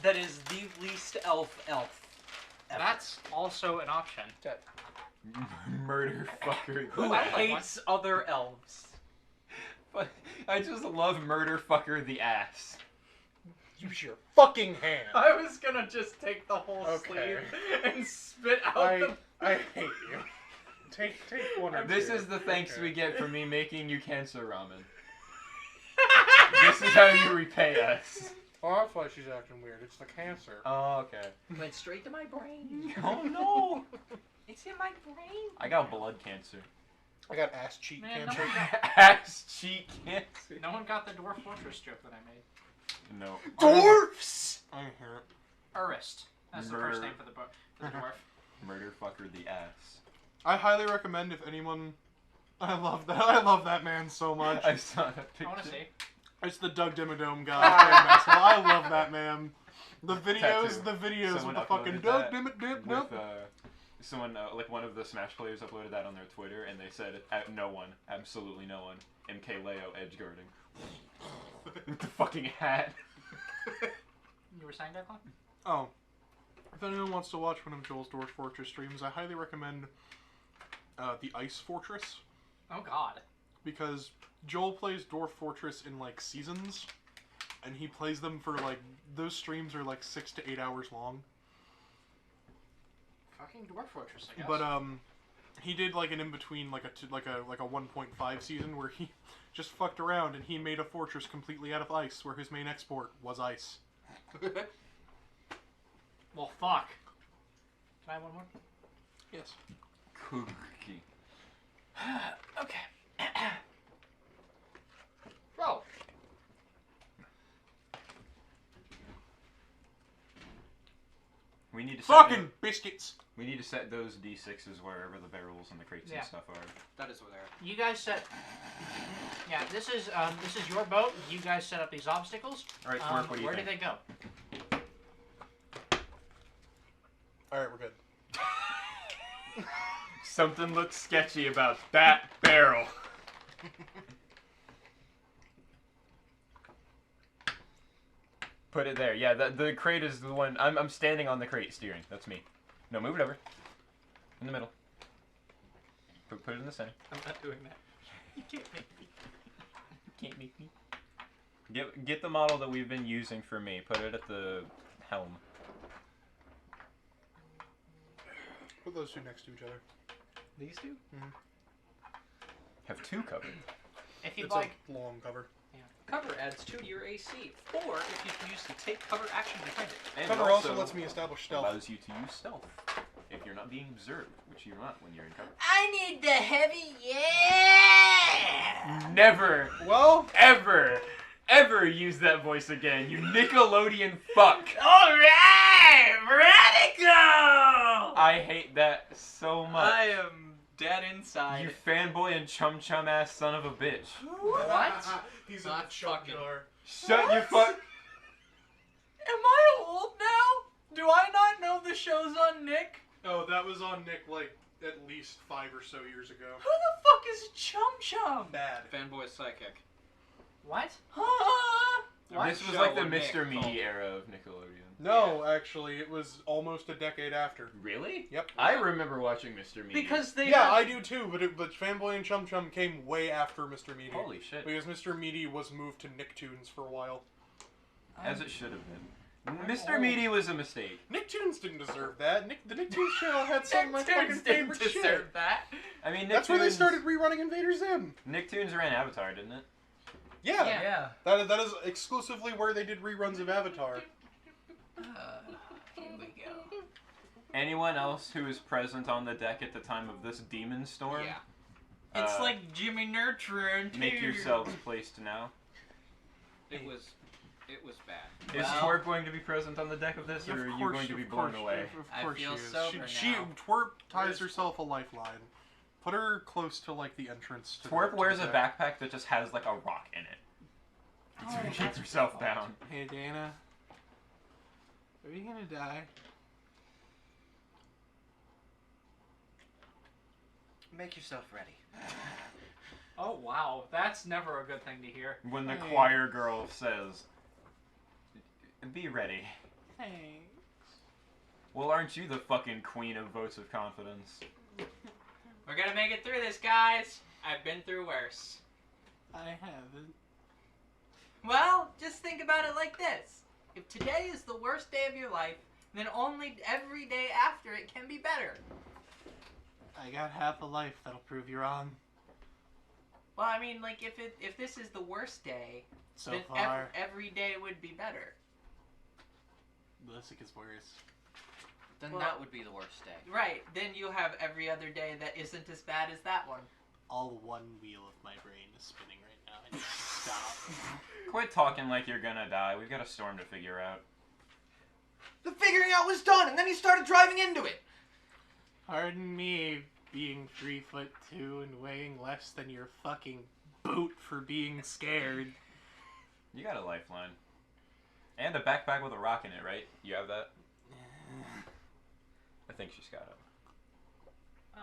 that is the least elf ever. That's also an option. Murder fucker. Who I like hates other elves. But I just love murder fucker the ass. Use your fucking hand. I was gonna just take the whole Okay. sleeve and spit out the. I hate you. Take one or This two. is the thanks Okay. we get for me making you cancer ramen. This is how you repay us. Oh, that's why she's acting weird. It's the cancer. Oh, okay. Went straight to my brain. Oh no! It's in my brain. I got blood cancer. I got ass cheek Man, cancer. Ass cheek cancer. No one got the Dwarf Fortress joke that I made. No. Dwarfs! I didn't hear it. Urist. That's the first name for the dwarf. Murder fucker the ass. I highly recommend if anyone. I love that. I love that man so much. I saw that I picture. want to see. It's the Doug Dimmadome guy playing basketball. I love that man. The videos, Tattoo. Someone with the fucking uploaded Doug that Dimmadome. With, someone, like one of the Smash players uploaded that on their Twitter, and they said, no one, absolutely no one, MK Leo edge guarding. With the fucking hat. You were saying, Declan? Oh. If anyone wants to watch one of Joel's Dwarf Fortress streams, I highly recommend the Ice Fortress. Oh God. Because Joel plays Dwarf Fortress in, like, seasons. And he plays them for, like, those streams are, like, 6 to 8 hours long. Fucking Dwarf Fortress, I guess. But, he did, like, an in-between, like a 1.5 season where he just fucked around and he made a fortress completely out of ice where his main export was ice. Well, fuck. Can I have one more? Yes. Cookie. Okay. Roll. We need to Fucking biscuits! We need to set those D6s wherever the barrels and the crates Yeah. and stuff are. That is what they're. You guys set. Yeah, this is your boat. You guys set up these obstacles. Alright, Twerp, what do you Where think? did they go? Alright, we're good. Something looks sketchy about that barrel. Put it there. Yeah, the crate is the one. I'm standing on the crate steering. That's me. No, move it over. In the middle. Put it in the center. I'm not doing that. You can't make me. Can't make me. Get the model that we've been using for me. Put it at the helm. Put those two next to each other. These two? Have two covered. If you'd It's like. a long cover. Cover adds 2 to your AC, or if you can use the take cover action behind it. And Cover it also lets me establish stealth. allows you to use stealth if you're not being observed, which you're not when you're in cover. I need the heavy, yeah! Never, Well, ever use that voice again, you Nickelodeon fuck. Alright, radical! I hate that so much. I am dead inside. You fanboy and chum chum ass son of a bitch. What? He's Not in the chug fucking- jar. Shut your fuck. Am I old now? Do I not know the show's on Nick? Oh, that was on Nick like at least 5 or so years ago. Who the fuck is Chum Chum? Bad. Fanboy psychic. What? Huh? This was show like the on Nick Mr. Meaty called- era of Nickelodeon. No, actually, it was almost a decade after. Really? Yep. I remember watching Mr. Meaty. Because they Yeah, had- I do too, but Fanboy and Chum Chum came way after Mr. Meaty. Holy shit. Because Mr. Meaty was moved to Nicktoons for a while. As it should have been. Mr. Meaty was a mistake. Nicktoons didn't deserve that. The Nicktoons channel had some of my fucking Nicktoons didn't favorite shit. deserve that. I mean, That's where they Nicktoons- started rerunning Invader Zim. Nicktoons ran Avatar, didn't it? Yeah, Yeah. that is exclusively where they did reruns of Avatar. Here we go. Anyone else who was present on the deck at the time of this demon storm? Yeah. It's Uh, like Jimmy Neutron. Make too. yourselves placed now. It was bad. Is Well- Twerp going to be present on the deck of this, or are you going to be blown away? Of I course feel she is. sober She now. Twerp ties herself a lifeline. Put her close to like the entrance. To Twerp the, wears to a the deck. backpack that just has like a rock in it. Oh, So she keeps that's herself cool. down. Hey, Dana. Are you gonna die? Make yourself ready. Oh wow, that's never a good thing to hear. When the Hey. choir girl says, "Be ready." Thanks. Well, aren't you the fucking queen of votes of confidence? We're gonna make it through this, guys. I've been through worse. I haven't. Well, just think about it like this. If today is the worst day of your life, then only every day after it can be better. I got half a life that'll prove you wrong. Well, I mean, like, if this is the worst day, So then far, every day would be better. Ballistic is worse. Then Well- that would be the worst day. Right, then you have every other day that isn't as bad as that one. All one wheel of my brain is spinning right now. I need to stop. Quit talking like you're gonna die. We've got a storm to figure out. The figuring out was done, and then you started driving into it. Pardon me, being 3'2" and weighing less than your fucking boot for being scared. You got a lifeline. And a backpack with a rock in it, right? You have that? I think she's got it.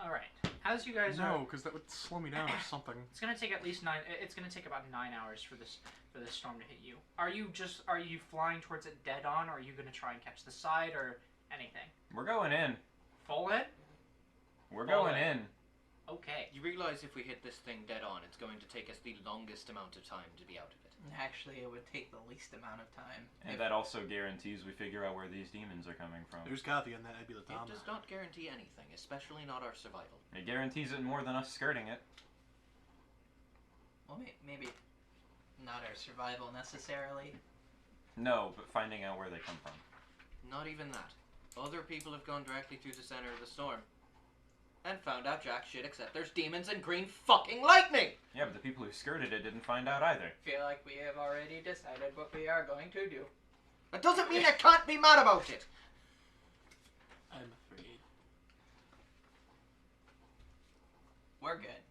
All right. As you guys No, are, because that would slow me down or something. it's gonna take at least 9. It's gonna take about 9 hours for this storm to hit you. Are you flying towards it dead on, or are you gonna try and catch the side, or anything? We're going in. Full in? We're All going right. in. Okay. You realize if we hit this thing dead on, it's going to take us the longest amount of time to be out of it. Actually, it would take the least amount of time. And If- that also guarantees we figure out where these demons are coming from. There's coffee on that Nebula It does not guarantee anything, especially not our survival. It guarantees it more than us skirting it. well, maybe not our survival necessarily. No, but finding out where they come from. Not even that. Other people have gone directly through the center of the storm and found out jack shit except there's demons and green fucking lightning! Yeah, but the people who skirted it didn't find out either. Feel like we have already decided what we are going to do. That doesn't mean I can't be mad about it! I'm afraid. We're good.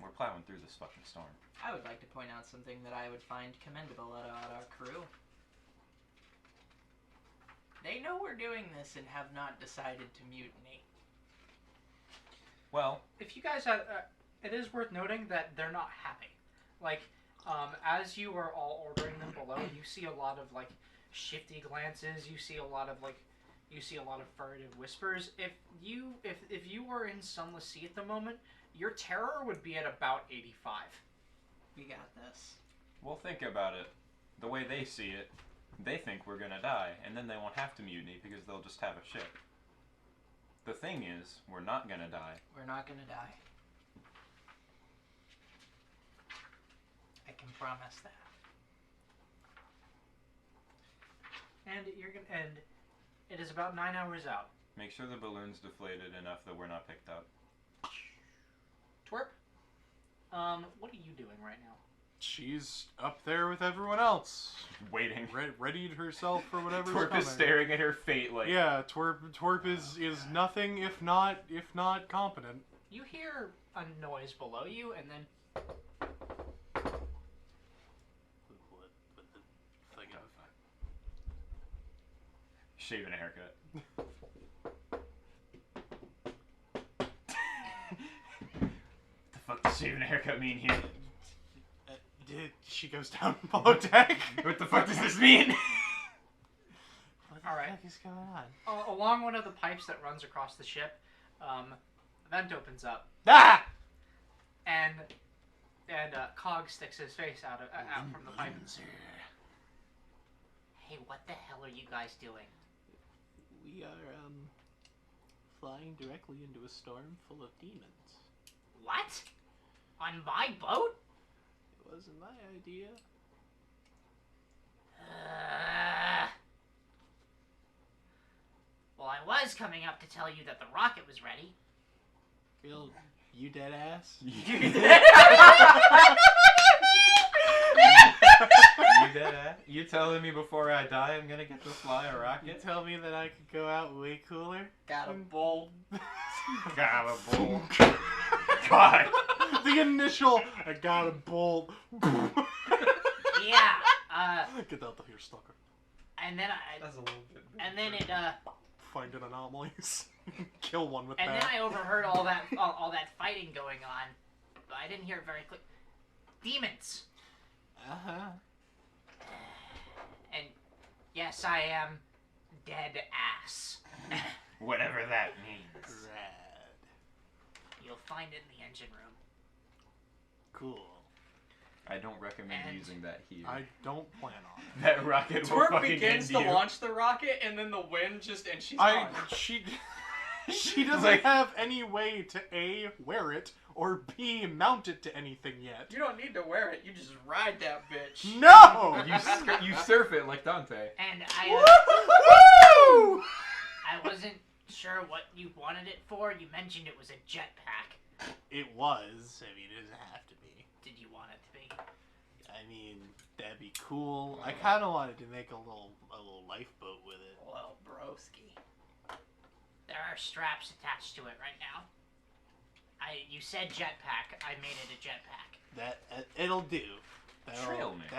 We're plowing through this fucking storm. I would like to point out something that I would find commendable about our crew. They know we're doing this and have not decided to mutiny. Well, If you guys have, it is worth noting that they're not happy. Like, as you are all ordering them below, you see a lot of like shifty glances. You see a lot of furtive whispers. If you were in Sunless Sea at the moment, your terror would be at about 85. We got this. we'll think about it. The way they see it, they think we're gonna die, and then they won't have to mutiny because they'll just have a ship. The thing is, we're not gonna die. We're not gonna die. I can promise that. And it is about 9 hours out. Make sure the balloon's deflated enough that we're not picked up. Twerp, what are you doing right now? She's up there with everyone else, Waiting. readied herself for whatever's Twerp coming. is staring at her fate like... Yeah, Twerp is nothing if not competent. You hear a noise below you, and then What the fuck? Shaving a haircut. The fuck does shaving a haircut mean here? She goes down below deck. What the fuck does this mean? What the Alright. fuck is going on? along one of the pipes that runs across the ship, a vent opens up, Ah! and Cog sticks his face out from the pipe. Hey, what the hell are you guys doing? We are flying directly into a storm full of demons. What? On my boat? It wasn't my idea. Well, I was coming up to tell you that the rocket was ready. Real, you dead ass? You dead ass? You telling me before I die I'm gonna get to fly a You rocket? tell me that I could go out way cooler? Got a bolt. Got a bull. God. The initial, I got a bolt. Yeah. Get out of here, stalker. And then That's a little bit. it Finding anomalies. Kill one with and that. then I overheard all that fighting going on, but I didn't hear it very clear. Demons. Uh-huh. And yes, I am dead ass. Whatever that means. Rad. You'll find it in the engine room. Cool. I don't recommend And- using that here. I don't plan on it. That rocket will Twerp fucking begins end to you. launch the rocket, and then the wind just and she's I gone. she She doesn't Like- have any way to A, wear it, or B, mount it to anything yet. You don't need to wear it. You just ride that bitch. No! You surf it like Dante. And Woo! I wasn't sure what you wanted it for. You mentioned it was a jetpack. It was. I mean, it doesn't have to be. Did you want it to be? I mean, that'd be cool. I kind of wanted to make a little lifeboat with it. Well, broski. There are straps attached to it right now. You said jetpack. I made it a jetpack. That it'll do. Trail mix.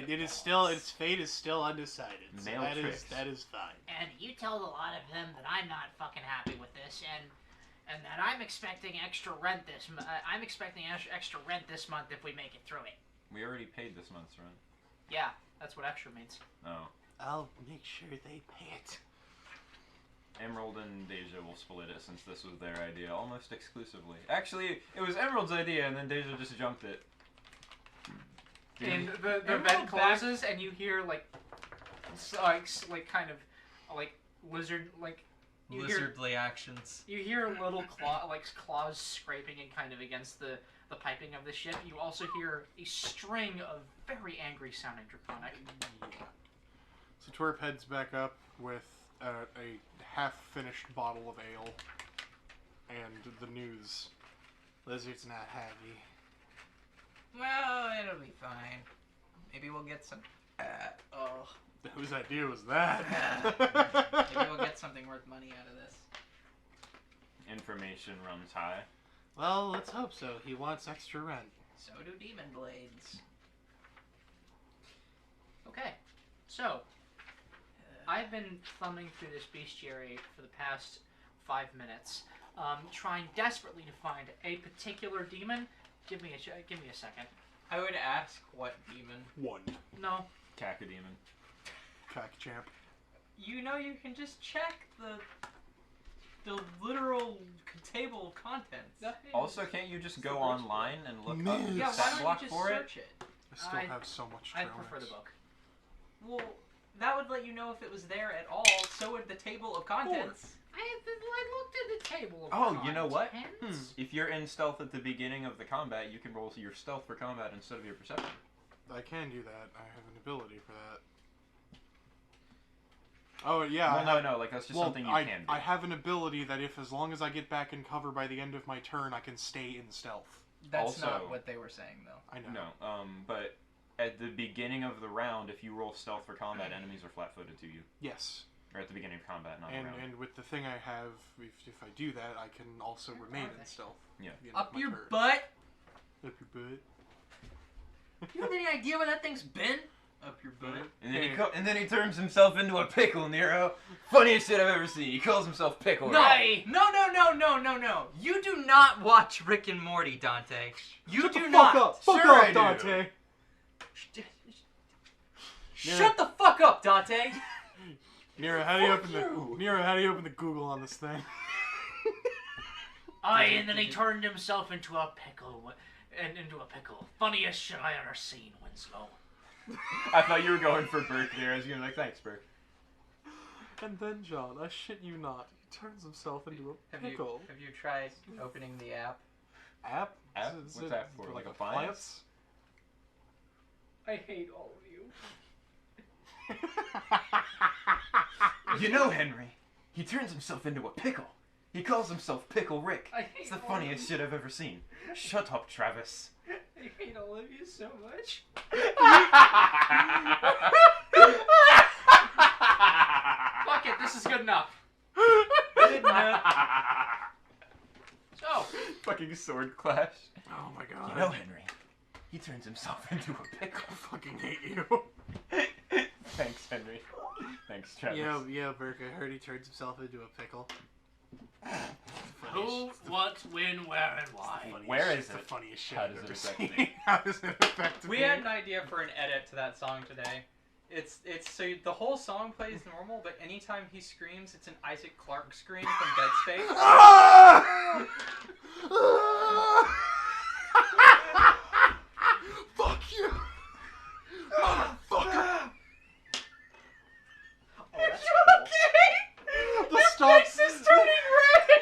It is still. Its fate is still undecided. So Nail tricks. that is fine. And you tell a lot of them that I'm not fucking happy with this, and that I'm expecting extra rent this. I'm expecting extra rent this month if we make it through it. We already paid this month's rent. Yeah, that's what extra means. Oh. I'll make sure they pay it. Emerald and Deja will split it since this was their idea almost exclusively. Actually, it was Emerald's idea and then Deja just junked it. And the Emerald vent back- closes, and you hear like kind of like lizard like you hear Lizardly actions. you hear little claws scraping and kind of against the piping of the ship. You also hear a string of very angry sounding draconic. So Twerp heads back up with a half-finished bottle of ale and the news. Lizard's not happy. Well, it'll be fine. Maybe we'll get some. Oh. Whose idea was that? Maybe we'll get something worth money out of this. Information runs high. Well, let's hope so. He wants extra rent. So do demon blades. Okay, so I've been thumbing through this bestiary for the past 5 minutes, trying desperately to find a particular demon. Give me a second. I would ask what demon. One. No, Cacodemon. Track champ. You know, you can just check the literal table of contents. Also, can't you just go the worst online and look No. up the Yeah, why stat don't block you just for it? search it? I still I- have so much I trail prefer the mix. book. Well, that would let you know if it was there at all. So would the table of contents. I looked at the table of Oh, you know what? contents. If you're in stealth at the beginning of the combat, you can roll your stealth for combat instead of your perception. I can do that. I have an ability for that. Oh yeah. Well, no, like that's just something you I can do. I have an ability that if as long as I get back in cover by the end of my turn, I can stay in stealth. That's not Also- what they were saying, though. I know. No, but at the beginning of the round, if you roll stealth for combat, enemies are flat-footed to you. Yes. Or at the beginning of combat, not And around. and with the thing I have, if I do that, I can also remain are in they? stealth. Yeah. at the end of Up my your turn. butt. Up your butt. You have any idea where that thing's been? Up your butt. And then he turns himself into a pickle, Nero. Funniest shit I've ever seen. He calls himself Pickle. No, Right? no. You do not watch Rick and Morty, Dante. You Shut do the not. fuck up! Fuck Sure I off, do. Dante! Shut the fuck up, Dante. Nero, how do you Fuck open you. the Nero? How do you open the Google on this thing? And then he turned himself into a pickle. Into a pickle. Funniest shit I ever seen, Winslow. I thought you were going for Burke there. I was going to be like, thanks, Burke. And then John, I shit you not, he turns himself into a pickle. Have you tried opening the app? App? App? Is What's it that for? Like appliance? I hate all of you. You know, Henry, he turns himself into a pickle. He calls himself Pickle Rick. I hate It's the all of funniest shit I've ever seen. Shut up, Travis. I hate all of you so much. Fuck it, this is good enough. Good enough. So, Fucking sword clash. Oh my god. You know, Henry, he turns himself into a pickle. I fucking hate you. Thanks, Henry. Thanks, Travis. Yeah, Burke, I heard he turns himself into a pickle. Who, what, when, where, and why? Where is It's the it? funniest shit How I've does it ever affect seen. me? How does it affect We me? had an idea for an edit to that song today. It's so the whole song plays normal, but anytime he screams, it's an Isaac Clarke scream from Dead Space. Ah! Ah! Fuck you! Motherfucker! Oh, that's cool. The stop. Face is turning red.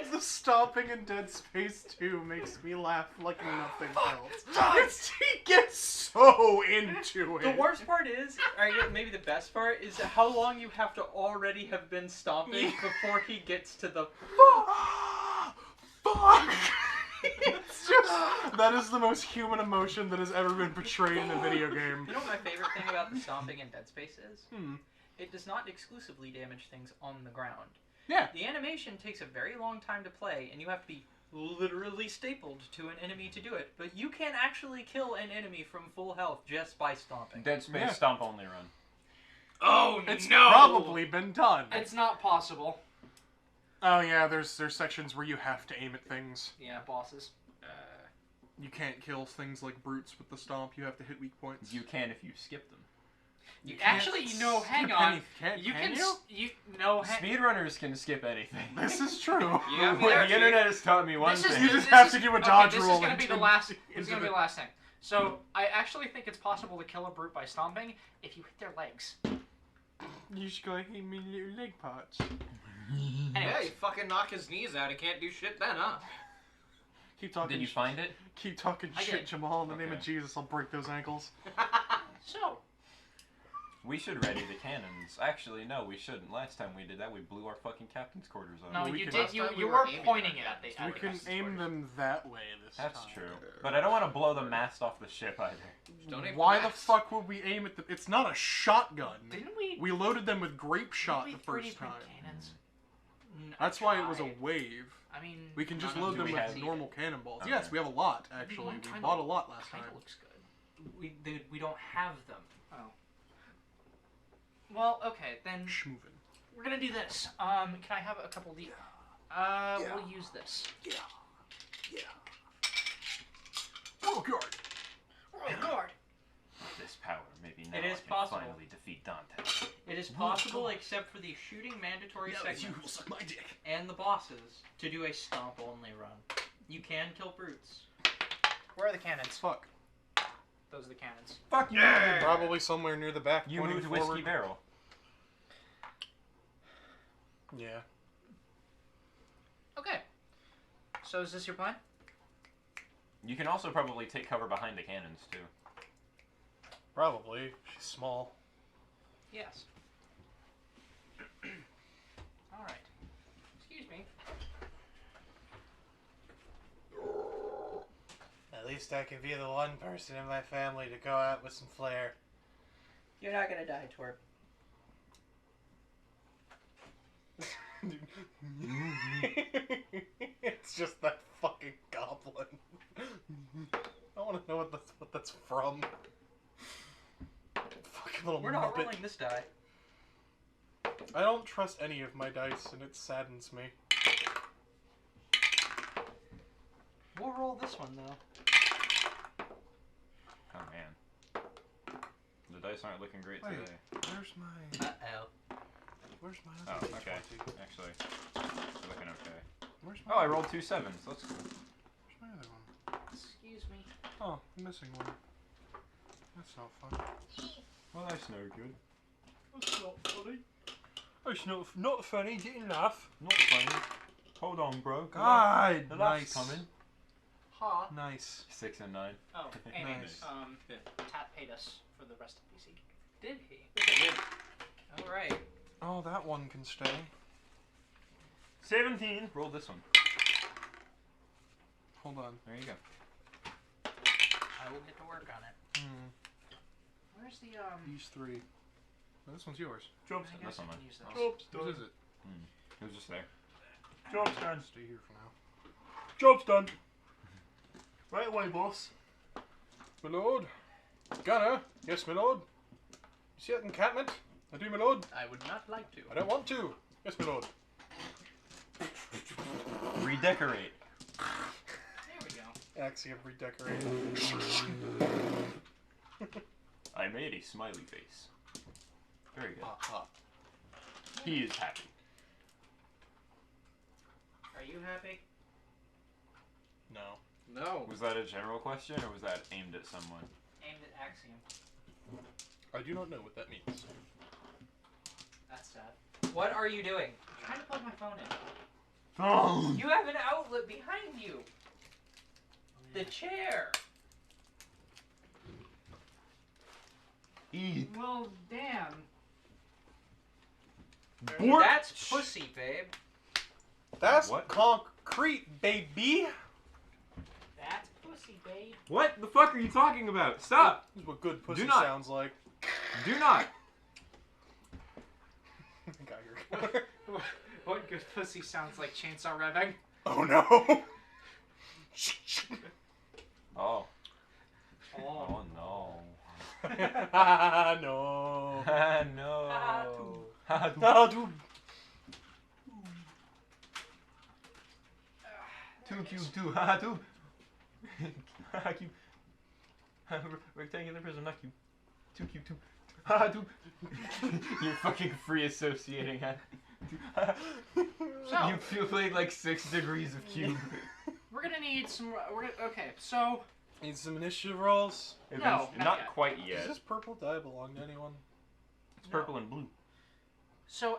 stomping in Dead Space 2 makes me laugh like nothing else. He gets so into it. The worst part is, or maybe the best part, is how long you have to already have been stomping before he gets to the Fuck! It's just that is the most human emotion that has ever been portrayed in a video game. You know what my favorite thing about the stomping in Dead Space is? Hmm. It does not exclusively damage things on the ground. Yeah. The animation takes a very long time to play, and you have to be literally stapled to an enemy to do it. But you can actually kill an enemy from full health just by stomping. Dead Space Yeah. stomp only run. Oh It's no! probably been done. It's not possible. Oh yeah, there's sections where you have to aim at things. Yeah, bosses. You can't kill things like brutes with the stomp. You have to hit weak points. You can if you skip them. You can't actually, no, hang skip on. any- Can You can can you? Speedrunners can skip anything. This is true. You got me What there, the internet has taught me one This is- thing. You just this have is- to do a okay, dodge this roll. is gonna be the into- last. This into is gonna be the last thing. So I actually think it's possible to kill a brute by stomping if you hit their legs. You should go hit me little leg parts. Yeah, Anyways, you fucking knock his knees out. He can't do shit then, huh? Keep talking. Did you find it? Keep talking I shit, did. Jamal. In the name of Okay. Jesus, I'll break those ankles. so We should ready the cannons. Actually, no, we shouldn't. Last time we did that, we blew our fucking captain's quarters on. no, we you can- did. Last You time we you were were aiming pointing at it at the. that. We at the can captain's aim quarters. them that way this That's time. true. But I don't want to blow the mast off the ship either. Don't aim Why for the max. fuck would we aim at the? It's not a shotgun. Didn't we? We loaded them with grape shot the didn't we 3D first print time. Cannons? That's why it was a tried. wave. I mean, We can just None of load them we with have- normal cannonballs. Okay. Yes, we have a lot Maybe actually. one We kinda- bought a lot last Kind time. of looks good. We don't have them. Well, okay, then Schmoovin'. we're gonna do this. Can I have a couple of these? We'll use this. Yeah. Oh god. Oh God. This power, maybe now It is I can possible. finally defeat Dante. It is possible, except for the shooting mandatory segments suck my dick. and the bosses, to do a stomp only run. You can kill brutes. Where are the cannons? Fuck. Those are the cannons. Fuck you! Probably somewhere near the back. You pointing moved forward. Whiskey Barrel. Yeah. Okay. So is this your plan? You can also probably take cover behind the cannons too. Probably. She's small. Yes. All right. Excuse me. At least I can be the one person in my family to go out with some flair. You're not gonna die, Twerp. It's just that fucking goblin. I want to know what that's from. Fucking little We're not muppet. rolling this die. I don't trust any of my dice, and it saddens me. We'll roll this one though. Oh man. The dice aren't looking great Wait. today. Where's my? Where's my Oh, other okay. D20? Actually, they're looking okay. Where's my? Oh, I rolled 2 7s. That's cool. Where's my other one? Excuse me. Oh, I'm missing one. That's not fun. Well, that's no good. That's not funny. That's not funny. Didn't laugh. Not funny. Hold on, bro. God, The nice. laugh's coming. Ha. Nice. 6 and 9. Oh, Amy. Nice. Tat paid us for the rest of PC. Did he? All right. Oh, that one can stay. 17. Roll this one. Hold on. There you go. I will get to work on it. Where's the These three. Oh, this one's yours. I Job's guess That's I on mine. can use this. Whose is it? It was just there. Job's done. Stay here for now. Job's done. Right away, boss. My lord. Gunner. Yes, my lord. You see that encampment? I do, my lord. I would not like to. I don't want to. Yes, my lord. Redecorate. There we go. Axiom redecorated. I made a smiley face. Very good. Aha. He is happy. Are you happy? No. No. Was that a general question or was that aimed at someone? Aimed at Axiom. I do not know what that means. That's sad. What are you doing? I'm trying to plug my phone in. Phone. You have an outlet behind you. The chair. Eat. Well, damn. Bork. That's pussy, babe. That's What? concrete, baby. That's pussy, babe. What the fuck are you talking about? Stop! This is what good pussy Do not. sounds like. Do not. Got your What good pussy sounds like chainsaw revving? Oh no. Oh. Oh. Oh no. No. No. No, dude. Too cute, too. Ha, too. Cute. Rectangular prism, not cute. Too cute, too. Ha, too. You're fucking free associating, huh? So- You played like 6 degrees of cube. We're gonna need some. Okay, so Need some initiative rolls. No, Eventually- not not yet. quite Does yet. this purple dye belong to anyone? It's purple and blue.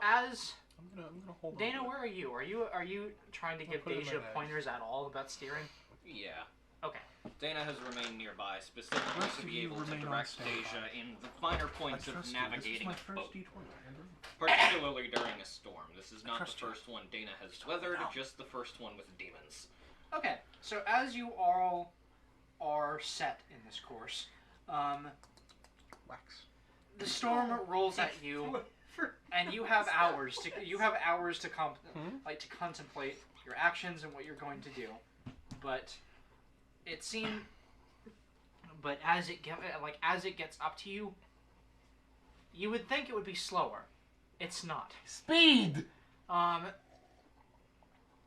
as I'm gonna hold on. Dana, to it. where are you? Are you trying to I'll give put it in Deja my bag. pointers at all about steering? Yeah. Okay. Dana has remained nearby, specifically Rest to of be you able to remain on direct standby. Deja in the finer points I of trust you. navigating This is a my boat. first D20. Andrew. Particularly during a storm. This is not the trust you. first one Dana has weathered, just the first one with demons. Okay. So as you all are set in this course, Wax. the storm rolls at you, and you have hours to contemplate your actions and what you're going to do. But as it gets up to you, you would think it would be slower. It's not. Speed!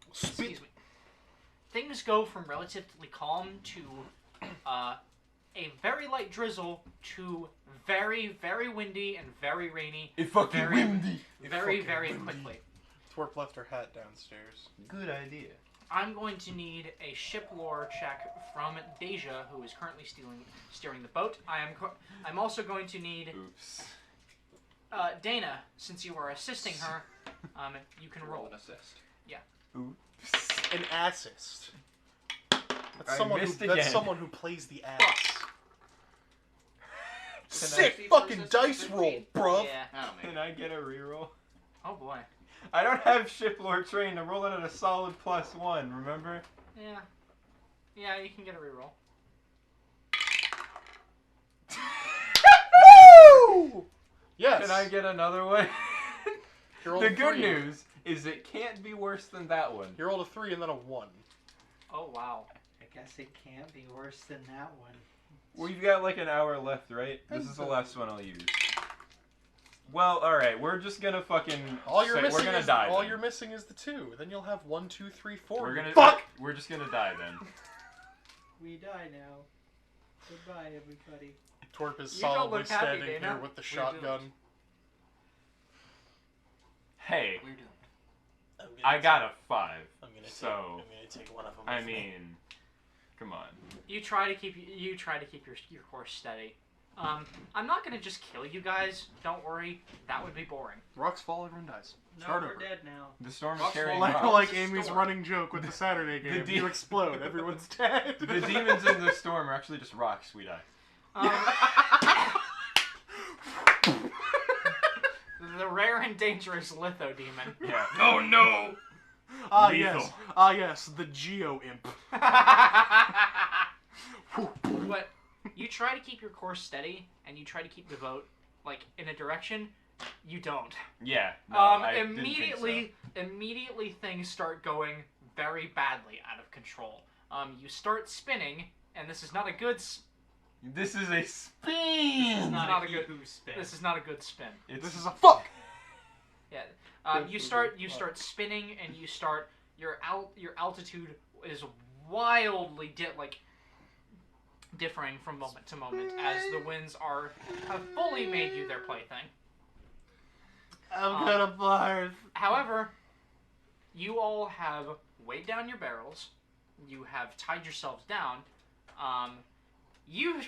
Excuse me. Things go from relatively calm to a very light drizzle to very, very windy and very rainy. It's fucking Very- windy. Very, fucking very windy. quickly. Twerp left her hat downstairs. Good idea. I'm going to need a ship lore check from Deja, who is currently steering the boat. I'm also going to need Oops. Dana, since you are assisting her. You can roll. An assist. Oops. An assist. That's I someone missed who. That's again. someone who plays the ass. Can I Sick see fucking versus dice 15? roll, bruv. Yeah. That'll make Can I get a reroll? Oh boy. I don't have shiplore trained. I'm rolling at a solid +1, remember? Yeah. Yeah, you can get a reroll. Woo! Yes. Can I get another one? You rolled The a good 3. news is it can't be worse than that one. You rolled a 3 and then a 1. Oh wow. I guess it can't be worse than that one. We've got like an hour left, right? This is the last one I'll use. Well, alright, we're just gonna fucking All you're say- missing we're gonna is die all then. you're missing is the 2. Then you'll have 1, 2, 3, 4. We're gonna Fuck. We're just gonna die then. We die now. Goodbye, everybody. Twerp is You don't solidly look happy, standing Dana. here with the We're shotgun. Hey, We're doomed. I got a 5. I'm gonna so, I'm gonna take one of them. I with me. mean, come on. You try to keep your course steady. I'm not gonna just kill you guys. Don't worry. That would be boring. Rocks fall, everyone dies. No, Start we're over. dead now. The storm's Rock's carrying falling. Like, rocks. like Amy's Storm. running joke with the Saturday game. the You de- explode, everyone's dead. The demons in the storm are actually just rocks. We die. The rare and dangerous Litho Demon. Yeah. Oh no! Ah Lethal. yes, ah yes, the Geo Imp. But you try to keep your course steady, and you try to keep the boat like in a direction. You don't. Yeah. No, I didn't think Immediately things start going very badly out of control. You start spinning, and this is not a good. so. This is a This spin. is not a good. Who spin. This is not a good spin. This is a fuck. Yeah. You start spinning, and you start your altitude is wildly differing from moment to moment as the winds have fully made you their plaything. I'm gonna barf. However, you all have weighed down your barrels. You have tied yourselves down. You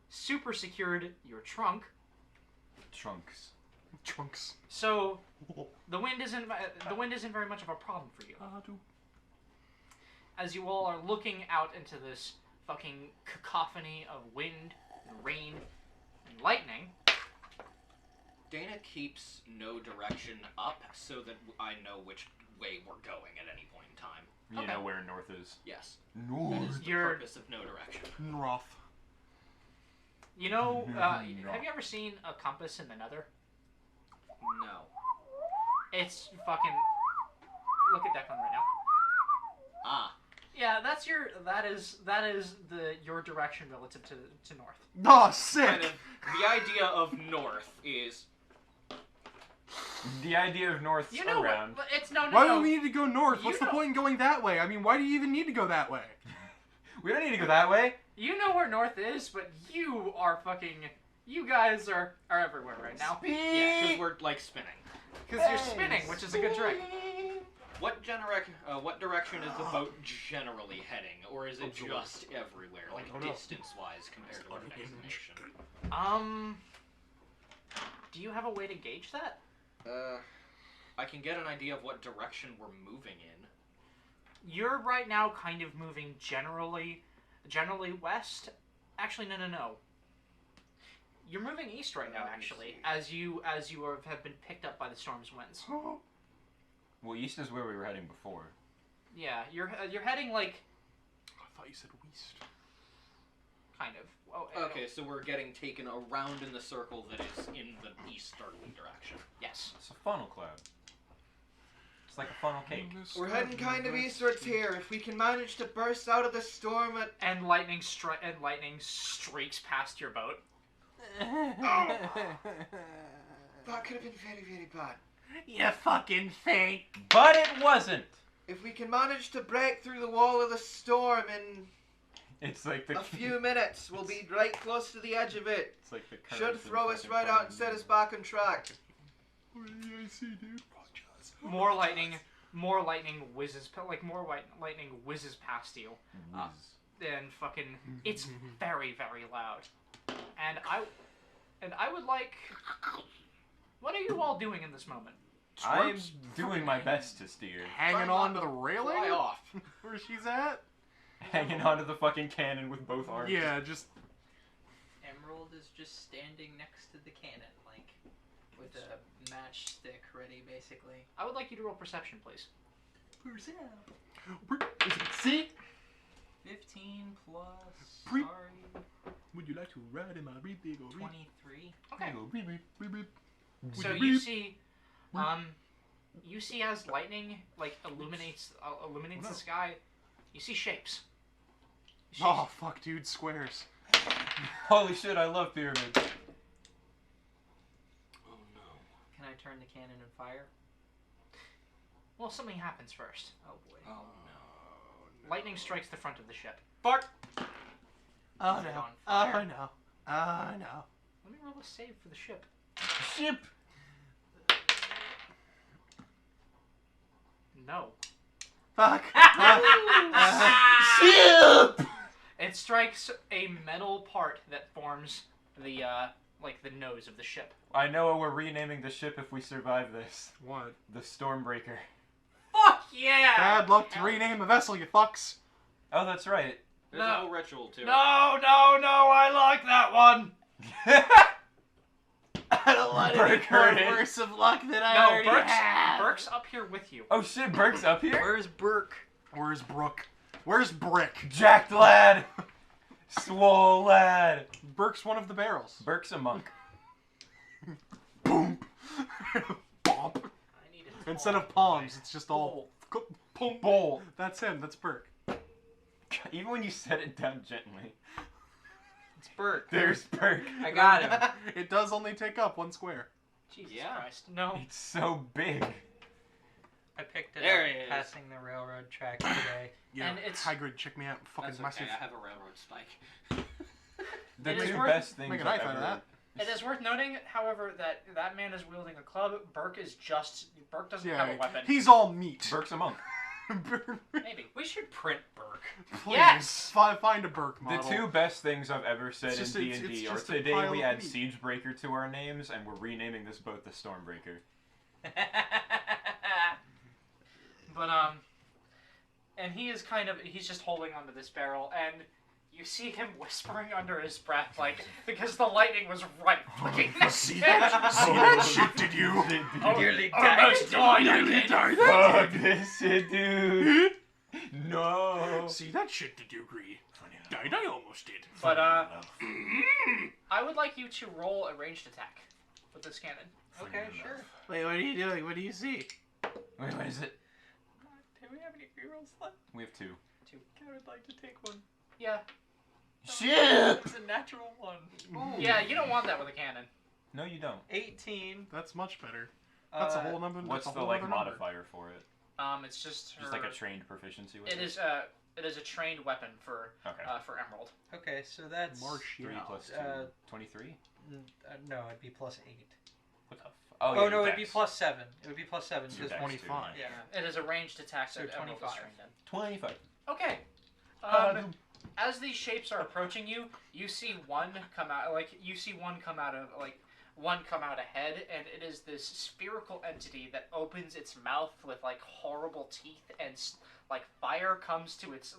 super secured your trunk. Trunks. Trunks. So the wind isn't very much of a problem for you. As you all are looking out into this fucking cacophony of wind and rain and lightning. Dana keeps no direction up so that I know which way we're going at any point in time. You Okay. know where north is. Yes. North. That is the You're- purpose of no direction. Roth. You know, No. have you ever seen a compass in the Nether? No. It's fucking. Look at Declan right now. Ah. Yeah, that is your direction relative to north. Oh, sick! Kind of, the idea of north is The idea of north's You know around. what? It's no. Why do we need to go north? You What's the know- point in going that way? I mean, why do you even need to go that way? We don't need to go that way. You know where north is, but you are fucking. You guys are everywhere right now. yeah, because we're like spinning. Because you're spinning, which is a good trick. What direction is the boat generally heading, or is it just everywhere, like don't know. distance-wise compared to our destination? Do you have a way to gauge that? I can get an idea of what direction we're moving in. You're right now kind of moving generally west. Actually, no. You're moving east right now, Let me actually, see. as you have been picked up by the storm's winds. Well, east is where we were heading before. Yeah, you're heading like I thought you said west. kind of. Oh, Okay, so we're getting taken around in the circle that is in the easterly direction. Yes. It's a funnel cloud. It's like a funnel cake. We're heading kind of eastwards here. If we can manage to burst out of the storm at... And lightning streaks past your boat. That could have been very, very bad. You fucking think. But it wasn't. If we can manage to break through the wall of the storm in It's like the a few minutes, we'll be right close to the edge of it. It's like the Should curves throw in us fucking right out and fucking- set us back on track. I see, dude. More lightning whizzes past you. And fucking, it's very, very loud. And I would like. What are you all doing in this moment? I'm Twerp's doing my best to steer. hanging on to the railing? Fly off. Where she's at? Hanging onto the fucking cannon with both arms. Yeah, just Emerald is just standing next to the cannon, like with a matchstick ready, basically. I would like you to roll perception, please. see. 15 plus. Pre- Sorry, Would you like to ride in my big 23. Okay. beep, beep, beep, beep. So Beep, you beep. see, you see as lightning like illuminates no. the sky, you see shapes. Oh fuck, dude, squares. Holy shit, I love pyramids. Oh no. Can I turn the cannon and fire? Well, something happens first. Oh boy. Oh no. Lightning strikes the front of the ship. Fuck! Oh Is it no. on Oh fire? no. Oh no. Let me roll a save for the ship. Ship. No. Fuck. Ship! It strikes a metal part that forms the like the nose of the ship. I know what we're renaming the ship if we survive this. What? The Stormbreaker. Fuck yeah! Bad luck to rename a vessel, you fucks. Oh, that's right. There's No. no ritual to it. No, I like that one. I don't want Burke any heard more it. bursts of luck that I No, already have. Burke's up here with you. Oh shit, Burke's up here? Where's Burke? Where's Brooke? Where's Brick? Jacked lad! Swole lad! Burke's one of the barrels. Burke's a monk. Boom. Bump. I need a Instead of palms, it's just all. Boom. Bowl. That's him. That's Burke. Even when you set it down gently. It's Burke. There's Burke. I got him. It does only take up one square. Jesus Yeah. Christ. No. It's so big. I picked it There up he is. passing the railroad track today. Yeah. And it's- Hagrid, check me out. Fucking That's massive. okay, I have a railroad spike. The It is two worth- best things Make a I've knife out of ever- that. It is worth noting, however, that man is wielding a club. Burke doesn't Yeah, have a weapon. he's all meat. Burke's a monk. Maybe. We should print Burke. Please, Yes! find a Burke The model. two best things I've ever said It's just- in it's D&D are just a today pile we of add meat. Siegebreaker to our names, and we're renaming this boat the Stormbreaker. But, and he's just holding onto this barrel, and you see him whispering under his breath, like, because the lightning was right fucking next See to that him. shit, did you? Nearly Almost died again. Fuck this shit, dude. No. See that shit, did you, Gree? Died, I almost did. But, I would like you to roll a ranged attack with this cannon. Okay, sure. Wait, what are you doing? What do you see? Wait, what is it? Do we have any rerolls left? We have 2. I would like to take one. Yeah. Shit! It's a natural one. Yeah, you don't want that with a cannon. No, you don't. 18. That's much better. That's a whole number. What's that's a the whole like other number. modifier for it? It's just her, Just like a trained proficiency with it? it is a trained weapon for Okay. for Emerald. Okay, so that's... 3 plus 2. 23? no, it'd be plus 8. What the fuck? Oh, yeah, no, your it'd be dex. plus 7. It would be plus 7. Your because dex, too. 25. Yeah. It is a ranged attack So that Emerald is 25. trained in. 25. Okay. As these shapes are approaching you, you see one come out ahead, and it is this spherical entity that opens its mouth with like horrible teeth, and like fire comes to its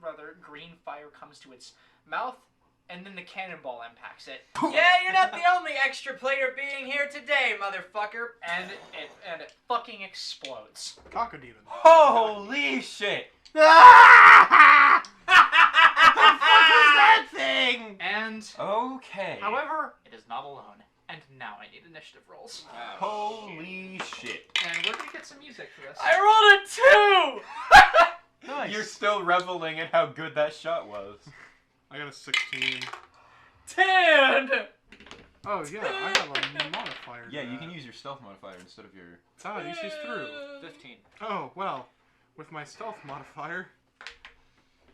rather green fire comes to its mouth, and then the cannonball impacts it, Yeah, you're not the only extra player being here today, motherfucker. and it fucking explodes. Cockademon. Holy shit! Ah! That thing! And Okay. however, it is not alone. And now I need initiative rolls. Holy shit. And we're gonna get some music for this. I rolled a 2! Nice. You're still reveling in how good that shot was. I got a 16. 10! Oh yeah, I have a modifier. to Yeah, you that. can use your stealth modifier instead of your... Ah, you see through. 15. Oh well, with my stealth modifier.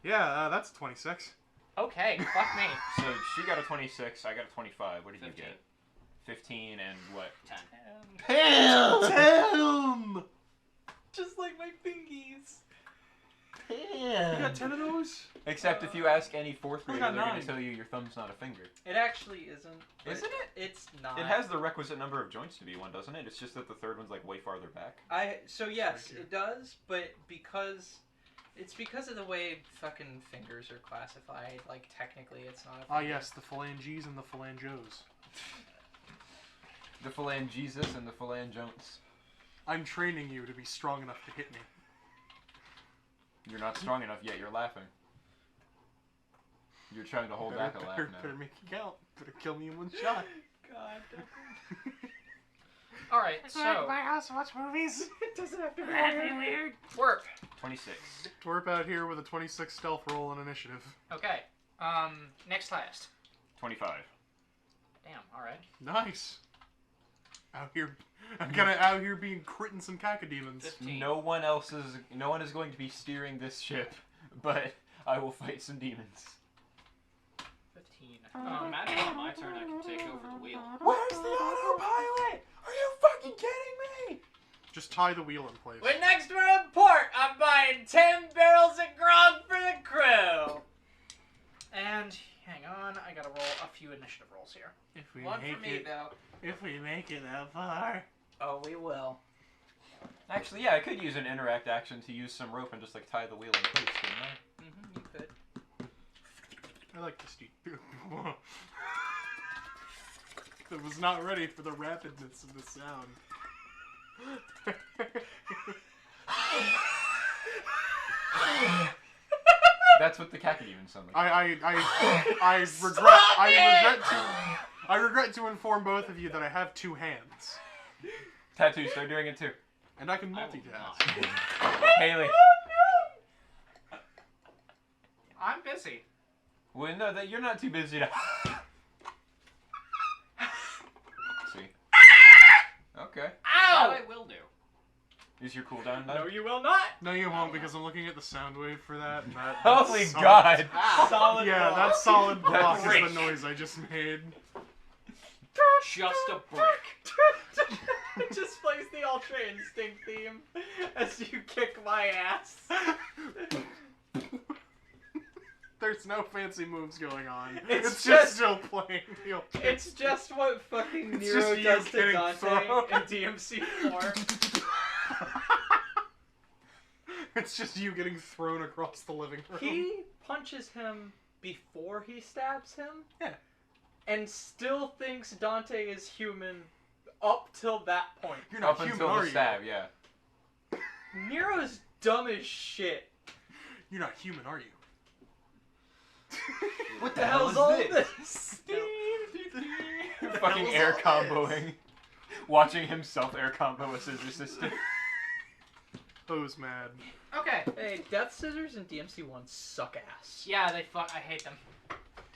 Yeah, that's 26. Okay, fuck me. So she got a 26, I got a 25. What did 15. you get? 15 and what? 10. Damn! Just like my fingies. You got 10 of those? Except if you ask any 4th I grader, got they're going 9. to tell you your thumb's not a finger. It actually isn't. but Isn't it? It's not. It has the requisite number of joints to be one, doesn't it? It's just that the third one's like way farther back. So yes, Right here. it does, but because of the way fucking fingers are classified, like technically it's not a Ah finger. yes, the phalanges and the phalangos. The phalangesus and the phalangeonts. I'm training you to be strong enough to hit me. You're not strong enough yet, you're laughing. You're trying to hold back a laugh now. Better make it count. Better kill me in one shot. God. Alright, so, my house, watch movies. It doesn't have to be That'd be weird. Warp. 26. Twerp out here with a 26 stealth roll and initiative. Okay, next highest. 25. Damn, alright. Nice. Out here, I'm gonna out here being critting some cacodemons. 15. No one is going to be steering this ship, but I will fight some demons. 15. Imagine on my turn I can take over the wheel. Where's the autopilot? Are you fucking kidding me? Just tie the wheel in place. When next we're in port, I'm buying 10 barrels of grog for the crew. And, hang on, I gotta roll a few initiative rolls here. If we One make for me, it, though. if we make it that far. Oh, we will. Actually, yeah, I could use an interact action to use some rope and just like tie the wheel in place, couldn't I? You could. I like this dude. I was not ready for the rapidness of the sound. That's what the cacodemons sound like. I regret to inform both of you that I have 2 hands Tattoos, they're doing it too. and I can I will multitask. Haley. I'm busy. Well, no, you're not too busy to. See? Okay. That Ow! I will do. Is your cooldown done? No, you will not. No, you won't because I'm looking at the sound wave for that. And that Holy that's solid. God! Solid Yeah, block. that solid block That's is the noise I just made. Just a brick. It just plays the Ultra Instinct theme as you kick my ass. There's no fancy moves going on. It's It's just- just still playing the old It's just what fucking It's Nero just you does to getting Dante thrown. in DMC4. It's just you getting thrown across the living room. He punches him before he stabs him. Yeah. And still thinks Dante is human up till that point. You're not Up human, until are the you? stab, yeah. Nero's dumb as shit. You're not human, are you? What the the hell hell's is all this? this? Fucking air comboing. Watching himself air combo a scissor sister. Who's mad? Okay. Hey, Death Scissors and DMC1 suck ass. Yeah, they fuck. I hate them.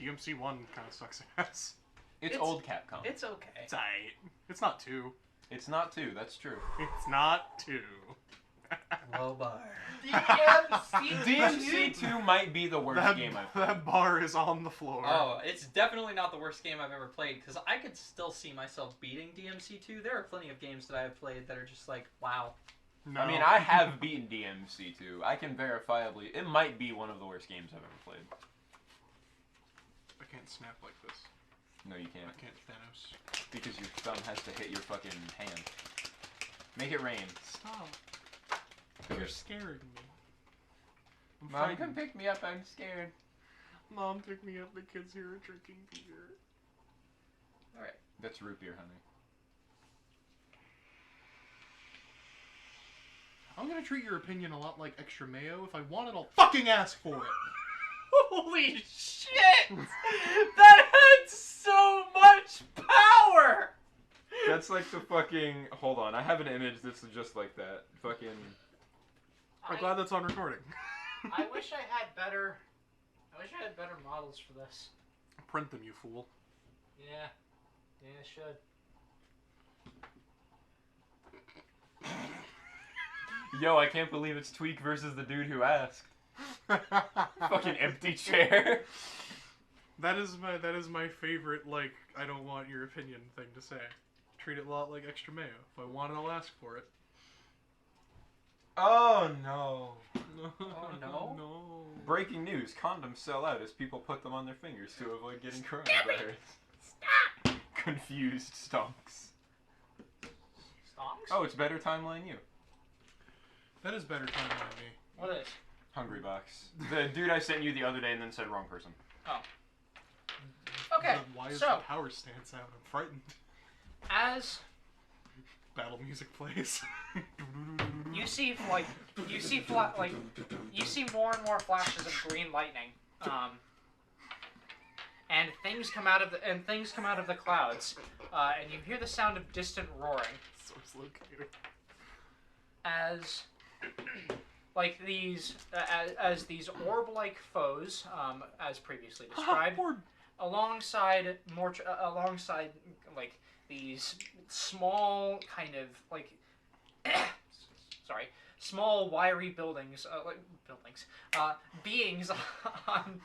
DMC1 kind of sucks ass. It's It's- old Capcom. It's okay. It's aight. It's not 2. It's not 2, that's true. It's not 2. Low bar. DMC2 might be the worst game I've played. That bar is on the floor. Oh, it's definitely not the worst game I've ever played, because I could still see myself beating DMC2. There are plenty of games that I've played that are just like, wow. No. I mean, I have beaten DMC2. I can verifiably... It might be one of the worst games I've ever played. I can't snap like this. No, you I can't. can't Thanos. Because your thumb has to hit your fucking hand. Make it rain. Stop. Okay. You're scaring me. I'm Mom, come frightened. pick me up. I'm scared. Mom, pick me up. The kids here are drinking beer. Alright. That's root beer, honey. I'm gonna treat your opinion a lot like extra mayo. If I want it, I'll fucking ask for it. Holy shit! That had so much power! That's like the fucking... Hold on. I have an image that's just like that. Fucking... I'm glad that's on recording. I wish I had better. I wish I had better models for this. Print them, you fool. Yeah. Yeah, I should. Yo, I can't believe it's Tweak versus the dude who asked. Fucking empty chair. That is my favorite, like, I don't want your opinion thing to say. Treat it a lot like extra mayo. If I want it, I'll ask for it. Oh no. Oh, no? No. Breaking news. Condoms sell out as people put them on their fingers to avoid getting coronavirus. Stop! Confused stonks. Stonks? Oh, it's Better Timeline You. That is better time than me. What is? Hungry Box. The dude I sent you the other day and then said wrong person. Okay, Why is so- the power stance out? I'm frightened. As Battle music plays. you see, you see more and more flashes of green lightning, and things come out of the clouds, and you hear the sound of distant roaring Source locator. as these orb-like foes, as previously described, alongside like these small kind of like small wiry buildings, beings on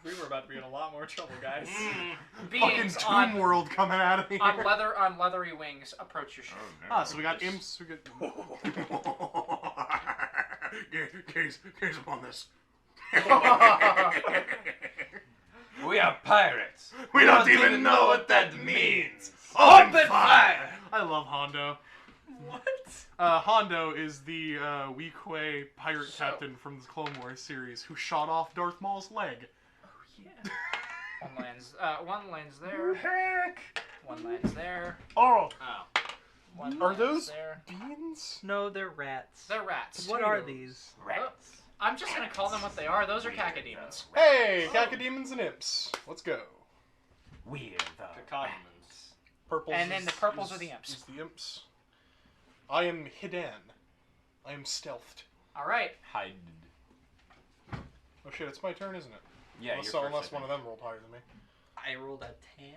We were about to be in a lot more trouble, guys. Fucking beings Tomb on World coming out of here. on leathery wings approach your ship. Ah, so we got imps. We got. Case upon this. We are pirates. We don't even know what that means. Open fire! I love Hondo. What? Hondo is the Weequay pirate captain from the Clone Wars series who shot off Darth Maul's leg. One lands there. Heck! One lands there. Oh, One Are lands those- there. beans? No, they're rats. They're rats. What are potatoes. these? Rats. I'm just gonna call them what they are. Those are cacodemons. Hey, cacodemons and imps. Let's go. We're the Cacodemons. Purples. And then the purples are the imps. Is the imps. I am hidden. I am stealthed. All right. hide. Oh shit, it's my turn, isn't it? Yeah, unless you're unless first, one of them rolled higher than me. I rolled a 10.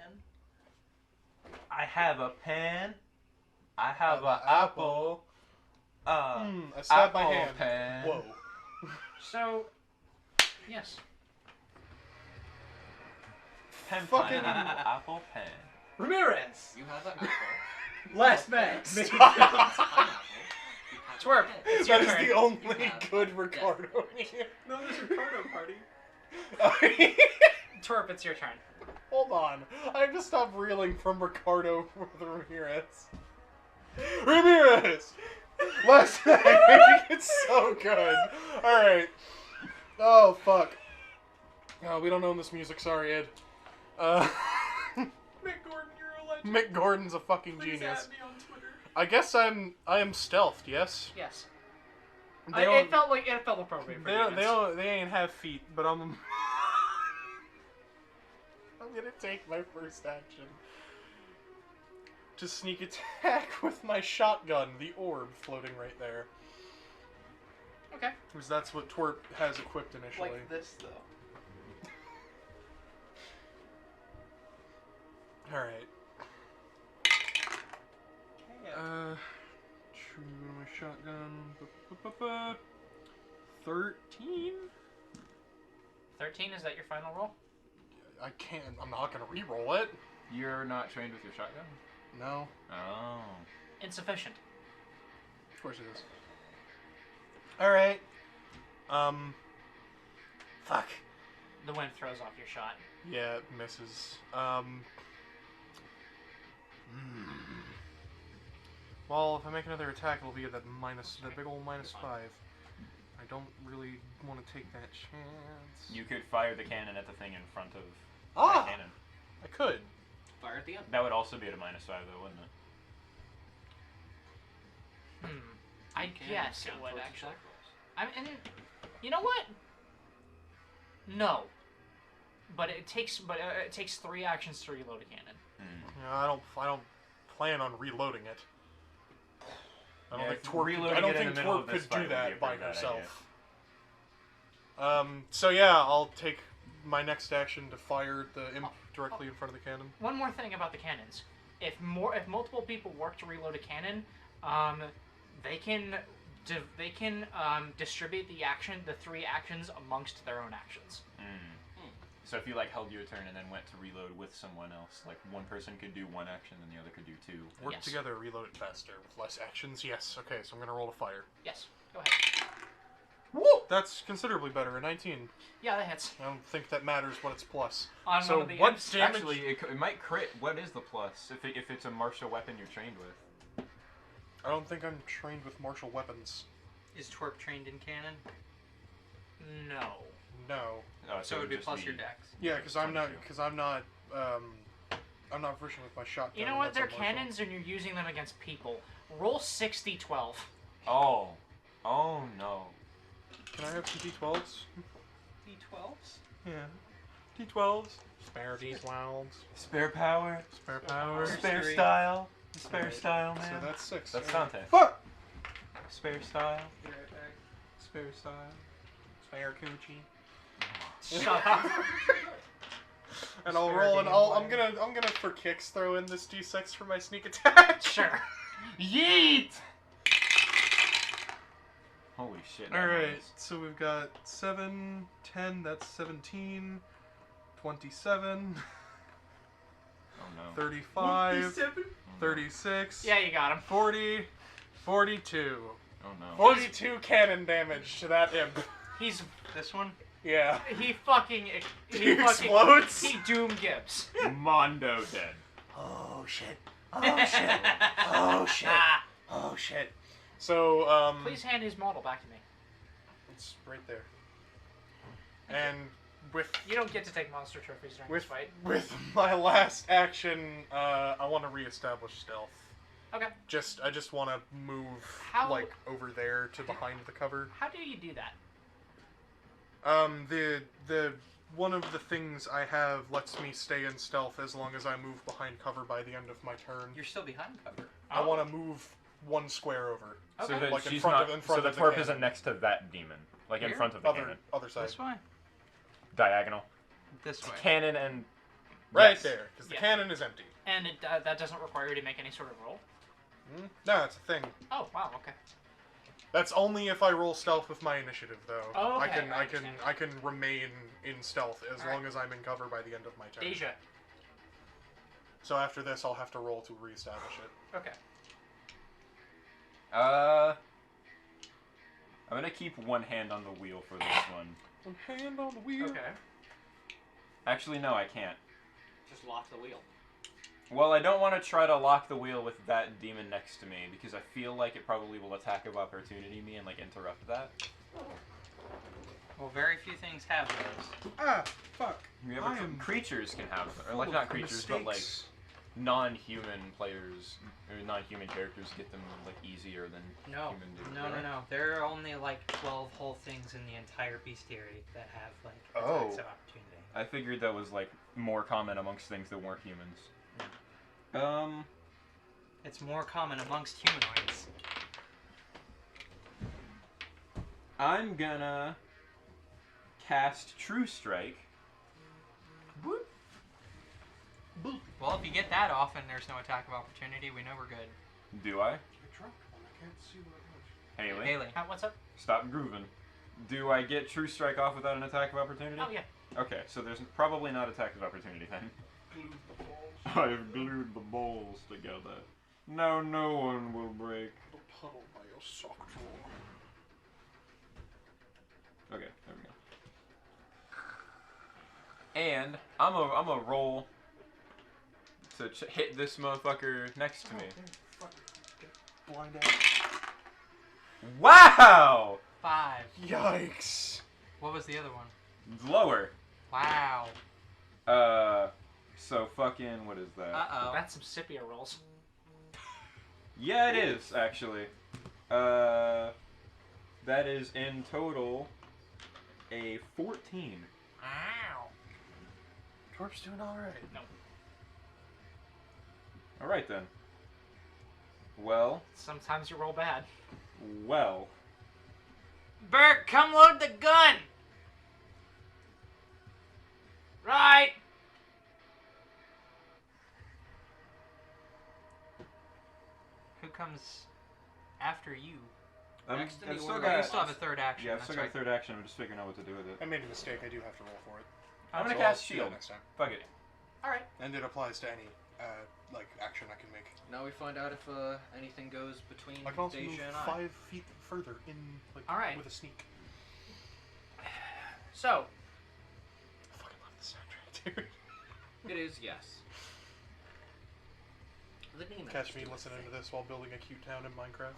I have a pen. I have An an apple. I stabbed my apple hand. pen. Whoa. So, yes. Pen Fucking- pineapple apple pen. Ramirez! You have that apple. Last man. Twerp, it's your That is turn. the only good Ricardo here. No, there's Ricardo party. Twerp, it's your turn. Hold on. I have to stop reeling from Ricardo with Ramirez. Ramirez! Last night! It's so good. Alright. Oh, fuck. Oh, we don't own this music. Sorry, Ed. Mick Gordon, you're a legend. Mick Gordon's a fucking Please genius. add me on Twitter. I guess I am stealthed, yes? Yes. They don't, It felt appropriate for they ain't have feet, but I'm gonna take my first action to sneak attack with my shotgun, the orb floating right there. Okay. Because that's what Twerp has equipped initially. Like this, though. Alright. Yeah. My shotgun. 13? 13, is that your final roll? I can't. I'm not gonna re-roll it. You're not trained with your shotgun? No. Oh. Insufficient. Of course it is. Alright. Fuck. The wind throws off your shot. Yeah, it misses. Well, if I make another attack, it'll be at that big ol' -5. I don't really want to take that chance. You could fire the cannon at the thing in front of Ah! the cannon. I could. Fire at the end. That would also be at a -5 though, wouldn't it? I guess it would, actually. I mean, you know what? No. But it takes 3 actions to reload a cannon. Yeah, I don't plan on reloading it. I don't Yeah, think if Twerp. reloading I don't it in think the middle of Twerp this could fight do would be that a by pretty bad herself. So yeah, I'll take my next action to fire the imp directly in front of the cannon. One more thing about the cannons. If multiple people work to reload a cannon, they can distribute the 3 actions amongst their own actions. So if you held your turn and then went to reload with someone else, one person could do 1 action and the other could do 2. Work Yes. together, reload it faster with less actions. Yes. Okay, so I'm gonna roll to fire. Yes. Go ahead. Woo! That's considerably better. A 19. Yeah, that hits. I don't think that matters what its plus. On So one of the what imps. damage? Actually, it might crit. What is the plus if it's a martial weapon you're trained with? I don't think I'm trained with martial weapons. Is Twerp trained in cannon? No. No. Oh, So it would be just plus be- your dex. Yeah, because I'm not. 22. Because I'm not proficient with my shotgun. You know and what? that's They're a martial. cannons and you're using them against people. Roll 6d12. Oh. Oh no. Can I have some D12s? D12s? Yeah. D12s. Spare D12s. Spare power. Spare power. Spare style. Spare Alright. style, So that's 6. That's Dante. Fuck! Spare style. Be right back. Spare style. Spare coochie. Shut up. And I'll Spare roll and gameplay. I'm gonna for kicks throw in this D6 for my sneak attack. Sure. Yeet! Holy shit. that Alright, was- so we've got 7, 10, that's 17, 27, Oh no. 35, 27? 36, Yeah, you got him. 40, 42. Oh no. 42 cannon damage to that imp. He's This one? Yeah. he fucking He explodes. He Doom Gibbs. Mondo dead. Oh shit. Oh shit. Oh shit. Oh shit. So, Please hand his model back to me. it's right there. And with You don't get to take monster trophies during this fight. with my last action, I want to reestablish stealth. Okay. I just want to move How- over there to behind the cover. How do you do that? The one of the things I have lets me stay in stealth as long as I move behind cover by the end of my turn. You're still behind cover. I want to move 1 square over. Okay. So that Like in she's front not. of- in front so the of the twerp cannon. isn't next to that demon, in Here? front of the cannon. Other side. This way? Diagonal. This way. Cannon and. Right Yes. there, because the Yeah. cannon is empty. And that doesn't require you to make any sort of roll. No, it's a thing. Oh wow. Okay. That's only if I roll stealth with my initiative, though. Oh, I okay, can I I can understand. I can remain in stealth as Alright. long as I'm in cover by the end of my turn. Deja. So after this, I'll have to roll to reestablish it. Okay. I'm gonna keep one hand on the wheel for this one. One hand on the wheel. Okay. Actually, no, I can't. Just lock the wheel. Well, I don't want to try to lock the wheel with that demon next to me, because I feel like it probably will attack of opportunity me and, like, interrupt that. Well, very few things have those. Ah, fuck. Yeah, I but am creatures can have, or full like of not creatures, but like mistakes. non-human players or non-human characters get them like easier than No, human do. no, Really? no, no. There are only like 12 whole things in the entire bestiary that have like Oh. attacks of opportunity. I figured that was like more common amongst things that weren't humans. It's more common amongst humanoids. I'm gonna cast True Strike. Well, if you get that off and there's no attack of opportunity, we know we're good. Do I? You're drunk. I can't see what Haley, Haley. What's up? stop grooving. Do I get True Strike off without an attack of opportunity? Oh, yeah. Okay, so there's probably not attack of opportunity then. I've glued the balls together. Now no one will break. the puddle by your sock drawer. Okay, there we go. And I'm a roll to hit this motherfucker next to me. Blind out. Wow! 5. Yikes. What was the other one? Lower. Wow. So fucking, what is that? Uh-oh. That's some Scipio rolls. Yeah, it is, actually. That is in total a 14. Ow. Torp's doing alright. Alright then. Well, Sometimes you roll bad. well. Bert, come load the gun! Right! Who comes after you? Next in I've the still order You got, still have a third action. yeah, I've that's still got right. third action. I'm just figuring out what to do with it. I made a mistake. I do have to roll for it. I'm gonna So I'll cast do that shield. next time. Fuck it. Alright. And it applies to any like action I can make. Now we find out if anything goes between I can also Deja move and I. 5 feet further in like Alright. with a sneak. So, I fucking love the soundtrack, dude. It is, yes. The name Catch has me to do with listening things. to this while building a cute town in Minecraft.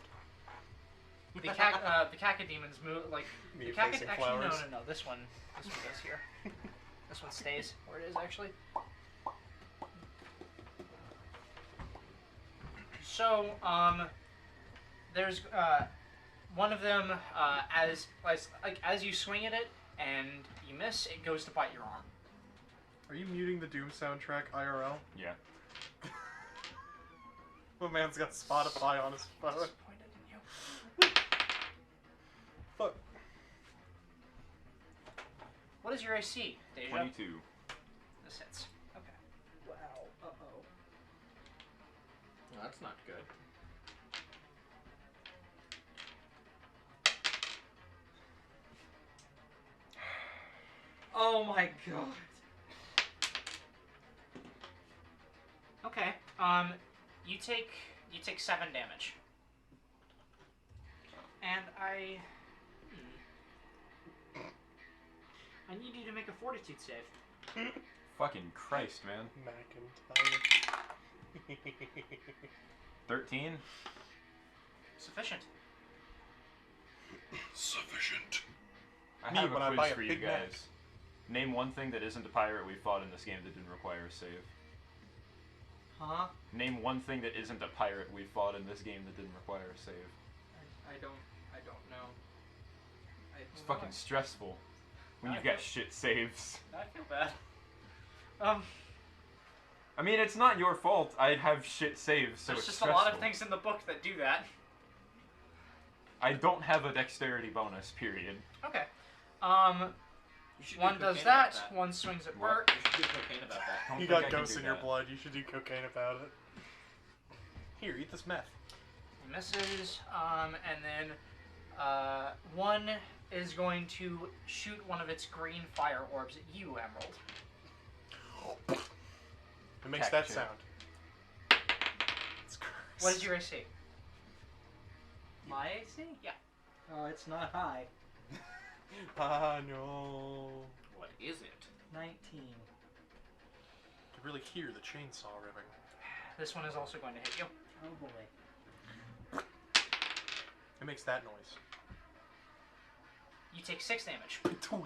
the cacodemons move, like, Me the facing actually, flowers. no, this one goes here. This one stays where it is, actually. So, there's, one of them, as you swing at it, and you miss, it goes to bite your arm. Are you muting the Doom soundtrack IRL? Yeah. The man's got Spotify on his phone. Disappointed in you. Fuck. What is your AC, Deja? 22. This hits. Okay. Wow. Uh-oh. Well, that's not good. Oh my god. Okay. You take 7 damage. And I need you to make a fortitude save. Fucking Christ, man. McIntyre. 13? Sufficient. Sufficient. I Me have when I a quiz buy a for you Big Mac. guys. Name one thing that isn't a pirate we fought in this game that didn't require a save. Huh? Name one thing that isn't a pirate we fought in this game that didn't require a save. I don't know. It's fucking stressful when you've got shit saves. I feel bad. I mean, it's not your fault. I'd have shit saves, so There's it's just stressful. a lot of things in the book that do that. I don't have a dexterity bonus, period. Okay. You should do One does cocaine about that, one swings at What? Bert. You should do cocaine about that. Don't You think I got can ghosts do in your that. blood. You should do cocaine about it. Here, eat this meth. He misses, and then one is going to shoot one of its green fire orbs at you, Emerald. It makes Heck, that shit. sound. What is your AC? My AC? Yeah. Oh, it's not high. Ah, no. What is it? 19. You can really hear the chainsaw ripping. This one is also going to hit you. Oh boy. It makes that noise. You take 6 damage. Tui.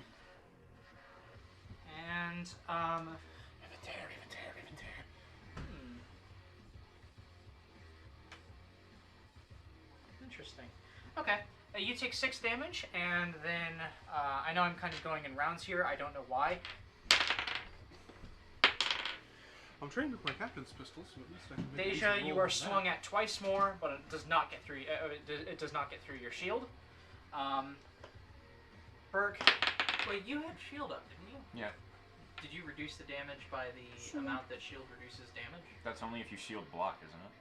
And, Interesting. Okay. You take 6 damage, and then, I know I'm kind of going in rounds here. I don't know why. I'm trained with my captain's pistol, so at least I can make a Deja, decent you roll are on that. swung at twice more, but it does not get through. It does not get through your shield. Burke, Wait, you had shield up, didn't you? Yeah. Did you reduce the damage by the amount that shield reduces damage? That's only if you shield block, isn't it?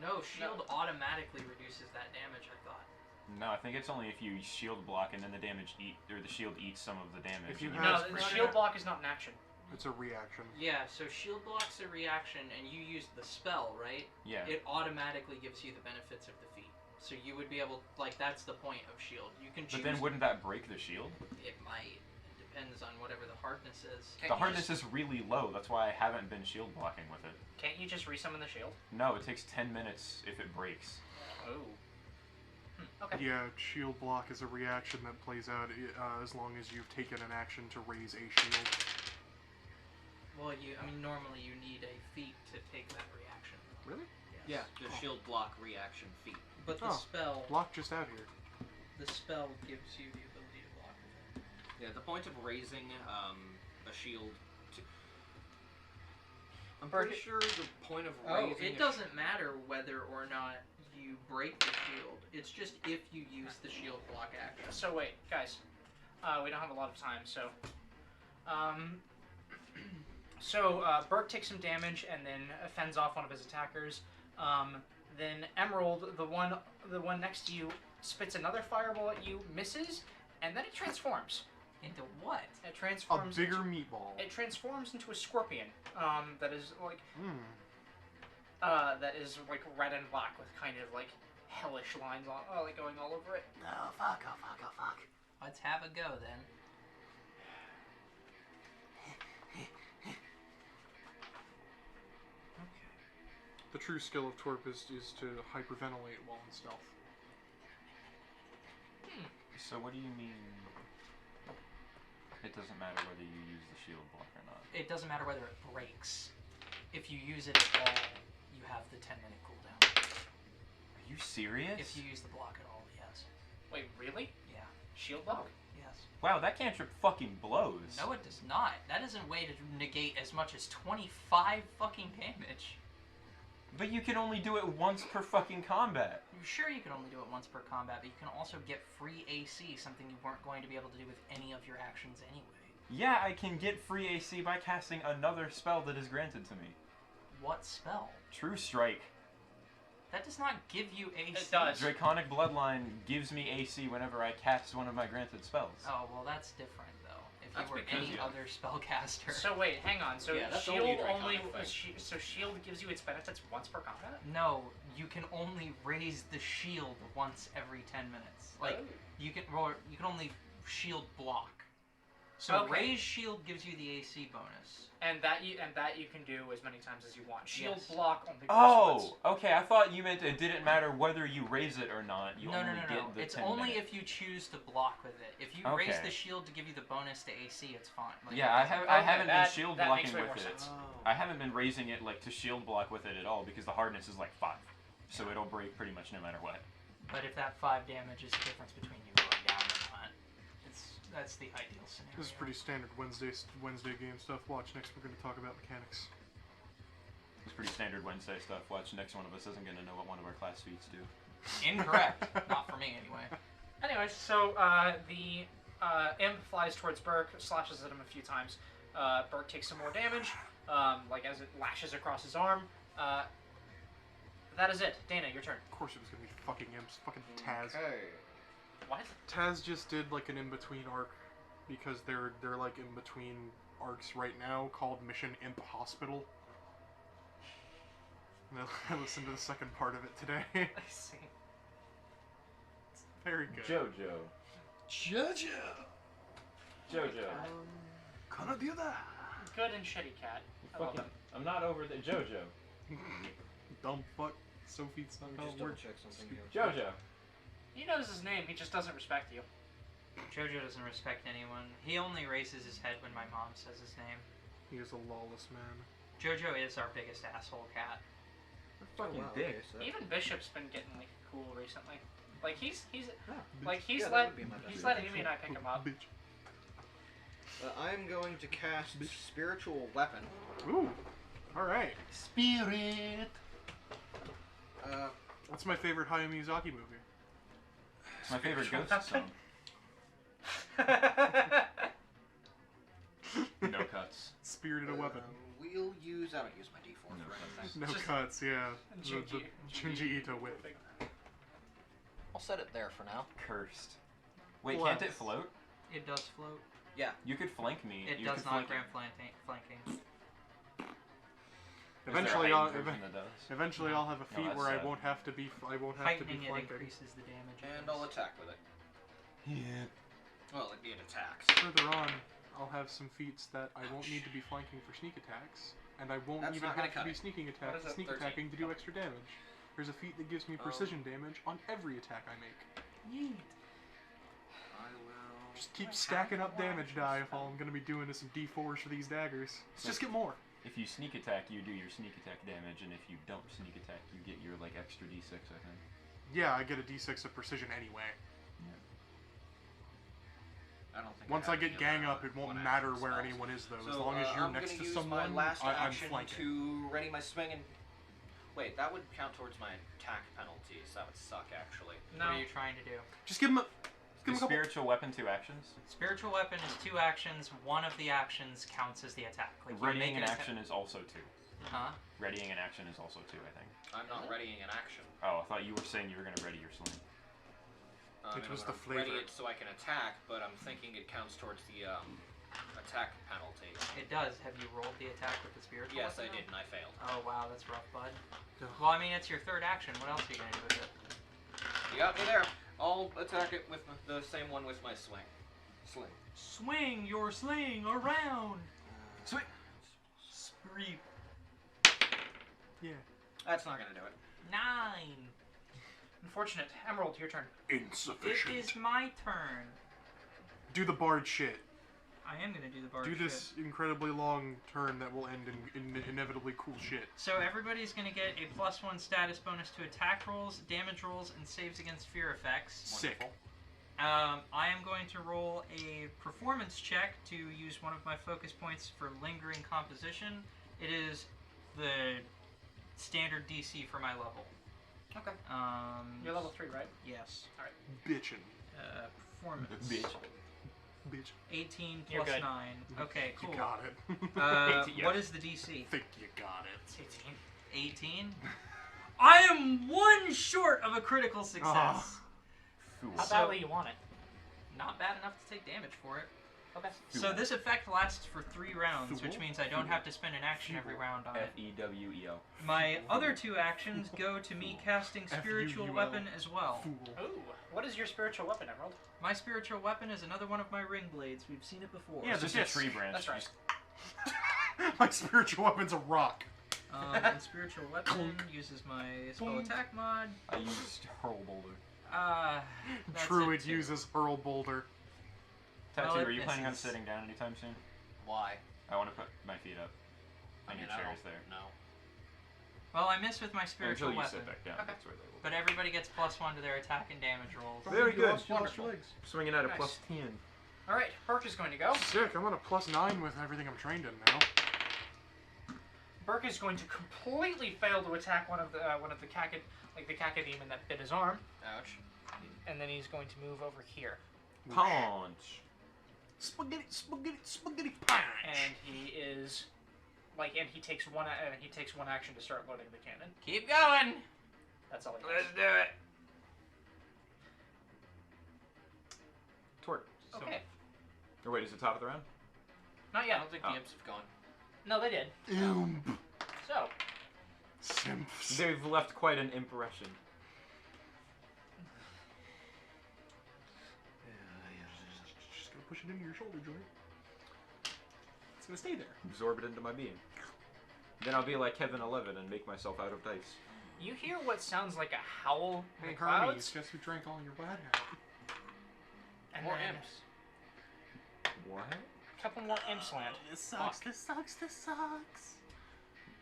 No, shield automatically reduces that damage, I thought. No, I think it's only if you shield block and then the shield eats some of the damage. If you and have- no, the shield block is not an action. It's a reaction. Yeah, so shield block's a reaction, and you use the spell, right? yeah. It automatically gives you the benefits of the feat. So you would be able, like, that's the point of shield. You can choose. But then wouldn't that break the shield? It might. It depends on whatever the hardness is. The hardness is really low. That's why I haven't been shield blocking with it. Can't you just resummon the shield? No, it takes 10 minutes if it breaks. Oh. Okay. Yeah, shield block is a reaction that plays out as long as you've taken an action to raise a shield. Well, normally you need a feat to take that reaction. Really? Yeah, the shield block reaction feat. But the Oh. spell, Block just out here. the spell gives you the ability to block with it. Yeah, the point of raising a shield to... I'm Burke, pretty sure the point of Oh, raising it doesn't matter whether or not you break the shield. It's just if you use the shield block action. So wait, guys, we don't have a lot of time, so, Burke takes some damage and then fends off one of his attackers. Then Emerald, the one next to you, spits another fireball at you, misses, and then it transforms. Into what? It A transforms. bigger into, meatball. it transforms into a scorpion. That is like Hmm. that is like red and black with kind of like hellish lines on, like going all over it. Oh fuck, oh fuck, oh fuck. Let's have a go then. The true skill of Twerp is to hyperventilate while in stealth. So what do you mean? It doesn't matter whether you use the shield block or not. It doesn't matter whether it breaks. If you use it at all, you have the 10-minute cooldown. Are you serious? If you use the block at all, yes. Wait, really? Yeah. Shield block? Yes. Wow, that cantrip fucking blows. No, it does not. That is a way to negate as much as 25 fucking damage. But you can only do it once per fucking combat. Sure, you can only do it once per combat, but you can also get free AC, something you weren't going to be able to do with any of your actions anyway. Yeah, I can get free AC by casting another spell that is granted to me. What spell? True Strike. That does not give you AC. It does. Draconic Bloodline gives me AC whenever I cast one of my granted spells. Oh, well, that's different, though. If That's you were because any you- other spellcaster. So wait, hang on. So Yeah, that's shield only a only, draconic thing. so shield gives you its benefits once per combat. No, you can only raise the shield once every 10 minutes. Like, you can only shield block. So Okay. raise shield gives you the AC bonus. And that you can do as many times as you want. Shield Yes. block only. works Oh, once. okay. I thought you meant it didn't matter whether you raise it or not. You No. only get the It's 10 only minute. if you choose to block with it. If you raise Okay. the shield to give you the bonus to AC, it's fine. Like, Yeah, I haven't Okay, been that- shield that blocking makes way with more it. sense. I haven't been raising it like to shield block with it at all because the hardness is like 5, so it'll break pretty much no matter what. But if that 5 damage is the difference between you going down or not, that's the ideal scenario. This is pretty standard Wednesday game stuff. Watch, next we're going to talk about mechanics. It's pretty standard Wednesday stuff. Watch, next one of us isn't gonna know what one of our class feats do. Incorrect. Not for me, anyway. Anyways, so the imp flies towards Burke, slashes at him a few times. Burke takes some more damage, like as it lashes across his arm. That is it. Dana, your turn. Of course it was going to be fucking imps. Fucking Taz. Okay. What? Taz just did like an in-between arc because they're like in between arcs right now called Mission Imp Hospital. No, I listened to the second part of it today. I see. Very good. Jojo. Jojo. Gonna do that. Good and shitty cat. I love Fucking, him. I'm not over the Jojo. Dumb fuck. Sophie's not how it works. check something here. Jojo. He knows his name. He just doesn't respect you. Jojo doesn't respect anyone. He only raises his head when my mom says his name. He is a lawless man. Jojo is our biggest asshole cat. Fucking dick. Even Bishop's been getting like cool recently. Like he's Yeah, that let would be my best he's bet. letting Amy and I pick him up. Bitch. I'm going to cast Spiritual Weapon. Ooh. Alright. Spirit. That's my favorite Hayao Miyazaki movie. It's my favorite ghost song. No cuts. Spirited a Weapon. We'll use. I don't use my D4 No for cuts. anything. No Just- cuts, yeah. Junji- Junji Ito whip. I'll set it there for now. Cursed. Wait, can't it float? It does float. You could flank me. It you does could not flank grand flanking. Eventually, I'll. Eventually, I'll have a No, feat that's where I sad. won't have to be. I won't have to be Heightening it flanking. increases the damage. And I'll attack with it. Yeah. Well, it attacks. Further on, I'll have some feats that I won't need to be flanking for sneak attacks, and I won't That's even not gonna have to cut be it. What is it, sneak 13? attacking to do extra damage. There's a feat that gives me precision damage on every attack I make. I will. Just keep stacking up damage die if all I'm gonna be doing is some d4s for these daggers. Let's just get more. If you sneak attack, you do your sneak attack damage, and if you don't sneak attack, you get your like extra d6, I think. Yeah, I get a d6 of precision anyway. I don't think. Once I have get any gang other up, it won't one matter action where spells. anyone is though. So, As long as you're I'm next gonna to use someone, my last I'm action flanking. to ready my swing and. Wait, that would count towards my attack penalties. That would suck, actually. What are you trying to do? Just give him a. The Give him a couple. spiritual weapon 2 actions. Spiritual weapon is 2 actions. One of the actions counts as the attack. Like you Readying make an action is also 2. Huh? Readying an action is also 2, I think. I'm not readying an action. Oh, I thought you were saying you were gonna ready your sling. Which I'm was the gonna ready flavor. it so I can attack, but I'm thinking it counts towards the attack penalty. It does. Have you rolled the attack with the spiritual Yes, I weapon? did, and I failed. Oh wow, that's rough, bud. Yeah. Well, I mean, it's your 3rd action. What else are you gonna do with it? You got me there. I'll attack it with the same one with my swing. Sling. Swing your sling around. Swing. Spree. Yeah. That's not gonna do it. 9. Unfortunate. Emerald, your turn. It Insufficient. is my turn. Do the bard shit. I am gonna do the bar. Do this incredibly long turn that will end in inevitably cool shit. So everybody's gonna get a +1 status bonus to attack rolls, damage rolls, and saves against fear effects. Sick. I am going to roll a performance check to use one of my focus points for lingering composition. It is the standard DC for my level. Okay. You're You're level 3, right? Yes. Bitchin'. Performance. Bitch. Bitch. 18 You're plus good. 9. Okay, cool. You got it. What is the DC? Think you got it. 18. 18? I am 1 short of a critical success. Ah. Fool. How So- badly you want it? Not bad enough to take damage for it. Okay. So this effect lasts for 3 rounds, which Fool. means I don't have to spend an action every round on it. Feweo. My other 2 actions go to me casting spiritual FUUL. weapon as well. Fool. Ooh, what is your spiritual weapon, Emerald? My spiritual weapon is another one of my ring blades. We've seen it before. Yeah, It's the just a disc. tree branch. That's right. Just- My spiritual weapon's a rock. And spiritual weapon uses my spell attack mod. I used hurl boulder. That's True, it it too. uses hurl boulder. Tattoo, Well, are you planning on this is- sitting down anytime soon? Why? I want to put my feet up. I And mean, your I chair's don't there. know. Well, I miss with my spiritual Until you weapon. sit back down. Okay. That's where they will. But everybody gets +1 to their attack and damage rolls. Very good. Wonderful. Swinging at a Nice. +10. All right, Burke is going to go. Sick, I'm on a +9 with everything I'm trained in now. Burke is going to completely fail to attack one of the cacodemon that bit his arm, Ouch. and then he's going to move over here, Punch. Spaghetti, spaghetti, spaghetti punch! and he is and he takes one action to start loading the cannon. Keep going! That's all he Let's does. do it! Tort. Okay, Or wait, is it top of the round? not I yet. don't think Oh. the imps have gone. No, they did. Oomp. So Simps. They've left quite an impression. Just gonna push it into your shoulder joint. It's gonna stay there. Absorb it into my being. Then I'll be like Kevin 11 and make myself out of dice. You hear what sounds like a howl in Hey the clouds, Hermes, guess who drank all your bad out? and More then imps. What? a couple more imps land. This sucks, this sucks.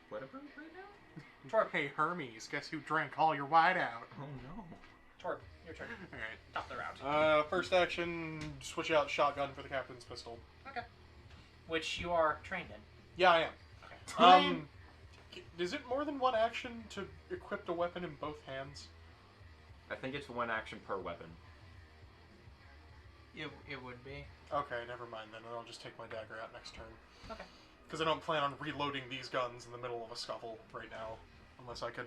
What about right now? Torp, Hey Hermes, guess who drank all your white out? Oh no. Torp, your turn. Alright. Top of the round. First action, switch out shotgun for the captain's pistol. Which you are trained in. Yeah, I am. Okay. Is it more than one action to equip a weapon in both hands? I think it's one action per weapon. It would be. Okay, never mind then. I'll just take my dagger out next turn. Okay. Because I don't plan on reloading these guns in the middle of a scuffle right now, unless I can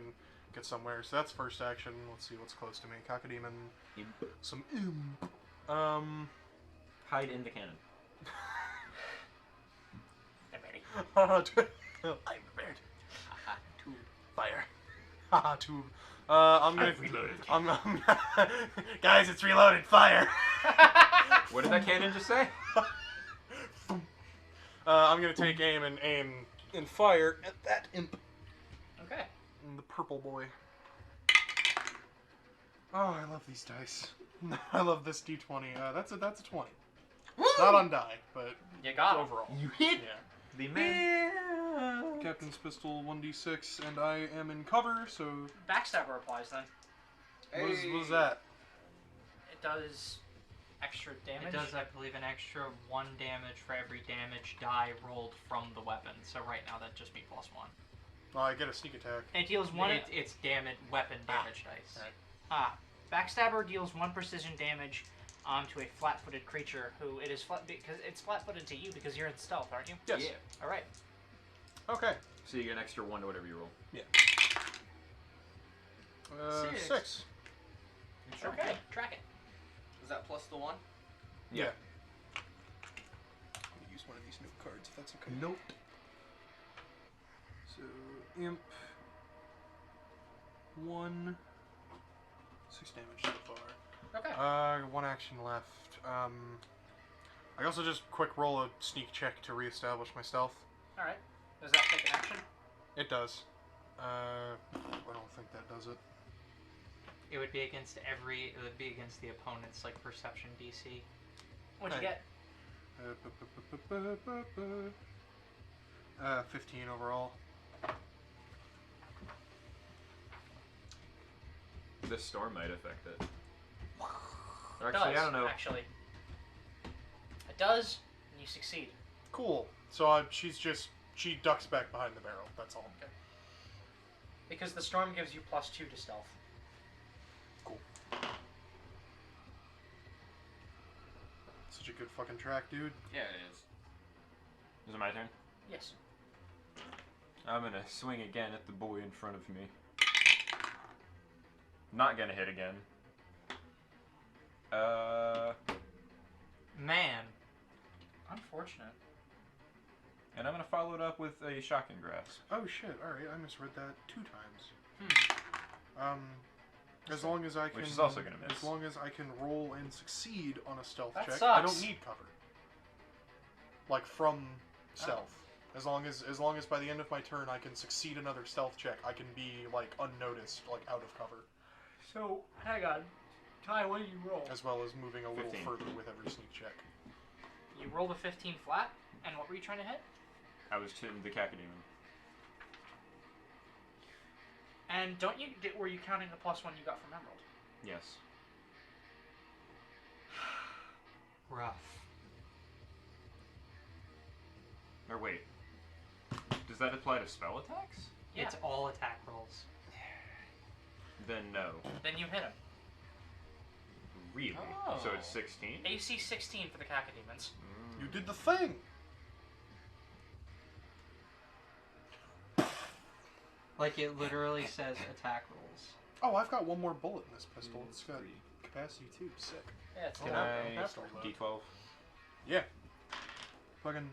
get somewhere. So that's first action. Let's see what's close to me. Cacodemon. Imp. Some imp. Hide in the cannon. I'm ready. I'm prepared. Two. Fire. Haha, tube. I'm gonna reloaded. I'm guys, it's reloaded. Fire. What did that cannon just say? I'm gonna take aim and fire at that imp. Okay. The purple boy. Oh, I love these dice. I love this d20. That's a 20. Not on die, but You got him. overall. You hit Yeah. the man. Captain's pistol 1d6, and I am in cover, so Backstabber applies then. what was that? It does extra damage. It does, I believe, an extra 1 damage for every damage die rolled from the weapon. So right now that'd just be +1. Oh, I get a sneak attack. It deals one. It's damage weapon damage dice. Alright. Backstabber deals 1 precision damage to a flat-footed creature who it is flat because it's flat-footed to you because you're in stealth, aren't you? Yes. Yeah. All right. Okay. So you get an extra 1 to whatever you roll. Six. Okay. Track it. Is that plus the 1? Yeah. Let me use one of these note cards if that's okay. Nope. So, imp. 1. 6 damage so far. Okay. One action left. I also just quick roll a sneak check to reestablish my stealth. All right. Does that take an action? It does. I don't think that does it. It would be against it would be against the opponent's like perception DC. What'd you Hey. get? 15 overall. This storm might affect it. Or It actually, does, I don't know. Actually, it does, and you succeed. Cool. So she ducks back behind the barrel. That's all. Okay. Because the storm gives you +2 to stealth. Cool. Such a good fucking track, dude. Yeah, it is. Is it my turn? Yes. I'm gonna swing again at the boy in front of me. Not gonna hit again. Man, Unfortunate. And I'm gonna follow it up with a shotgun grasp. Oh shit! All right, I misread that 2 times. As long as I can, Which is also gonna miss. As long as I can roll and succeed on a stealth That check, I sucks. don't need cover. Like from stealth. As long as by the end of my turn I can succeed another stealth check, I can be like unnoticed, like out of cover, So, hang on. Ty, what did you roll? as well as moving a little 15. further with every sneak check. You rolled a 15 flat, and what were you trying to hit? I was hitting the Cacodemon. And were you counting the +1 you got from Emerald? Yes. rough. Or wait. Does that apply to spell attacks? Yeah. It's all attack rolls. Then no. Then you hit him. Really? Oh. So it's 16? AC 16 for the Cacodemons. You did the thing. Like it literally says attack rolls. Oh, I've got one more bullet in this pistol. It's got 3. capacity too. Sick. Yeah, it's Oh, Can good. I pistol load. D12? Yeah. Fucking.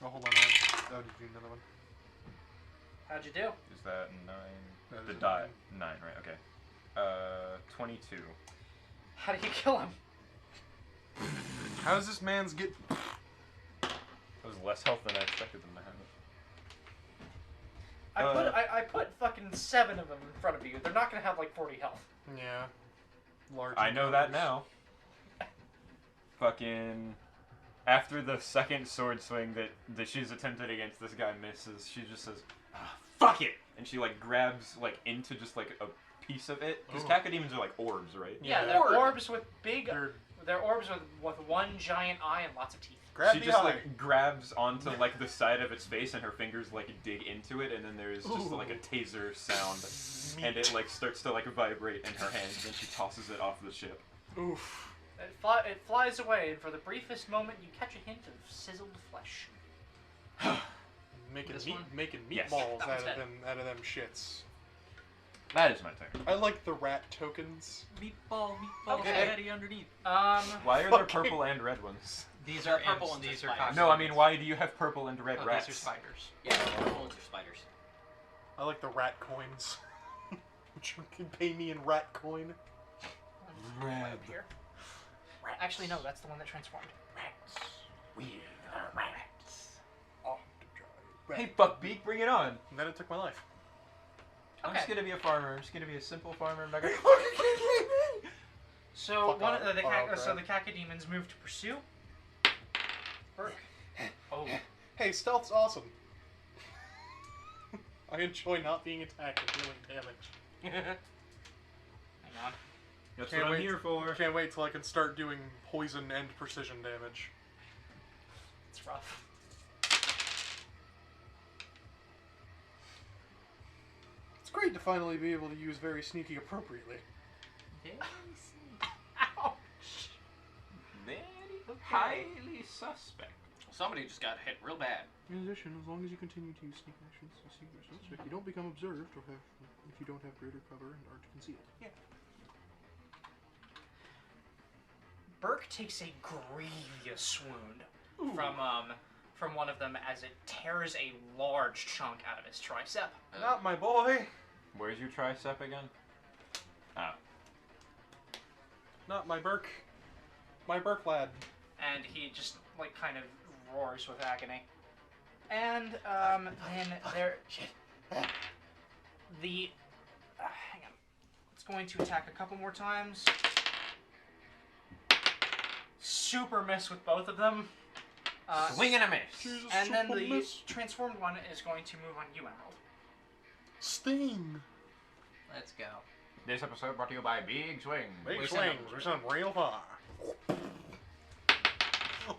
Oh, hold on. I would do another one. How'd you do? Is that 9? That The is a die. 9, right? Okay. 22. How do you kill him? How does this man's get? That was less health than I expected them to have. I put fucking 7 of them in front of you. They're not gonna have like 40 health. Yeah. Large. I know that encounters. now. Fucking. After the second sword swing that she's attempted against this guy misses, she just says, "Ah, fuck it! And she like grabs like into just like a piece of it. Because Ooh. cacodemons are like orbs, right? Yeah, Yeah. they're Orb. orbs with big. They're They're orbs with one giant eye and lots of teeth. grab She the just eye. like grabs onto like the side of its face and her fingers like dig into it and then there's just Ooh. like a taser sound and it like starts to like vibrate in her hands and she tosses it off the ship. Oof. It flies away, and for the briefest moment, you catch a hint of sizzled flesh. Making This meat, one? making Yes. meatballs That out one's of dead. them shits. That is my turn. I like the rat tokens. Meatball, Okay. daddy underneath. Why are there Fucking- purple and red ones? These They're are purple imps, ones are these are spiders. cockroaches. No, I mean why do you have purple and red Oh, rats? these are spiders. Yeah, purple ones are spiders. I like the rat coins. Which you can pay me in rat coin. Way up here. Actually, no, that's the one that transformed. Oh, Hey Buckbeak, bring it on! and then it took my life. I'm just gonna be a farmer. I'm just gonna be a simple farmer. I'm not gonna So Fuck one off. of the Oh, so crap. the cacodemons move to pursue. Burke. Oh, Hey, stealth's awesome. I enjoy not being attacked and dealing damage. hang on. That's Can't what I'm wait. here for. Can't wait till I can start doing poison and precision damage. It's rough. It's great to finally be able to use very sneaky appropriately. Ouch. Very highly suspect. Somebody just got hit real bad. In addition, as long as you continue to use sneak actions to see your suspect, you don't become observed or have if you don't have greater cover and are concealed. Yeah. Burke takes a grievous wound from one of them as it tears a large chunk out of his tricep. Not my boy. Where's your tricep again? Ah. Not my Burke. My Burke lad. And he just like kind of roars with agony. And then there the hang on. It's going to attack a couple more times. Super miss with both of them. Swing and a miss. Jesus, And then super the miss. transformed one is going to move on you, Emerald. Sting. Let's go. This episode brought to you by Big Swing. Big Where's swings. that? We're some real far.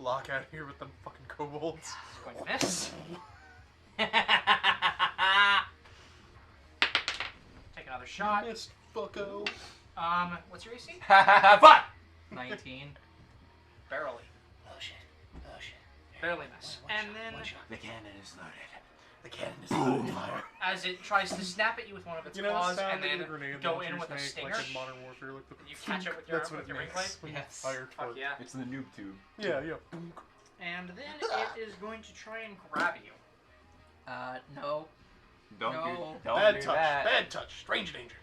Lock out of here with them fucking kobolds. It's going to miss. Take another shot. Missed, fucko. What's your AC? Fuck! 19. Barely. Oh shit. Oh shit. Barely miss. And then, The cannon is loaded. The cannon is loaded. Fire. as it tries to snap at you with one of its You know the claws, sound and that then your grenade go launchers in with a make, stinger. like in Modern Warfare, like the You catch it with your- that's what with it your ring makes blade? when Yes. you fire Fuck toward. yeah. It's the noob tube. Yeah, yeah. And then it is going to try and grab you. No. Don't No. don't Bad do touch. that. Bad touch. Strange danger.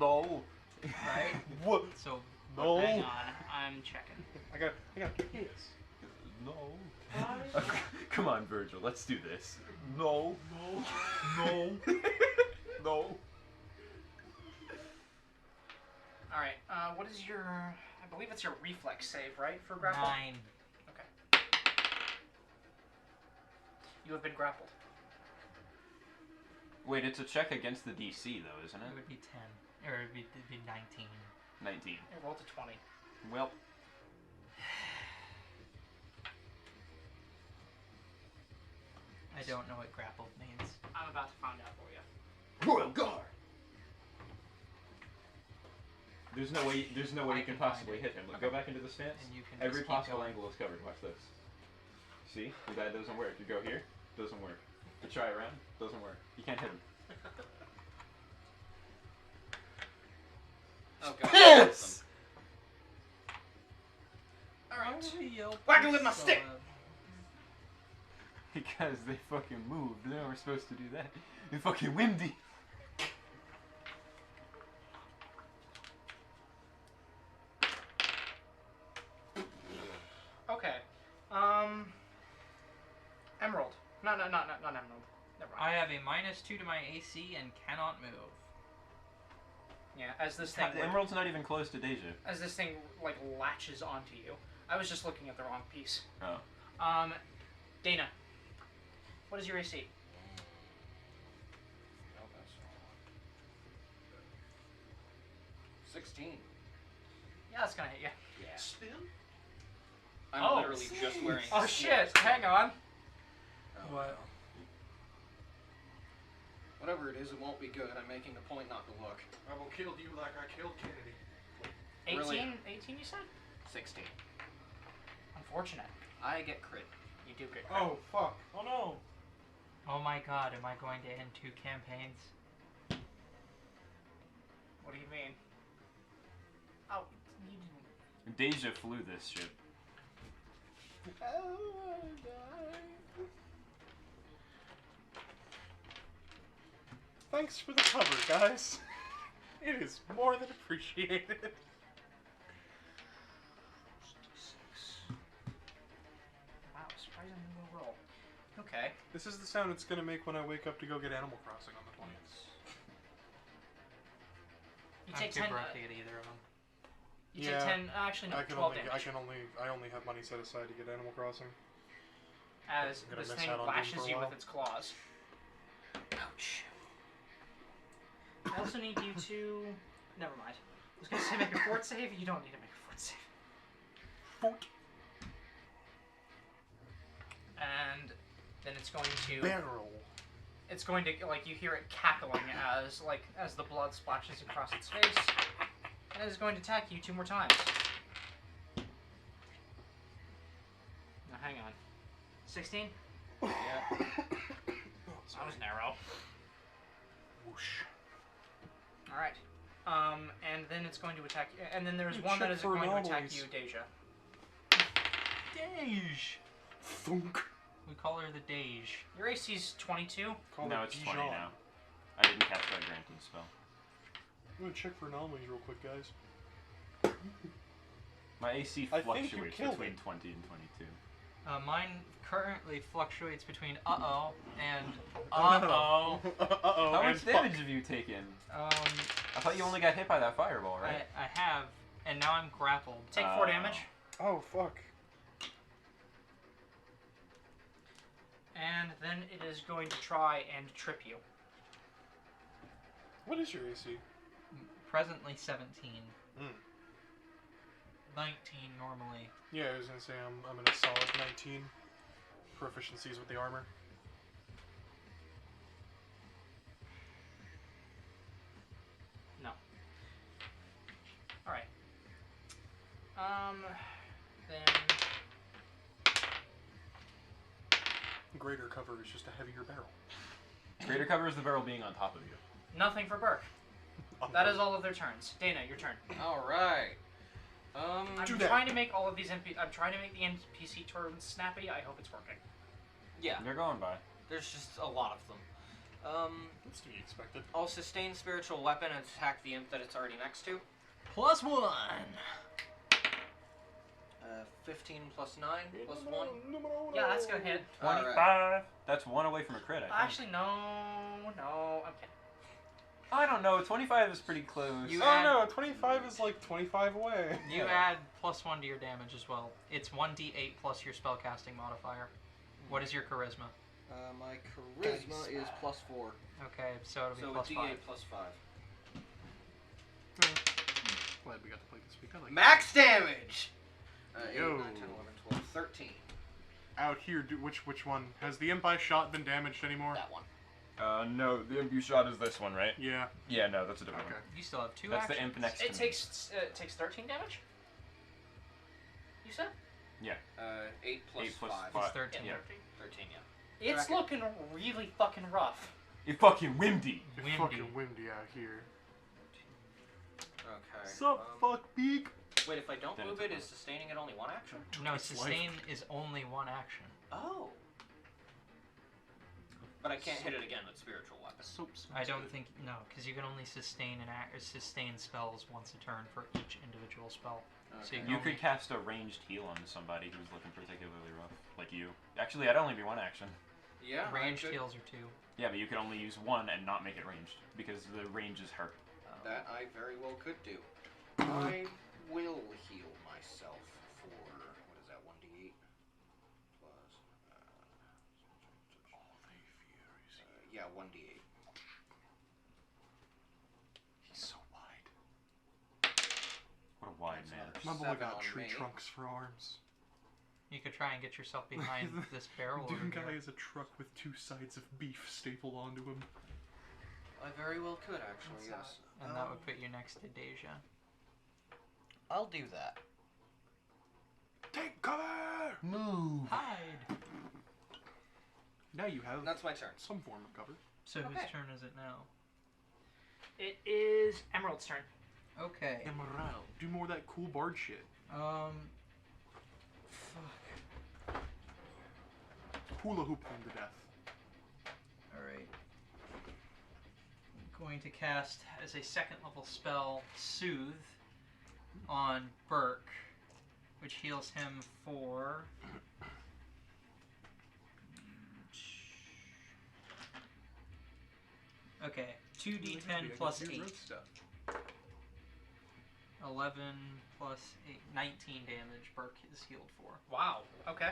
No. Right? What? So, No. Hang on, I'm checking. I got kiss. No. Come on, Virgil. Let's do this. No. No. No. Alright, what is your... I believe it's your reflex save, right, for grapple? 9. You have been grappled. Wait, it's a check against the DC though, isn't It it? would be 10. Or it'd be 19. 19. It rolled a 20. Well, I don't know what grappled means. I'm about to find out for you. Royal Guard. there's no way I you can can find possibly it. hit him. Look, go back into the stance. And you can Every just keep possible going. angle is covered. Watch this. See? That doesn't work. You go here, doesn't work. You try around, doesn't work. You can't hit him. Oh god. Piss! Alright. Whack him with my stick! because they fucking moved. They weren't supposed to do that. They fucking windy. Okay. Emerald. Not Emerald. Never mind. I have a -2 to my AC and cannot move. Yeah, as this thing Emerald's not even close to Deja. as this thing like latches onto you. I was just looking at the wrong piece. Oh. Dana. What is your AC? No, that's 16. Yeah, that's gonna hit you. Yeah. Spin? I'm Oh. literally just wearing. Oh shit! Hang on. Oh, What? no. Whatever it is, it won't be good. I'm making a point not to look. I will kill you like I killed Kennedy. 18. Really? 18. You said? 16. Unfortunate. I get crit. You do get crit. Oh, fuck. Oh no. Oh my god, am I going to end 2 campaigns? What do you mean? Oh, you didn't. Deja flew this ship. Thanks for the cover, guys. It is more than appreciated. Wow, surprisingly low roll. Okay. This is the sound it's gonna make when I wake up to go get Animal Crossing on the 20th. You I'm take too 10. broke to get either of them. You Yeah, take 10. Actually, no. 12 damage. I only have money set aside to get Animal Crossing. As I'm gonna this miss thing out on Doom lashes for a you while. with its claws. Ouch. I also need you to. Never mind. I was gonna say make a fort save. You don't need to make a fort save. Fort. And then it's going to. Barrel. It's going to like you hear it cackling as the blood splashes across its face, and it's going to attack you 2 more times. Now hang on. 16. Yeah. That was narrow. Whoosh. All right. And then it's going to attack. And then there's You one that check is for going to attack anomalies. you, Deja. Dej! Thunk. We call her the Dej. Your AC's 22. Call No, it it's Dijon. 20 now. I didn't cast that granted spell. I'm gonna check for anomalies real quick, guys. My AC I think you fluctuates killed between it. 20 and 22. Mine currently fluctuates between uh-oh and Uh-oh. Uh-oh. How and much damage have you taken? I thought you only got hit by that fireball, right? I have, and now I'm grappled. Take 4 damage. Oh, fuck. And then it is going to try and trip you. What is your AC? Presently 17. Mm. 19 normally. Yeah, I was gonna say I'm in a solid 19 proficiencies with the armor. No. Alright. Then... Greater cover is just a heavier barrel. Greater cover is the barrel being on top of you. Nothing for Burke. That is all of their turns. Dana, your turn. All right. I'm Do that. trying to make all of these I'm trying to make the NPC turns snappy. I hope it's working. Yeah. They're going by. There's just a lot of them. That's to be expected. I'll sustain spiritual weapon and attack the imp that it's already next to. +1! 15 plus 9 plus 1. Yeah, that's gonna hit. 25! That's 1 away from a crit, I think. Actually, no, I'm kidding. I don't know, 25 is pretty close. You Oh add- no, 25 is like 25 away. You add +1 to your damage as well. It's 1d8 plus your spellcasting modifier. What is your charisma? My charisma is plus 4. Okay, so it'll be So plus a 5. d8 plus 5. Glad we got to play this week. I like Max damage! 8, Yo. 9, 10, 11, 12, 13. Out here, which one? Has the imp I shot been damaged anymore? That one. No, the imp you shot is this one, right? Yeah. Yeah, no, that's a different Okay. one. You still have 2 That's actions. the imp next to It me. takes 13 damage. You said? 8 plus 8 plus 5. It's 5. 13. Yeah. 13, yeah. It's Bracket. looking really fucking rough. It's fucking windy. It's Windy. fucking windy out here. Okay. Sup, fuck beak? Wait, if I don't Then move it's it, a is one. sustaining it only 1 action? No, It's life. sustain is only 1 action. Oh. But I can't hit it again with spiritual weapons. I don't think because you can only sustain sustain spells once a turn for each individual spell. So Okay. You could cast a ranged heal on somebody who's looking particularly rough, like you. Actually, that'd only be one action. Yeah, ranged I could- heals are 2. Yeah, but you could only use one and not make it ranged because the range is hurt. That I very well could do. I will heal myself for what is that? 1d8 plus. Yeah, 1d8. He's so wide. What a wide That's man. another My boy 7 got on tree me. trunks for arms. You could try and get yourself behind this barrel over Doom guy here. is a truck with 2 sides of beef stapled onto him. I very well could actually, yes. And that would put you next to Deja. I'll do that. Take cover! Move! Hide! Now you have That's my turn. some form of cover. So Okay. whose turn is it now? It is Emerald's turn. Okay. Emerald. Do more of that cool bard shit. Fuck. Hula hoop him to death. Alright. I'm going to cast as a second level spell Soothe on Burke, which heals him for. Okay, 2d10 plus 8. 11 plus 8, 19 damage Burke is healed for. Wow. Okay.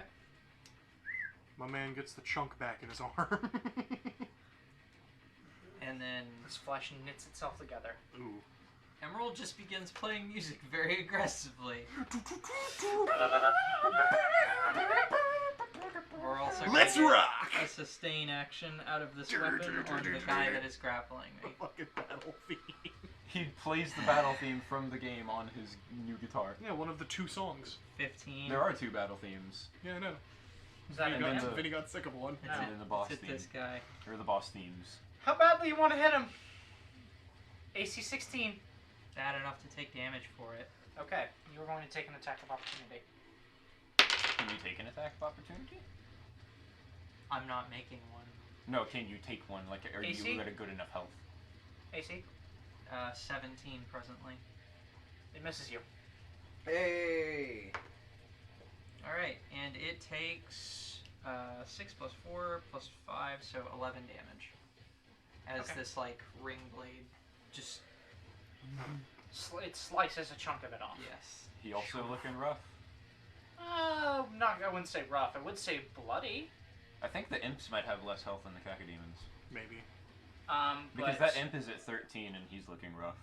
My man gets the chunk back in his arm. And then This flesh knits itself together. Ooh. Emerald just begins playing music very aggressively. We're also Let's gonna get rock! a sustain action out of this weapon on the guy that is grappling me. Fucking battle theme. He plays the battle theme from the game on his new guitar. Yeah, one of the 2 songs. 15. There are 2 battle themes. Yeah, I know. Is that Vinny an got, the- Vinny got sick of one. It's And it- then the boss it's at theme. this guy. Or the boss themes. How badly you want to hit him? AC 16. Bad enough to take damage for it. Okay. You're going to take an attack of opportunity. Can you take an attack of opportunity? I'm not making one. No, can you take one? Like, are AC? you at a good enough health? AC. 17 presently. It misses you. Hey! Alright, and it takes 6 plus 4 plus 5, so 11 damage. As Okay. this, like, ring blade just. It slices a chunk of it off. Yes. He also looking rough. I wouldn't say rough. I would say bloody. I think the imps might have less health than the cacodemons. Maybe. Because But that imp is at 13 and he's looking rough.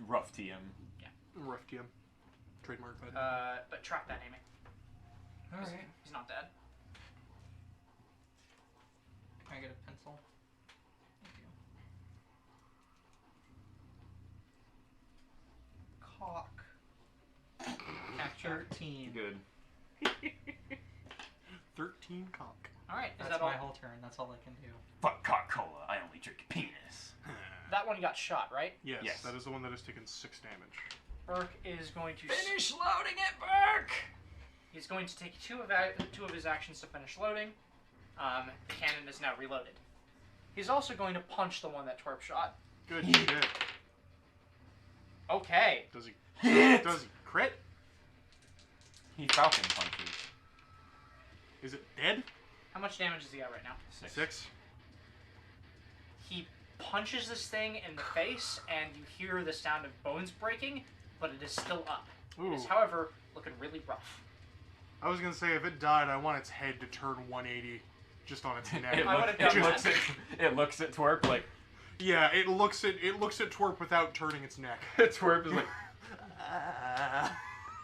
Rough TM. Rough TM. Trademark. but track that, Amy. Alright. He's not dead. Can I get a pencil? Thank you. Cock. Capture 13. Good. 13 cock. All right. Is That's that all? my whole turn. That's all I can do. Fuck Coca-Cola, I only drink penis. That one got shot, right? Yes, Yes. that is the one that has taken 6 damage. Burke is going to Finish loading it, Burke! He's going to take two of his actions to finish loading. The cannon is now reloaded. He's also going to punch the one that Twerp shot. Good shit. Okay. Does he? Hit! Does he crit? He falcon punches. Is it dead? How much damage is he at right now? 6. He punches this thing in the face, and you hear the sound of bones breaking, but it is still up. Ooh. It is, however, looking really rough. I was gonna say if it died, I want its head to turn 180, just on its neck. It, I would've done looks at Twerp like Yeah, it looks at Twerp without turning its neck. Twerp is like,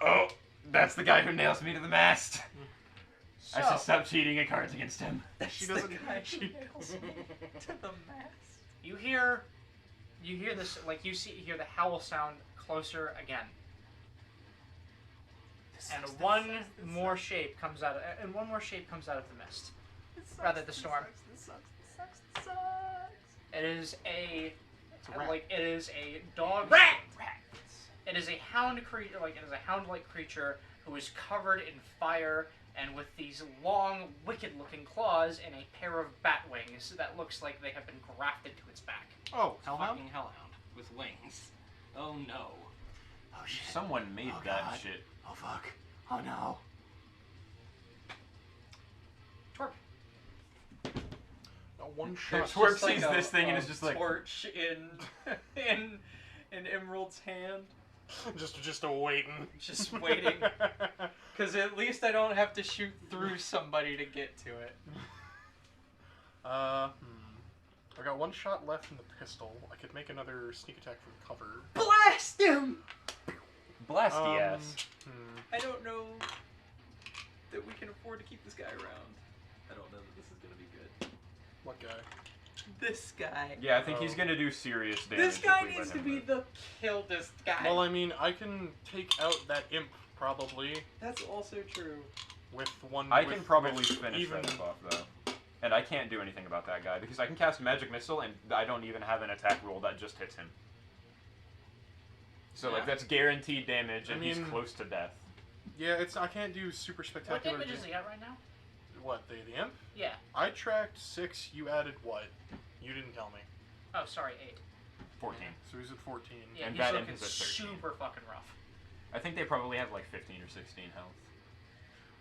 oh, that's the guy who nails me to the mast. I should So, stop cheating at Cards Against him. She doesn't. To the mast. you hear this, like you hear the howl sound closer again. And one more shape comes out of the mist. Rather, the storm. This sucks. It is a a rat. it is a dog. Rat! It is a hound creature. It is a hound-like creature who is covered in fire and with these long, wicked-looking claws and a pair of bat wings that looks like they have been grafted to its back. Oh, Hellhound? Fucking hellhound with wings. Oh no. Oh shit. Someone made Oh, that God. shit. Oh fuck. Oh no. Twerp. One shot. Twerp Just like sees a- this thing and a is just like, torch in Emerald's hand, just waiting. just waiting. Because at least I don't have to shoot through somebody to get to it. I got one shot left in the pistol. I could make another sneak attack from cover. Blast him! blasty ass. I don't know that we can afford to keep this guy around. I don't know that this is gonna be good. What guy? This guy. Yeah, I think he's Oh. gonna do serious damage. This guy if we let needs to him be live. the kildest guy. Well, I mean, I can take out that imp probably That's also true. with one. I with- can probably with finish even. that off though. And I can't do anything about that guy because I can cast Magic Missile and I don't even have an attack roll that just hits him. So Yeah. like that's guaranteed damage I and he's mean- close to death. Yeah, it's I can't do super What spectacular. damage is he at right now? What the imp? Yeah. I tracked 6. You added what? You didn't tell me. Oh, sorry, 8. 14. So he's at 14. Yeah, And he's that looking imp is at 13. super fucking rough. I think they probably have like 15 or 16 health.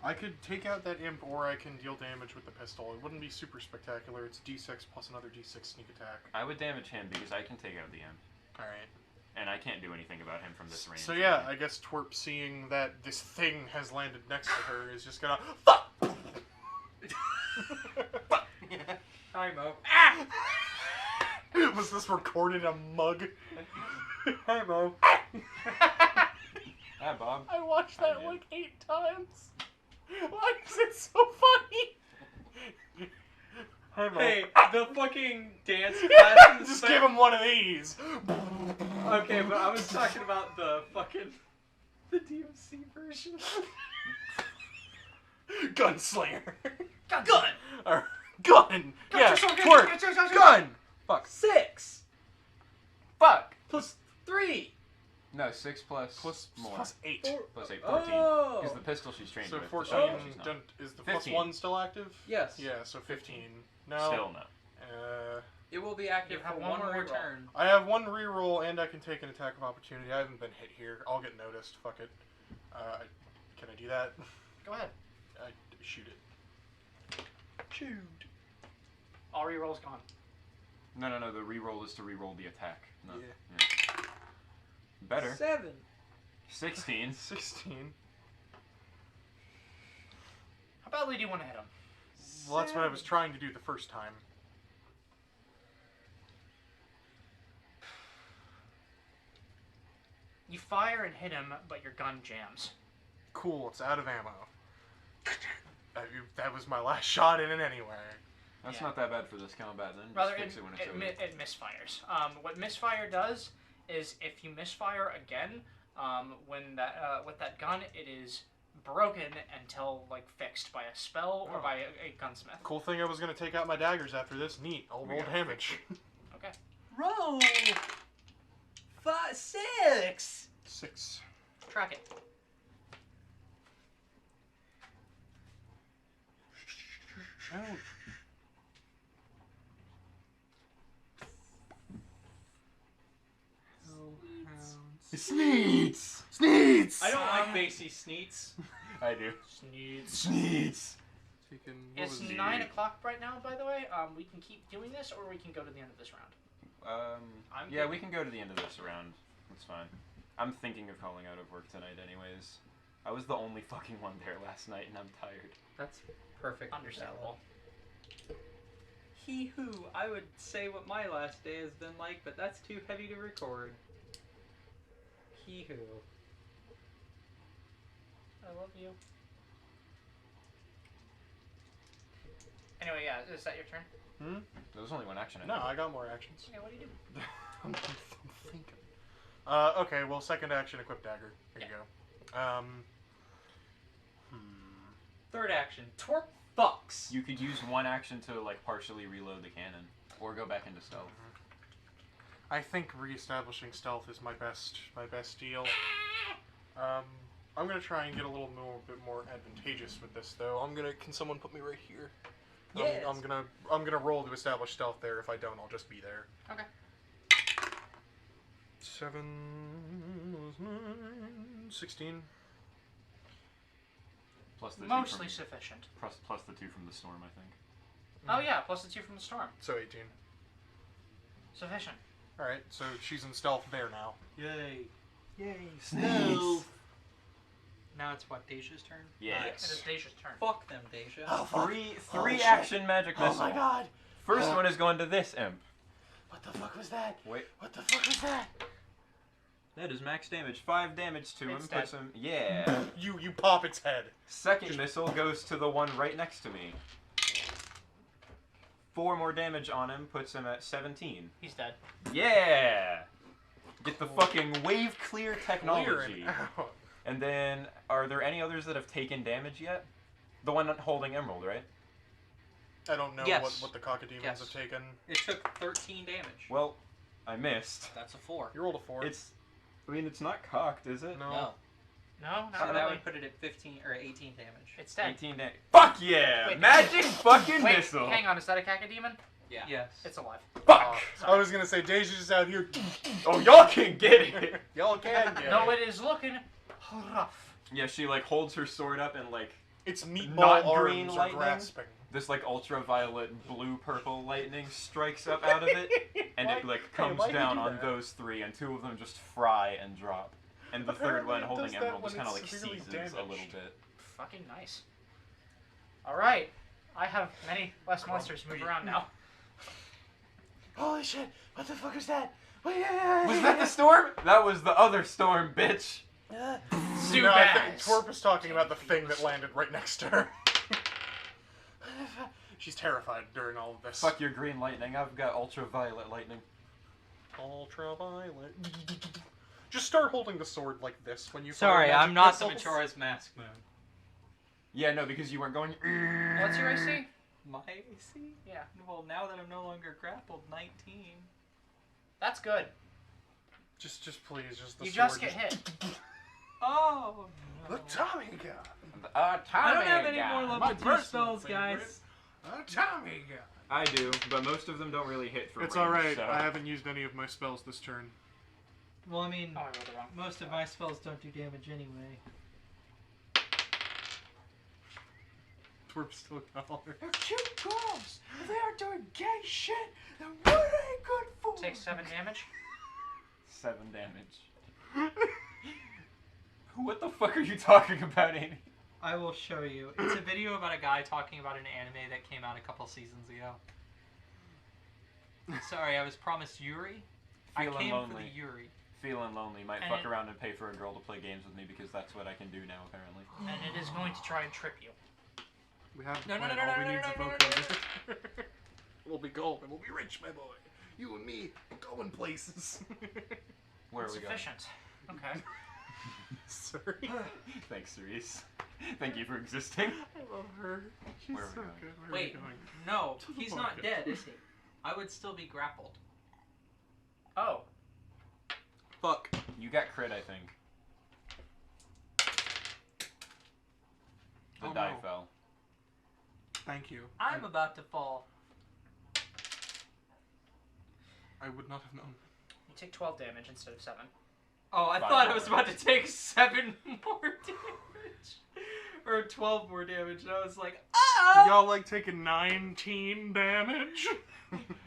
I could take out that imp, or I can deal damage with the pistol. It wouldn't be super spectacular. It's D6 plus another D6 sneak attack. I would damage him because I can take out the imp. All right. And I can't do anything about him from this range. So yeah, I guess Twerp, seeing that this thing has landed next to her, is just gonna fuck. Hi, Mo. Was this recorded in a mug? Hi, Mo. Hi, Bob. I watched that I did. like 8 times. Why is it so funny? Hi, Mo. Hey, the fucking dance class. in the Just sec- give him one of these. Okay, but I was talking about the fucking the DMC version. Gunslinger. Gun! Or gun. Yeah. Gun, Twerp. Gun. Fuck. 6 Fuck! plus 3. No, 6 plus more. Plus 8. Plus 8, 14. Oh. Because the pistol she's trained So with. 14. The shotgun she's not. Is the plus 15. 1 still active? Yes. Yeah. So 15. No. Still no. It will be active You have for one one more more reroll. turn. I have 1 reroll, and I can take an attack of opportunity. I haven't been hit here. I'll get noticed. Fuck it. Can I do that? Go ahead. I shoot it. Shoot. All rerolls gone. No, the reroll is to reroll the attack. No. Yeah. Better. 7. 16. 16. How badly do you want to hit him? Well, that's what I was trying to do the first time. You fire and hit him, but your gun jams. Cool, it's out of ammo. That was my last shot in it anyway. That's Yeah. not that bad for this combat then. Just Rather, fix it when it's over. it misfires. What misfire does is if you misfire again, when that with that gun, it is broken until like fixed by a spell or Oh. by a gunsmith. Cool thing, I was gonna take out my daggers after this. Neat. I'll We roll gotta damage. Okay. Roll. 6. 6. Track it. Oh. Sneeds! Sneeds! I don't like bassy sneets. I do. Sneeds. Sneeds! It's 9 o'clock right now, by the way. We can keep doing this, or we can go to the end of this round. Yeah, we can go to the end of this round. That's fine. I'm thinking of calling out of work tonight anyways. I was the only fucking one there last night and I'm tired. That's perfect. Understandable. He who, I would say what my last day has been like, but that's too heavy to record. He who. I love you. Anyway, yeah, is that your turn? There was only one action. No, I got more actions. Okay, what do you do? I'm thinking. Okay, well, second action, equip dagger. There you go. Third action, Twerp fucks. You could use one action to like partially reload the cannon, or go back into stealth. I think reestablishing stealth is my best deal. I'm gonna try and get a bit more advantageous with this, though. Can someone put me right here? Yes. I'm gonna roll to establish stealth there. If I don't, I'll just be there. Okay. 7 was 9, 16. Plus the Mostly 2 sufficient. plus the 2 from the storm, I think. Oh yeah, plus the 2 from the storm. So 18. Sufficient. All right, so she's in stealth there now. Yay. Yay, Stealth. Now it's what, Deja's turn? It is Deja's turn. Fuck them, Deja. Oh, fuck. Three shit. action magic Oh missile. my god! First one is going to this imp. What the fuck was that? Wait. What the fuck was that? That is max damage. 5 damage to him. It's Puts him. Yeah. You pop its head. Second missile goes to the one right next to me. 4 more damage on him. Puts him at 17. He's dead. Yeah. Get the fucking wave clear technology. Clearing out. And then, are there any others that have taken damage yet? The one holding Emerald, right? I don't know Yes. what the Cacodemons Yes. have taken. It took 13 damage. Well, I missed. That's a 4. You rolled a 4. I mean, it's not cocked, is it? No. No, not So that really. would put it at 15 or 18 damage. It's dead. 18 damage. Fuck yeah! Wait. Magic fucking Wait, missile! hang on. Is that a cacodemon? Yeah. Yes. It's alive. Fuck! I was gonna say Deja's just out here. Oh, y'all can get it! Y'all can get No, it. it is looking rough. Yeah, she like holds her sword up and like It's meatball Not arms green are lightning? grasping. this like ultraviolet blue purple lightning strikes up out of it and it like comes why do you down do on that? those 3 and 2 of them just fry and drop. And the third Apparently one it holding does that Emerald when just kind of it's like severely seizes a little damaged. bit. Fucking nice. All right, I have many less monsters to move around now. Holy shit! What the fuck was that? Was that the storm? That was the other storm, bitch. Uh, No, I think Zubaz. Twerp is talking about the thing that landed right next to her. She's terrified during all of this. Fuck your green lightning. I've got ultraviolet lightning. Ultraviolet. Just start holding the sword like this when you. Sorry, fire I'm magic not the missiles. Majora's Mask moon. Yeah, no, because you weren't going. What's your AC? My AC? Yeah, Well, now that I'm no longer grappled, 19. that's good. Just please, just the You sword. just get hit. Oh, no. The Tommy gun. I don't have any more level 2 personal spells, favorite. guys. The Tommy gun. I do, but most of them don't really hit for It's range, alright. so- I haven't used any of my spells this turn. Well, I mean, Oh, I rolled it wrong. most of my spells don't do damage anyway. Twerp's still got all her. they're cute girls. If they are doing gay shit, then what are they good for? Take 7 damage. 7 damage. What the fuck are you talking about, Amy? I will show you. It's a video about a guy talking about an anime that came out a couple seasons ago. Sorry, I was promised Yuri. I Feeling came for lonely. the Yuri. Feeling lonely. Might And fuck it- around and pay for a girl to play games with me because that's what I can do now, apparently. And it is going to try and trip you. We have No, no, planned. no, no, All we no, need is no, a no, no, vocoder. We'll be golden. We'll be rich, my boy. You and me going places. Where are we going? Sufficient. Okay. Sorry. Thanks, Cerise. Thank you for existing. I love her. She's Where are we so going? good. Where Wait, are we going? no, To the he's not market. dead, is he? I would still be grappled. Oh. Fuck. You got crit, I think. The Oh, die no. fell. Thank you. I'm about to fall. I would not have known. You take 12 damage instead of 7. Oh, I 5 thought I more was about to take 7 more damage. Or 12 more damage, and I was like, ah! Y'all like taking 19 damage?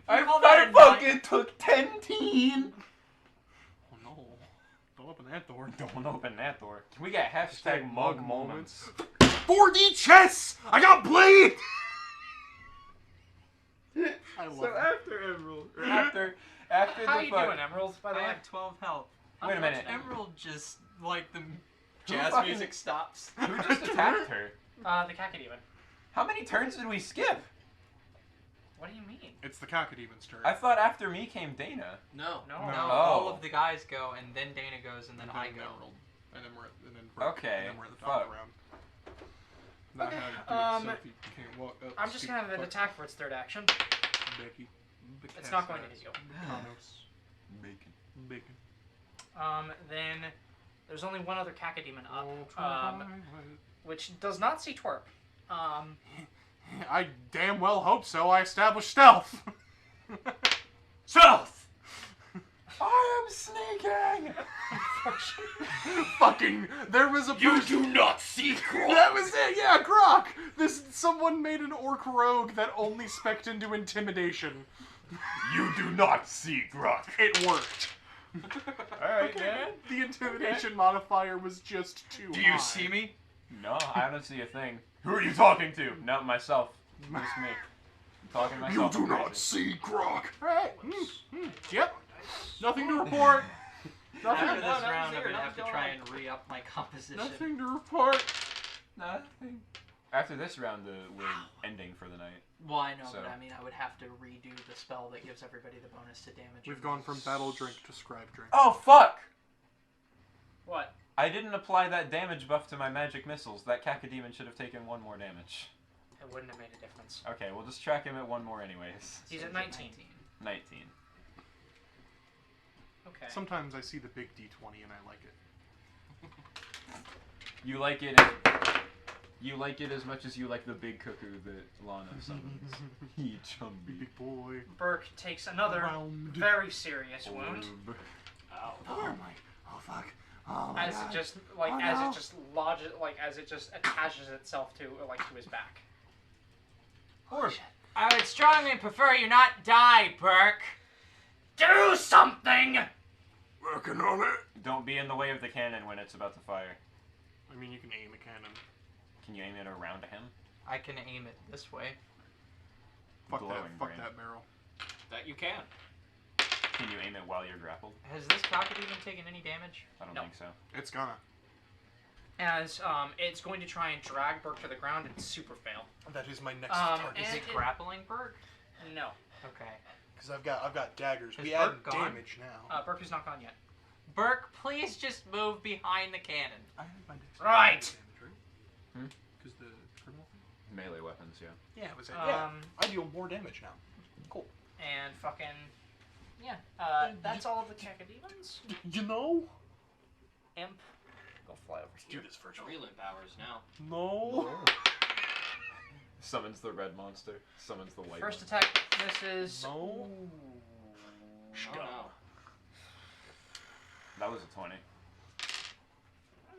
I call that a fucking took 10. Oh no. Don't open that door. Don't open that door. We got hashtag mug moments. 4D chess! I got blade! I love So it. after Emerald, or after How the you fuck, doing, Emerald, by the I way? have 12 health. Wait a I'll minute. watch Emerald just, like, the Who jazz fucking- music stops. who just attacked her? The Cacodemon. How many turns did we skip? What do you mean? It's the Cacodemons' turn. I thought after me came Dana. No. No. No, No. all Oh. of the guys go, and then Dana goes, and then I go. And then we're Okay, at the top of fuck. the round. Not Okay, how to do it, so if you can't walk up. I'm just stupid gonna have an fuck attack for its third action. Becky. It's not going to hit you. Thanos. Bacon. Bacon. Then There's only one other Cacodemon up, Ultraviolet. which does not see Twerp. I damn well hope so. I established stealth. Stealth! I am sneaking! Fucking, there was a You person- do not see Grok! That was it, yeah, Grok! Someone made an orc rogue that only spec'd into intimidation. You do not see Grok. It worked. Alright, man. The intimidation modifier was just too Do high. you see me? No, I don't see a thing. Who are you talking to? Not myself. Just me. I'm talking to You myself. do I'm not crazy. see Grok. Alright. Yep. Nothing to report. After Nothing. this no, round, I'm zero, gonna have to nothing's try going and re-up my composition. Nothing to report. Nothing. After this round, we're ending for the night. Well, I know, So- but I mean, I would have to redo the spell that gives everybody the bonus to damage. We've gone from battle drink to scribe drink. Oh, fuck! What? I didn't apply that damage buff to my magic missiles. That Cacodemon should have taken 1 more damage. It wouldn't have made a difference. Okay, we'll just track him at 1 more anyways. He's at 19. 19. Okay. Sometimes I see the big D20 and I like it. You like it as much as you like the big cuckoo that Lana summons. He chumby. Big boy. Burke takes another Round. very serious wound Orb. Oh my. Oh fuck. Oh my as god. it just like Oh, as no. it just lodges like as it just attaches itself to to his back. Orb. I would strongly prefer you not die, Burke. Do something! Working on it. Don't be in the way of the cannon when it's about to fire. I mean, you can aim a cannon. Can you aim it around him? I can aim it this way. Fuck Glowing that brain. barrel. That you can. Can you aim it while you're grappled? Has this Cacodemon even taken any damage? I don't No. think so. It's gonna. As it's going to try and drag Burke to the ground and super fail. That is my next target. Is And it it- grappling Burke? No. Okay. Because I've got daggers. Is We add Burke gone? damage now. Burke is not gone yet. Burke, please just move behind the cannon. I have my dex. Right. Damage, right? Hmm? Because the criminal thing? Melee weapons, yeah. Yeah, it was it. Yeah. I deal more damage now. And fucking yeah. That's all of the Cacodemons. You know? Imp, go fly over here. Do this first. Real powers now. No. Summons the red monster. Summons the white First one. attack misses. No. Oh no. That was a 20.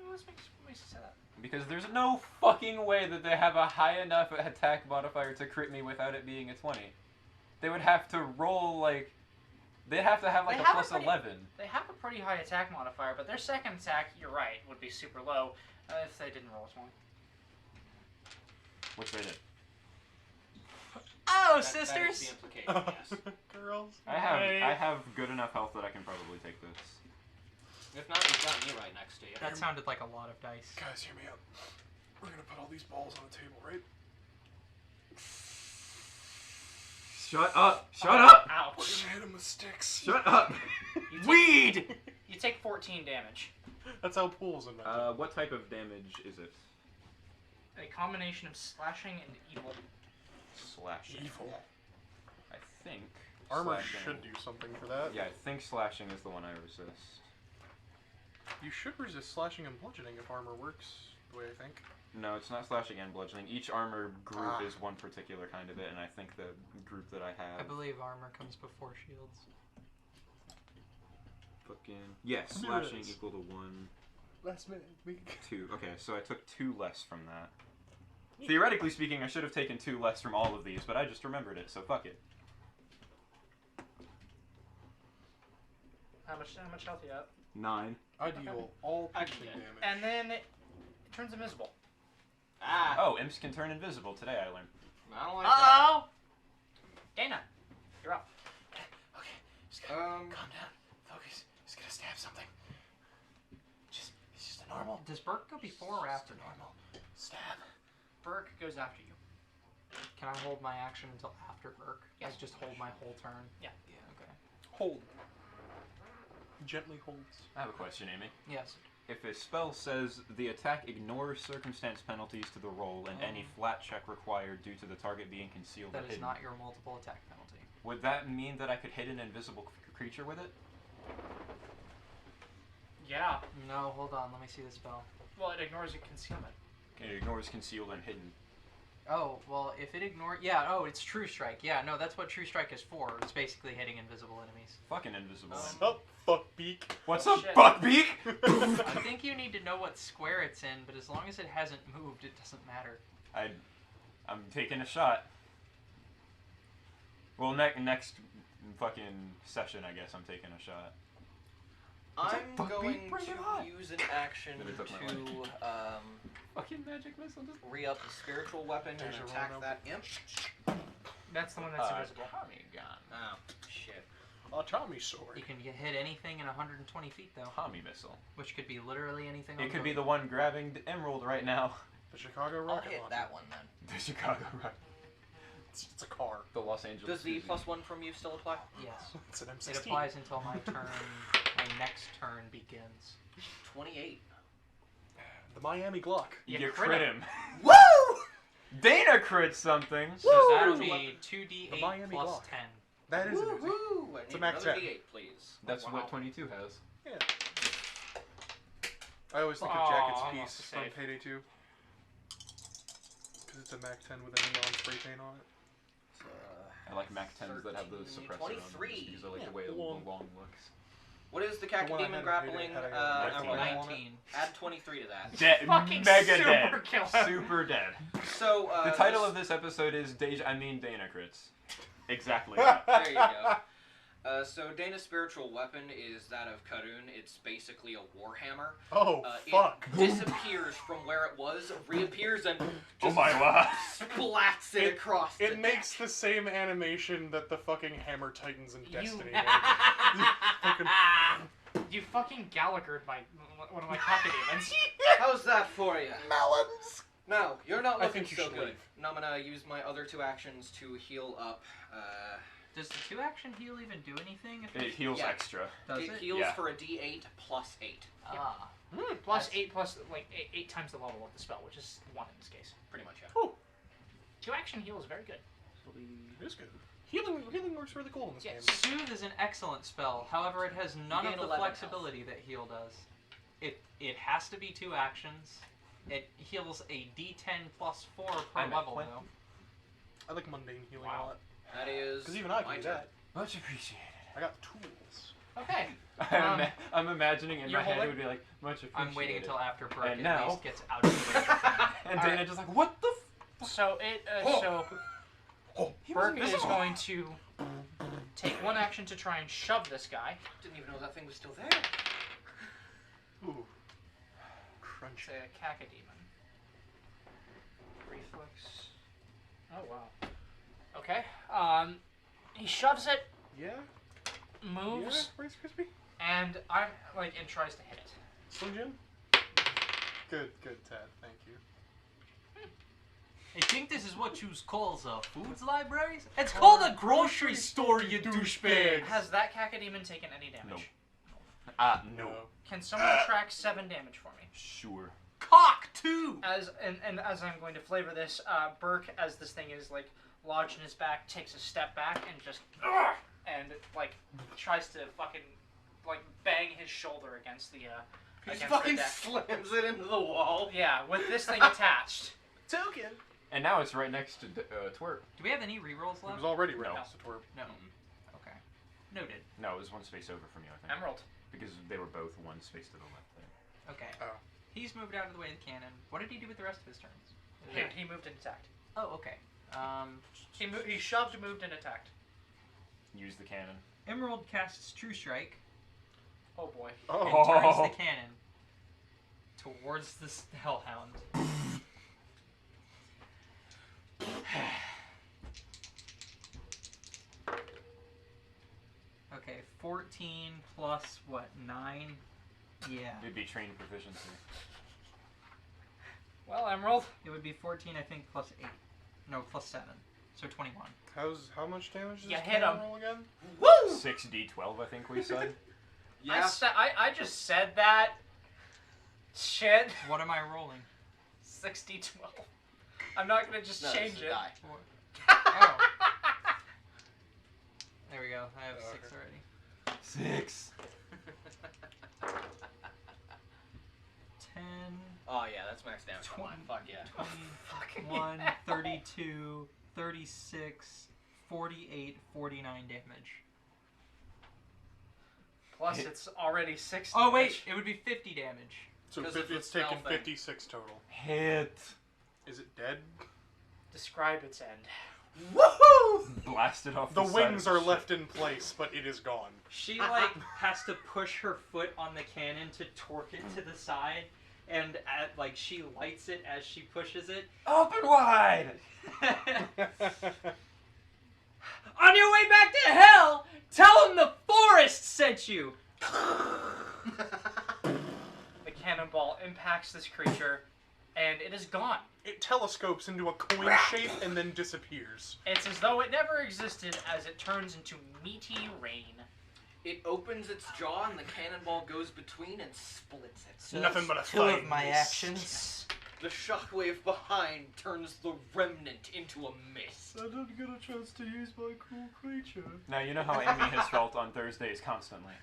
What makes you say that? Because there's no fucking way that they have a high enough attack modifier to crit me without it being a 20. They would have to roll like... They'd have to have like They a have plus a pretty- 11. They have a pretty high attack modifier, but their second attack, you're right, would be super low if they didn't roll a 20. Which they did. Oh, That is sisters! the implication, yes. Girls. I have good enough health that I can probably take this. If not, you've got me right next to you. That sounded like a lot of dice. Guys, hear me out. We're gonna put all these balls on the table, right? Shut up! Shut up! We're Ouch. gonna hit him with sticks. Shut up! You take, Weed! you take 14 damage. That's how pools invented. What type of damage is it? A combination of slashing and evil. Slashing. Evil. I think. Armor slashing- should do something for that. Yeah, I think slashing is the one I resist. You should resist slashing and bludgeoning if armor works the way I think. No, it's not slashing and bludgeoning. Each armor group Ah. is one particular kind of it, and I think the group that I I have. believe armor comes before shields. Fucking. Yes, slashing Yes. equal to 1, Last minute. 2. Okay, so I took 2 less from that. Theoretically speaking, I should have taken 2 less from all of these, but I just remembered it, so fuck it. How much health you have? 9. I deal all piercing Yeah. damage. And then it turns invisible. Ah, Oh, imps can turn invisible. Today I learned. I don't like that. Uh-oh! Dana, you're up. Okay, just gotta Um, calm down. Focus. Just gonna stab something. It's just a normal. Does Burke go before or after? Just a normal stab. Burke goes after you. Can I hold my action until after Burke? Yes. I just hold my whole turn? Yeah. Okay. Hold. Gently holds. I have a question, Amy. Yes. If a spell says the attack ignores circumstance penalties to the roll and any flat check required due to the target being concealed or That is hidden, not your multiple attack penalty. would that mean that I could hit an invisible creature with it? Yeah. No, hold on. Let me see the spell. Well, it ignores your concealment. It ignores concealed and hidden. Oh, well, if it ignores... Yeah, oh, it's True Strike. Yeah, no, that's what True Strike is for. It's basically hitting invisible enemies. Fucking invisible. What's up, fuckbeak? What's Oh, up, shit. Buckbeak? I think you need to know what square it's in, but as long as it hasn't moved, it doesn't matter. I'm taking a shot. Well, next fucking session, I guess I'm taking a shot. I'm Buckbeak? going Bring it on. to use an action Then it took my to Fucking magic missile. Just... re-up the spiritual weapon and There's your attack roll that imp. That's the one that's invisible. Tommy gun. Oh, shit. A Tommy sword. You can hit anything in 120 feet, though, Tommy missile. which could be literally anything. It could be the one grabbing the emerald right now. The Chicago I'll rocket hit launcher. that one then. The Chicago rock. It's a car. The Los Angeles. Does the Susie. +1 from you still apply? Yes. It's an M16. It applies until my next turn begins. 28. The Miami Glock. You You crit crit him. Woo! Dana crit something. So Woo! that would The be The 2d8 Miami plus Glock. 10. That is amazing. Woo-hoo! I It's a need max another 10. D8, please. That's Wow. what 22 has. I always think of Aw, Jacket's I piece lost the from save. Payday 2. Because it's a Mac 10 with a neon spray paint on it. I like Mac 10s that have those 13, suppressor on them 23. because I like the way Yeah, the long. long looks. What is the The one I Cacodemon had grappling? in Payday had a emerald? 19. Add 23 to that. Dead, Fucking mega super dead, killer. super dead. So, The title of this episode is Dana crits. Exactly. There you go. So Dana's spiritual weapon is that of Karun. It's basically a warhammer. Oh, It fuck. disappears from where it was, reappears, and Oh just my god. splats it across the It makes deck. the same animation that the fucking Hammer Titans in Destiny make. You fucking Gallaghered one of my cacodemons. How's that for you? Melons! No, you're not I looking think you so should good. leave. Now I'm gonna use my other two actions to heal up. Does the 2-action heal even do anything? If It heals Yeah. extra. does it it? heals Yeah. for a D8 plus 8. Ah. Plus 8 plus, like, 8 times the level of the spell, which is 1 in this case. Pretty much, yeah. 2-action heal is very good. It is good. Healing works really cool in this game. Soothe is an excellent spell. However, it has none gain of the 11 flexibility that heal does. It has to be 2 actions. It heals a D10 plus 4 per I'm at level, 20. though. I like mundane healing Wow. a lot. That is. Because even I my can do turn. that. Much appreciated. I got tools. Okay. I'm imagining in you're my head it holding- would be like, much appreciated. I'm waiting until after Brooke And at now- least gets out of the way. And Dana just like, what the So Burke is going to take 1 action to try and shove this guy. Didn't even know that thing was still there. Ooh. It's Crunch. a cacodemon. Reflex. Oh wow. Okay. He shoves it, Yeah? moves, Yeah, Rice Krispie? and tries to hit it. Slim Jim? Good, Tad. Thank you. I think this is what you call the foods libraries? It's called a grocery store, you douchebag! Has that cacodemon taken any damage? No. No. Can someone track 7 damage for me? Sure. Cock, too! As as I'm going to flavor this, Burke, as this thing is lodged in his back, takes a step back and just and tries to fucking bang his shoulder against the He against the fucking deck. slams it into the wall. Yeah, with this thing attached. Token! And now it's right next to Twerp. Do we have any rerolls It left? was already right No. next to Twerp. No. Okay. Noted. No, it was one space over from you, I think. Emerald. Because they were both one space to the left there. Okay. Oh. He's moved out of the way of the cannon. What did he do with the rest of his turns? He moved and attacked. Oh, okay. He shoved, moved, and attacked. Use the cannon. Emerald casts True Strike Oh boy. and Oh. turns the cannon towards the Hellhound. Okay, 14 plus what, 9? Yeah. It'd be trained proficiency. Well, Emerald. It would be 14, I think, plus 8. No, plus 7. So 21. How much damage does You this hit cannon him. roll again? Woo! 6d12, I think we said. Yeah. I just said that. Shit. What am I rolling? 60-12. I'm not gonna just No, change this is it. die. Oh. There we go. I have 6 already. 6. 10, Oh yeah, that's max damage on mine. Fuck yeah. 21, 32, 36, 48, 49 damage. Plus, it's already 6 Oh wait, damage. it would be 50 damage. So Because of the it's taken spell thing. 56 total. Hit. Is it dead? Describe its end. Woohoo! Blasted off The the side wings of the are ship. left in place, but it is gone. She like has to push her foot on the cannon to torque it to the side, and like she lights it as she pushes it. Open wide. On your way back to hell, tell him the forest sent you. The cannonball impacts this creature, and it is gone. It telescopes into a coin shape and then disappears. It's as though it never existed as it turns into meaty rain. It opens its jaw and the cannonball goes between and splits it. So Nothing that's but a 2 fine of my mist. actions. The shockwave behind turns the remnant into a mist. I didn't get a chance to use my cool creature. Now you know how Amy has felt on Thursdays constantly.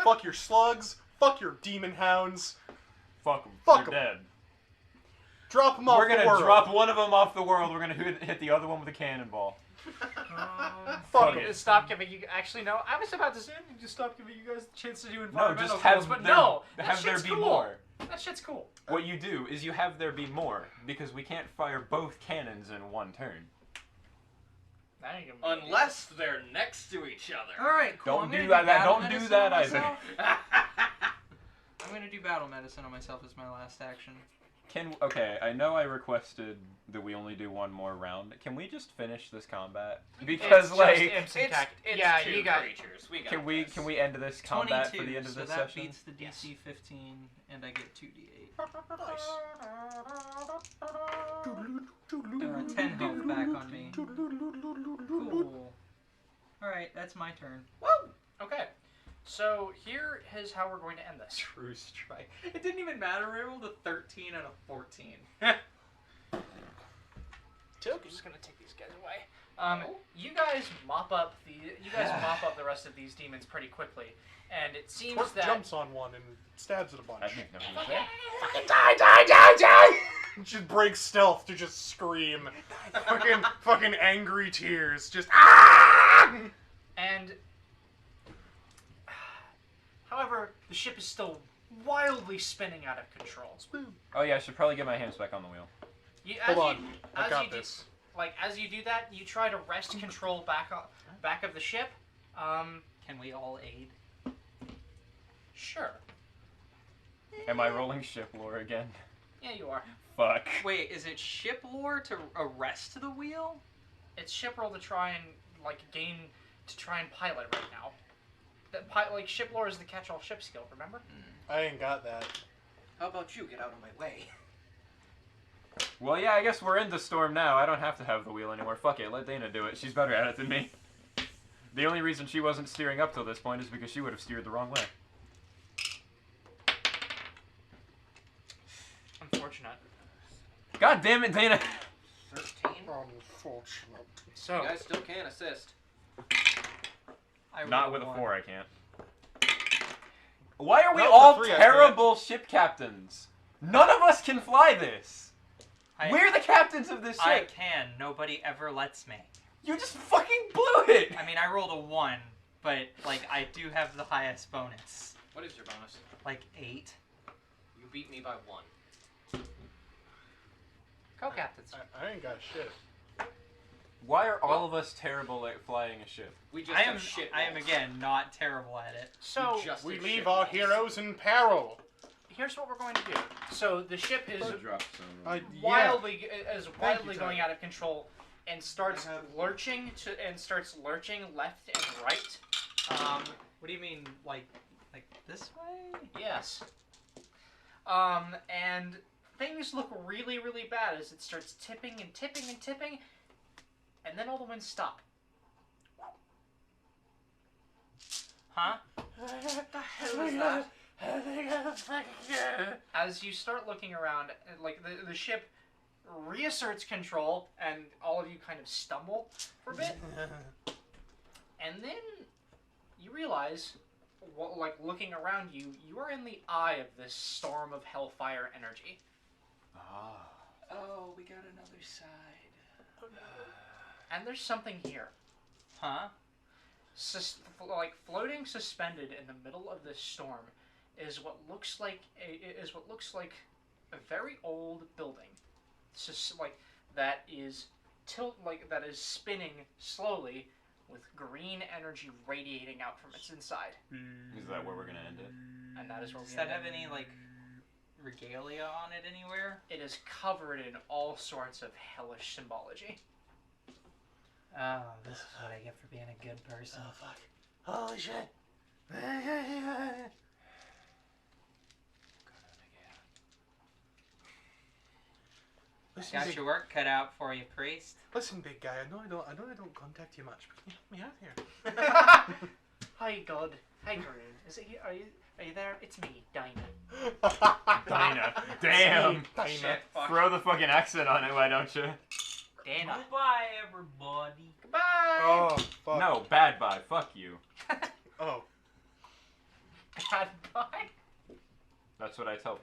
Fuck your slugs. Fuck your demon hounds. Fuck them. Fuck They're 'em. dead. Drop them off We're the gonna world. drop one of them off the world. We're gonna hit the other one with a cannonball. Fuck Fuck 'em. it. Stop giving you. Actually, no. I was about to say just stop giving you guys the chance to do No, environmental just have goals, but there, no. That have there shit's be cool. more. That shit's cool. What you do is you have there be more because we can't fire both cannons in one turn. That ain't gonna be Unless they're next to each other. All right, cool. Don't I'm do gonna that- battle don't do medicine that on either. myself. I'm gonna do battle medicine on myself as my last action. Okay, I know I requested that we only do one more round. Can we just finish this combat? Because It's like, just imps and It's, tact. it's Yeah, two you got. creatures. We got can we this. end this combat 22, for the end of so this that session? beats the DC 15, and I get 2d8. 10 health back on me. Cool. Alright, that's my turn. Okay. So here is how we're going to end this. True strike. It didn't even matter. I rolled a 13 and a 14. I'm just gonna take these guys away. You guys mop up the rest of these demons pretty quickly, and it seems Twerk that jumps on one and stabs it a bunch. That makes no sense. Okay. Fucking die! Just breaks stealth to just scream. fucking angry tears. Just And however, the ship is still wildly spinning out of control. Oh yeah, I should probably get my hands back on the wheel. Hold on, I got you do, this. as you do that, you try to wrest control back of the ship. Can we all aid? Sure. Am I rolling ship lore again? Yeah, you are. Fuck. Wait, is it ship lore to arrest the wheel? It's ship roll to try and pilot right now. Ship lore is the catch-all ship skill. Remember? I ain't got that. How about you get out of my way? Well, yeah, I guess we're in the storm now. I don't have to have the wheel anymore. Fuck it, let Dana do it. She's better at it than me. The only reason she wasn't steering up till this point is because she would have steered the wrong way. Unfortunate. God damn it, Dana! 13. Unfortunate. So You guys still can't assist. I Not rolled with a one. 4, I can't. Why are we Not with all a 3, I terrible ship captains? None of us can fly this! I- We're the captains of this I ship! can. Nobody ever lets me. You just fucking blew it! I mean, I rolled a 1, but, like, I do have the highest bonus. What is your bonus? Like, 8. You beat me by 1. co-captains. I ain't got shit. Why are all of us terrible at flying a ship? We just I have am, shit I am, rolls. again, not terrible at it. So We leave our heroes in peril. here's what we're going to do. So the ship is Yeah. wildly you, going Ty. out of control and starts lurching left and right. What do you mean, like this way? Yes. And things look really, really bad as it starts tipping and tipping and tipping, and then all the winds stop. Huh? What the hell is that? As you start looking around, like the ship reasserts control, and all of you kind of stumble for a bit, and then you realize like looking around you, you are in the eye of this storm of hellfire energy. Ah. Oh, we got another side. And there's something here. Huh? Like floating suspended in the middle of this storm is what looks like a very old building. Like that is that is spinning slowly with green energy radiating out from its inside. Is that where we're gonna end it? And that is where Does we that end have any, like, regalia on it anywhere? It is covered in all sorts of hellish symbology. Oh, this is what I get for being a good person. Oh fuck! Holy shit! Listen, Got your work cut out for you, priest. Listen, big guy. I know I don't contact you much, but can you help me out here? Hi God. Hi Karun. Is it here? Are you there? It's me, Dinah. Dinah. Damn. Shit, fuck. Throw the fucking accent on it, why don't you? Dana. Goodbye, everybody. Goodbye. Oh fuck! No, bad bye. Fuck you. Oh. Bye. That's what I tell